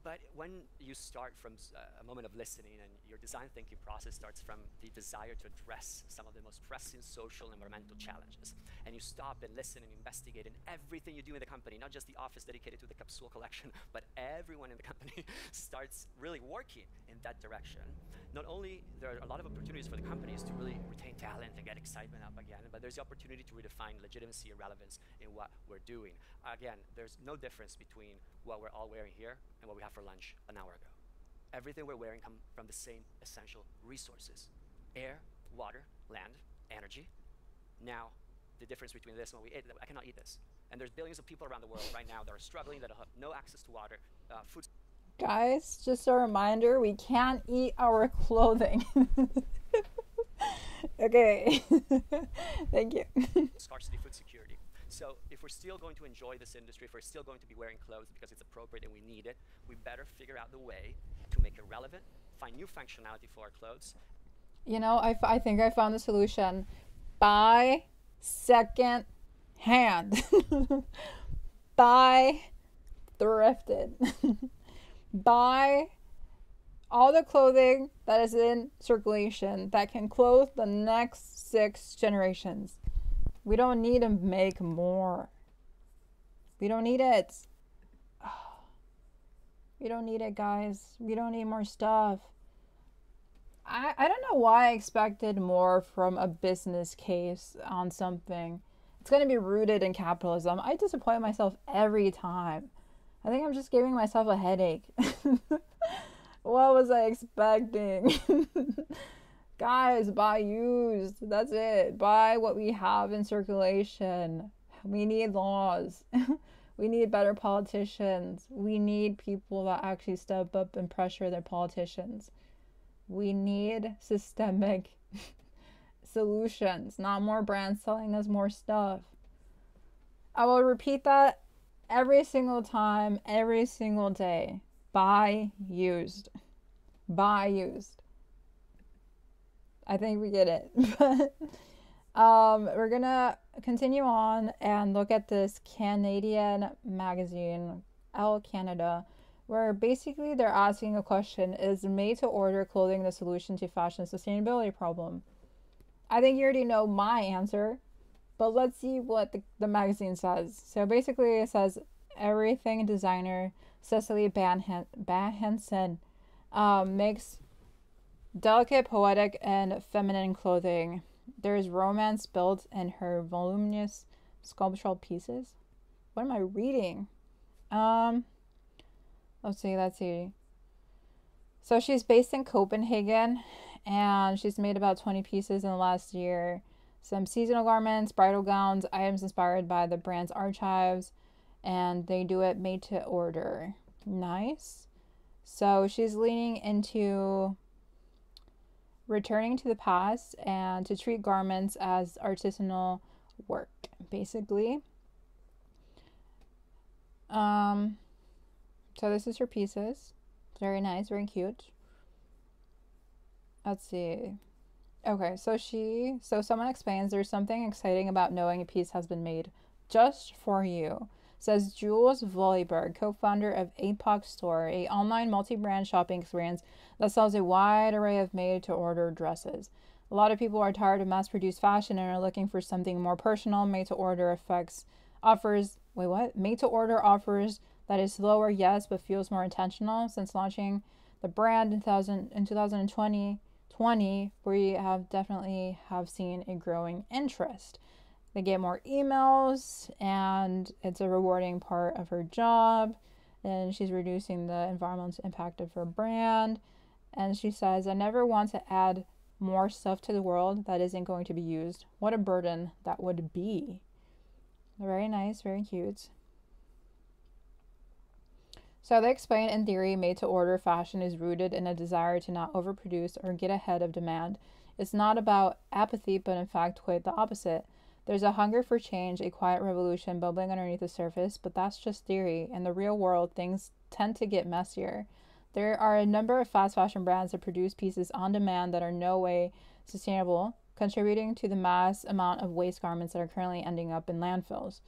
But when you start from a moment of listening and your design thinking process starts from the desire to address some of the most pressing social and environmental challenges, and you stop and listen and investigate in everything you do in the company, not just the office dedicated to the capsule collection, but everyone in the company starts really working in that direction. Not only there are a lot of opportunities for the companies to really retain talent and get excitement up again, but there's the opportunity to redefine legitimacy and relevance in what we're doing. Again, there's no difference between what we're all wearing here and what we have for lunch an hour ago. Everything we're wearing comes from the same essential resources: air, water, land, energy. Now, the difference between this and what we ate, I cannot eat this. And there's billions of people around the world right now that are struggling, that have no access to water, food. Guys, just a reminder, we can't eat our clothing. Okay. Thank you. Scarcity, food security. So if we're still going to enjoy this industry, if we're still going to be wearing clothes because it's appropriate and we need it, we better figure out the way to make it relevant, find new functionality for our clothes. You know, I think I found the solution. Buy second hand. Buy thrifted. Buy all the clothing that is in circulation that can clothe the next 6 generations. We don't need to make more. We don't need it. We don't need it, guys. We don't need more stuff. I don't know why I expected more from a business case on something. It's going to be rooted in capitalism. I disappoint myself every time. I think I'm just giving myself a headache. What was I expecting? Guys, buy used. That's it. Buy what we have in circulation. We need laws. We need better politicians. We need people that actually step up and pressure their politicians. We need systemic solutions, not more brands selling us more stuff. I will repeat that every single time, every single day. Buy used. Buy used. I think we get it. We're gonna continue on and look at this Canadian magazine, Elle Canada, where basically they're asking a question: is made-to-order clothing the solution to fashion sustainability problem? I think you already know my answer, but let's see what the magazine says. So basically it says everything designer Cecily Bahansen makes delicate, poetic, and feminine clothing. There is romance built in her voluminous sculptural pieces. What am I reading? Let's see. So she's based in Copenhagen, and she's made about 20 pieces in the last year. Some seasonal garments, bridal gowns, items inspired by the brand's archives, and they do it made to order. Nice. So she's leaning into returning to the past and to treat garments as artisanal work, basically. So this is her pieces. Very nice, very cute. Let's see. Okay, so someone explains there's something exciting about knowing a piece has been made just for you, says Jules Volleberg, co-founder of Depop Store, a online multi-brand shopping experience that sells a wide array of made-to-order dresses. A lot of people are tired of mass-produced fashion and are looking for something more personal. Made-to-order Made-to-order offers that is slower, yes, but feels more intentional. Since launching the brand in 2020, we have definitely seen a growing interest. They get more emails, and it's a rewarding part of her job. And she's reducing the environmental impact of her brand. And she says, I never want to add more stuff to the world that isn't going to be used. What a burden that would be. Very nice, very cute. So they explain, in theory, made-to-order fashion is rooted in a desire to not overproduce or get ahead of demand. It's not about apathy, but in fact quite the opposite. There's a hunger for change, a quiet revolution bubbling underneath the surface, but that's just theory. In the real world, things tend to get messier. There are a number of fast fashion brands that produce pieces on demand that are no way sustainable, contributing to the mass amount of waste garments that are currently ending up in landfills.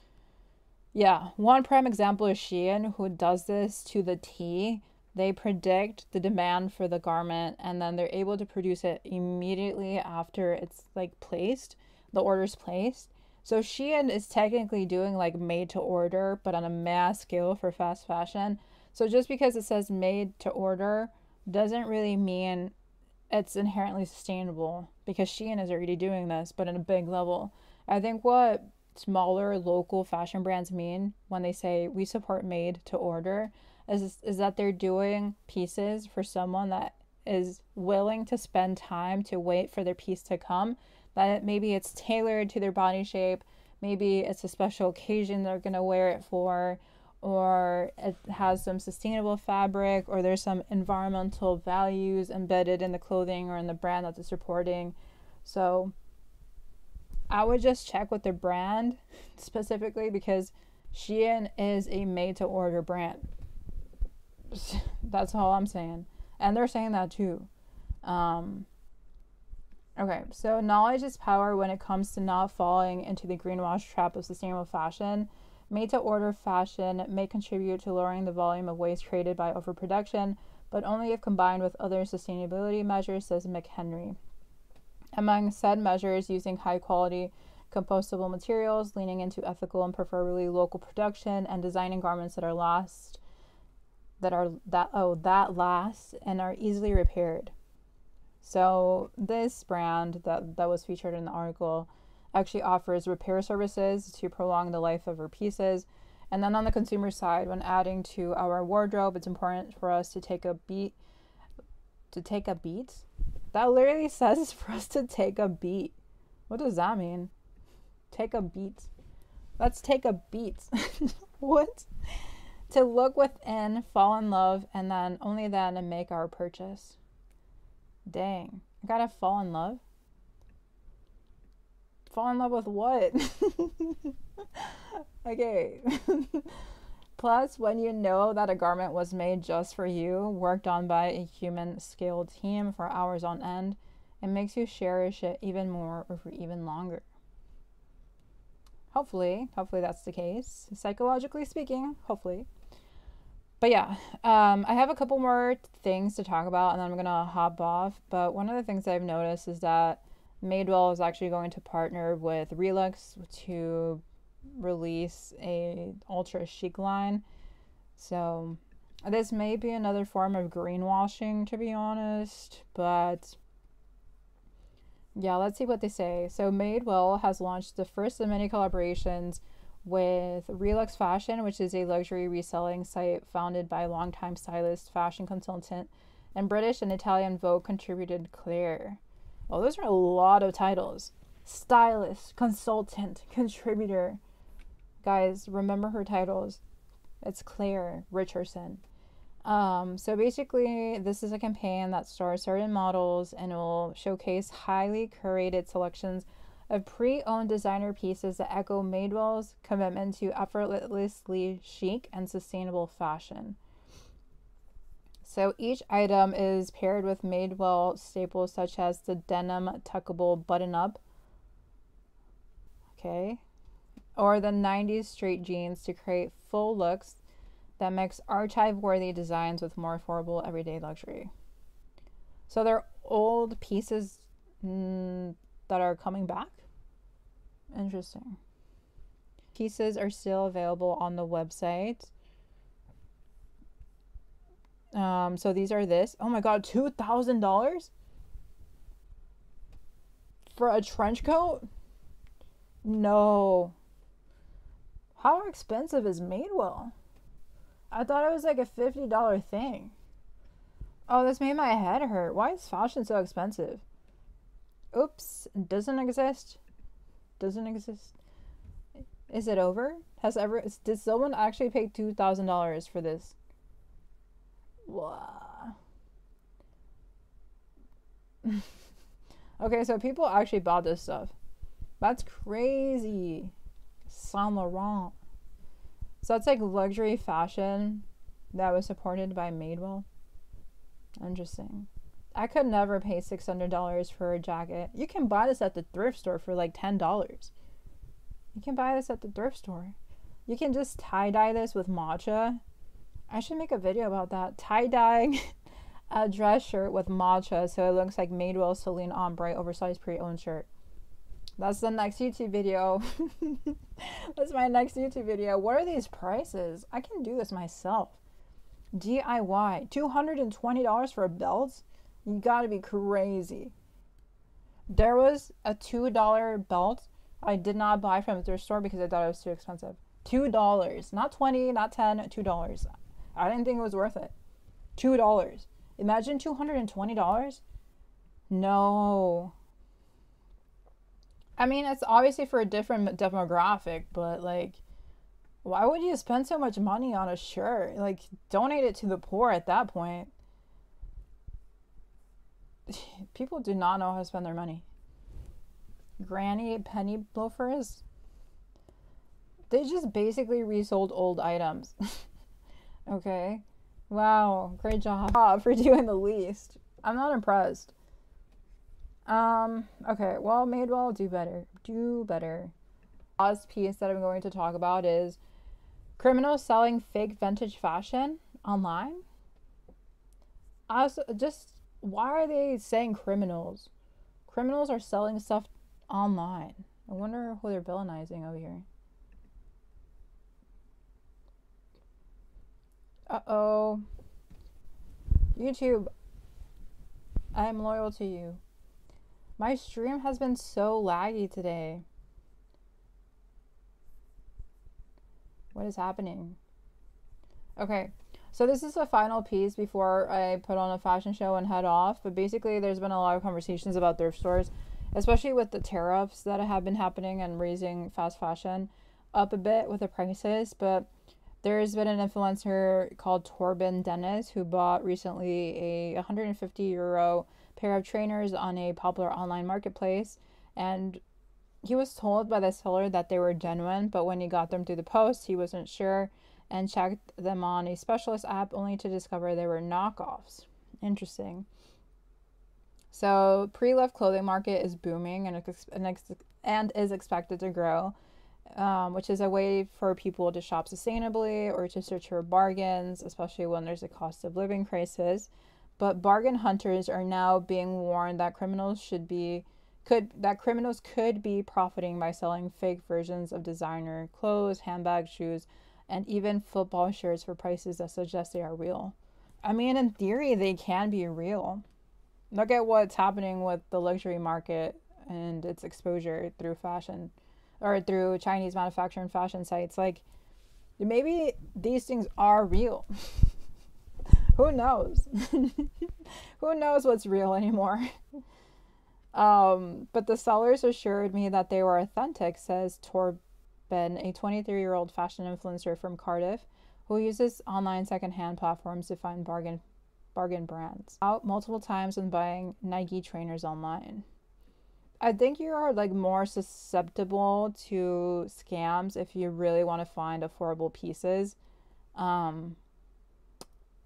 Yeah, one prime example is Shein, who does this to the T. They predict the demand for the garment, and then they're able to produce it immediately after it's like placed, the order's placed. So Shein is technically doing like made to order, but on a mass scale for fast fashion. So just because it says made to order doesn't really mean it's inherently sustainable, because Shein is already doing this, but in a big level. I think what smaller local fashion brands mean when they say we support made to order is that they're doing pieces for someone that is willing to spend time to wait for their piece to come, that maybe it's tailored to their body shape, maybe it's a special occasion they're going to wear it for, or it has some sustainable fabric, or there's some environmental values embedded in the clothing or in the brand that they're supporting. So I would just check with their brand specifically, because Shein is a made to order brand. That's all I'm saying. And they're saying that too. Okay, so knowledge is power when it comes to not falling into the greenwash trap of sustainable fashion. Made to order fashion may contribute to lowering the volume of waste created by overproduction, but only if combined with other sustainability measures, says McHenry. Among said measures, using high quality compostable materials, leaning into ethical and preferably local production, and designing garments that last and are easily repaired. So this brand that was featured in the article actually offers repair services to prolong the life of our pieces. And then on the consumer side, when adding to our wardrobe, it's important for us to take a beat. That literally says for us to take a beat. What does that mean? Take a beat. Let's take a beat. What? To look within, fall in love, and then only then make our purchase. Dang. I gotta fall in love? Fall in love with what? Okay. Plus, when you know that a garment was made just for you, worked on by a human skilled team for hours on end, it makes you cherish it even more or for even longer. Hopefully that's the case. Psychologically speaking, hopefully. But yeah, I have a couple more things to talk about, and then I'm gonna hop off. But one of the things I've noticed is that Madewell is actually going to partner with Relux to release a ultra chic line. So this may be another form of greenwashing, to be honest, but yeah, let's see what they say. So Madewell has launched the first of many collaborations with Relux Fashion, which is a luxury reselling site founded by longtime stylist, fashion consultant, and British and Italian Vogue contributed Claire. Well, those are a lot of titles. Stylist, consultant, contributor. Guys, remember her titles. It's Claire Richardson. So basically, this is a campaign that stars certain models and will showcase highly curated selections of pre-owned designer pieces that echo Madewell's commitment to effortlessly chic and sustainable fashion. So each item is paired with Madewell staples such as the denim tuckable button-up, okay, or the 90s straight jeans to create full looks that mix archive-worthy designs with more affordable everyday luxury. So they're old pieces that are coming back? Interesting. Pieces are still available on the website. So these are this. Oh my god, $2,000? For a trench coat? No. How expensive is Madewell? I thought it was like a $50 thing. Oh, this made my head hurt. Why is fashion so expensive? Oops, doesn't exist. Doesn't exist. Is it over? Did someone actually pay $2,000 for this? Wow. Okay, so people actually bought this stuff. That's crazy. Saint Laurent. So that's like luxury fashion that was supported by Madewell. Interesting. I could never pay $600 for a jacket. You can buy this at the thrift store for like $10. You can buy this at the thrift store. You can just tie-dye this with matcha I should make a video about that. Tie-dyeing a dress shirt with matcha so it looks like Madewell Celine Ombre oversized pre-owned shirt. That's the next YouTube video. That's my next YouTube video. What are these prices? I can do this myself. DIY. $220 for a belt? You gotta be crazy. There was a $2 belt I did not buy from the thrift store because I thought it was too expensive. $2. Not 20, not 10, $2. I didn't think it was worth it. $2. Imagine $220. No. I mean, it's obviously for a different demographic, but like, why would you spend so much money on a shirt? Like, donate it to the poor at that point. People do not know how to spend their money. Granny penny loafers? They just basically resold old items. Okay. Wow, great job for doing the least. I'm not impressed. Okay, well, Madewell, do better. Do better. Last piece that I'm going to talk about is criminals selling fake vintage fashion online. Why are they saying criminals? Criminals are selling stuff online. I wonder who they're villainizing over here. Uh-oh. YouTube, I am loyal to you. My stream has been so laggy today. What is happening? Okay, so this is the final piece before I put on a fashion show and head off. But basically, there's been a lot of conversations about thrift stores, especially with the tariffs that have been happening and raising fast fashion up a bit with the prices. But there's been an influencer called Torben Dennis who bought recently a 150 euro pair of trainers on a popular online marketplace, and he was told by the seller that they were genuine, but when he got them through the post, he wasn't sure and checked them on a specialist app only to discover they were knockoffs. Interesting. So pre-loved clothing market is booming and is expected to grow, which is a way for people to shop sustainably or to search for bargains, especially when there's a cost of living crisis. But bargain hunters are now being warned that criminals could be profiting by selling fake versions of designer clothes, handbags, shoes, and even football shirts for prices that suggest they are real. I mean, in theory, they can be real. Look at what's happening with the luxury market and its exposure through fashion or through Chinese manufacturing fashion sites. Like, maybe these things are real. Who knows? Who knows what's real anymore? But the sellers assured me that they were authentic, says Torben, a 23-year-old fashion influencer from Cardiff, who uses online secondhand platforms to find bargain brands. Out multiple times when buying Nike trainers online. I think you are like more susceptible to scams if you really want to find affordable pieces.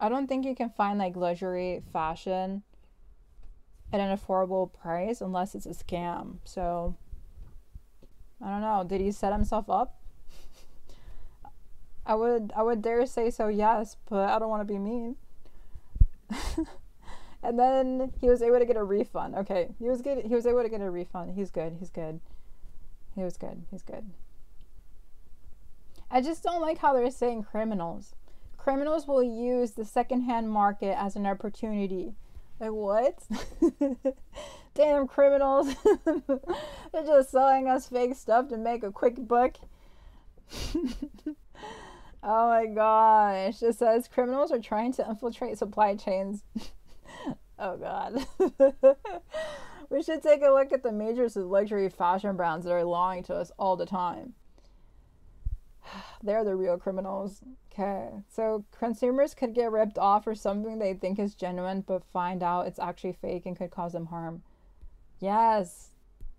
I don't think you can find like luxury fashion at an affordable price unless it's a scam. So I don't know. Did he set himself up? I would dare say so, yes, but I don't want to be mean. And then he was able to get a refund. Okay, he was able to get a refund. He's good. I just don't like how they're saying criminals. Criminals will use the secondhand market as an opportunity. Like, what? Damn criminals. They're just selling us fake stuff to make a quick buck. Oh my gosh. It says criminals are trying to infiltrate supply chains. Oh god. We should take a look at the major luxury fashion brands that are lying to us all the time. They're the real criminals. Okay, so consumers could get ripped off for something they think is genuine but find out it's actually fake and could cause them harm. Yes,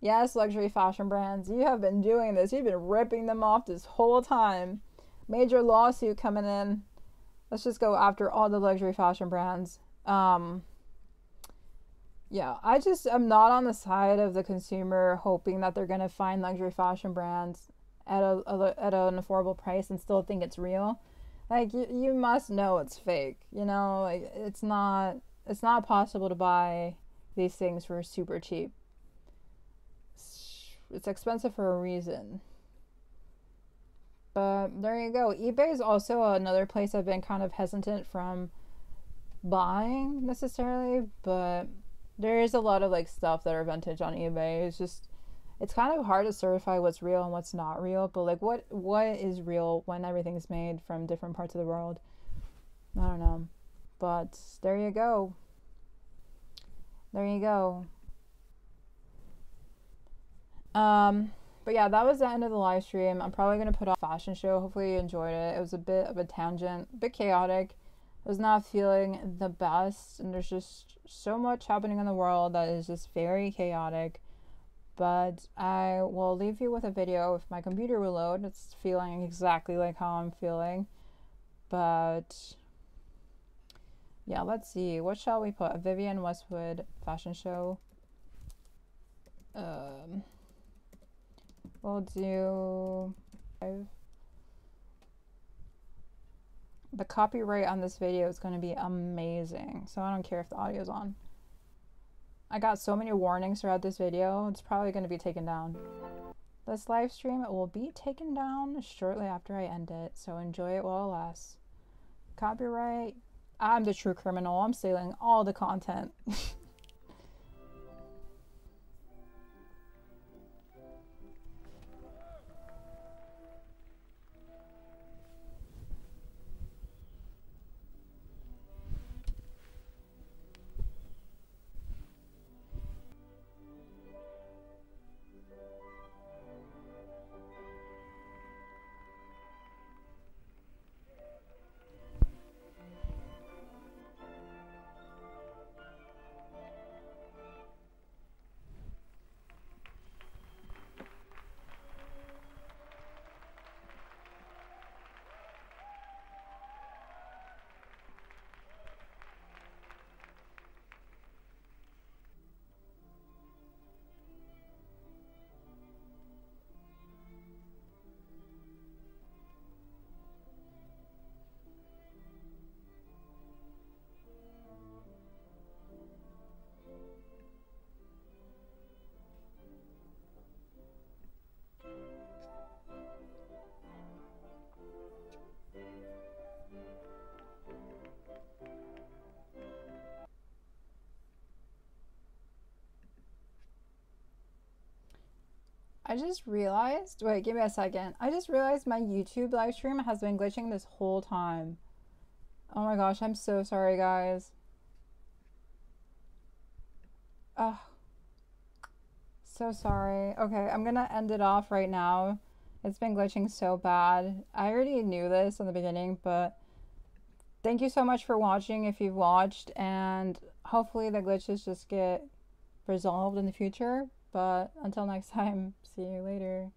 luxury fashion brands, you have been doing this. You've been ripping them off this whole time. Major lawsuit coming in. Let's just go after all the luxury fashion brands. Yeah, I'm not on the side of the consumer hoping that they're gonna find luxury fashion brands at an affordable price and still think it's real. Like, you must know it's fake, you know? Like, it's not possible to buy these things for super cheap. It's expensive for a reason. But there you go. eBay is also another place I've been kind of hesitant from buying necessarily, but there is a lot of like stuff that are vintage on eBay. It's kind of hard to certify what's real and what's not real, but like what is real when everything's made from different parts of the world? I don't know. But there you go. There you go. But yeah, that was the end of the live stream. I'm probably going to put on a fashion show. Hopefully you enjoyed it. It was a bit of a tangent, a bit chaotic. I was not feeling the best, and there's just so much happening in the world that is just very chaotic. But I will leave you with a video if my computer will load. It's feeling exactly like how I'm feeling. But yeah, let's see. What shall we put? A Vivienne Westwood fashion show. We'll do the copyright on this video is going to be amazing, so I don't care if the audio's on. I got so many warnings throughout this video, it's probably going to be taken down. This live stream will be taken down shortly after I end it, so enjoy it while it lasts. Copyright. I'm the true criminal. I'm stealing all the content. I just realized, wait, give me a second. I just realized my YouTube live stream has been glitching this whole time. Oh my gosh, I'm so sorry, guys. Ugh. So sorry. Okay, I'm gonna end it off right now. It's been glitching so bad. I already knew this in the beginning, but thank you so much for watching if you've watched, and hopefully the glitches just get resolved in the future. But until next time, see you later.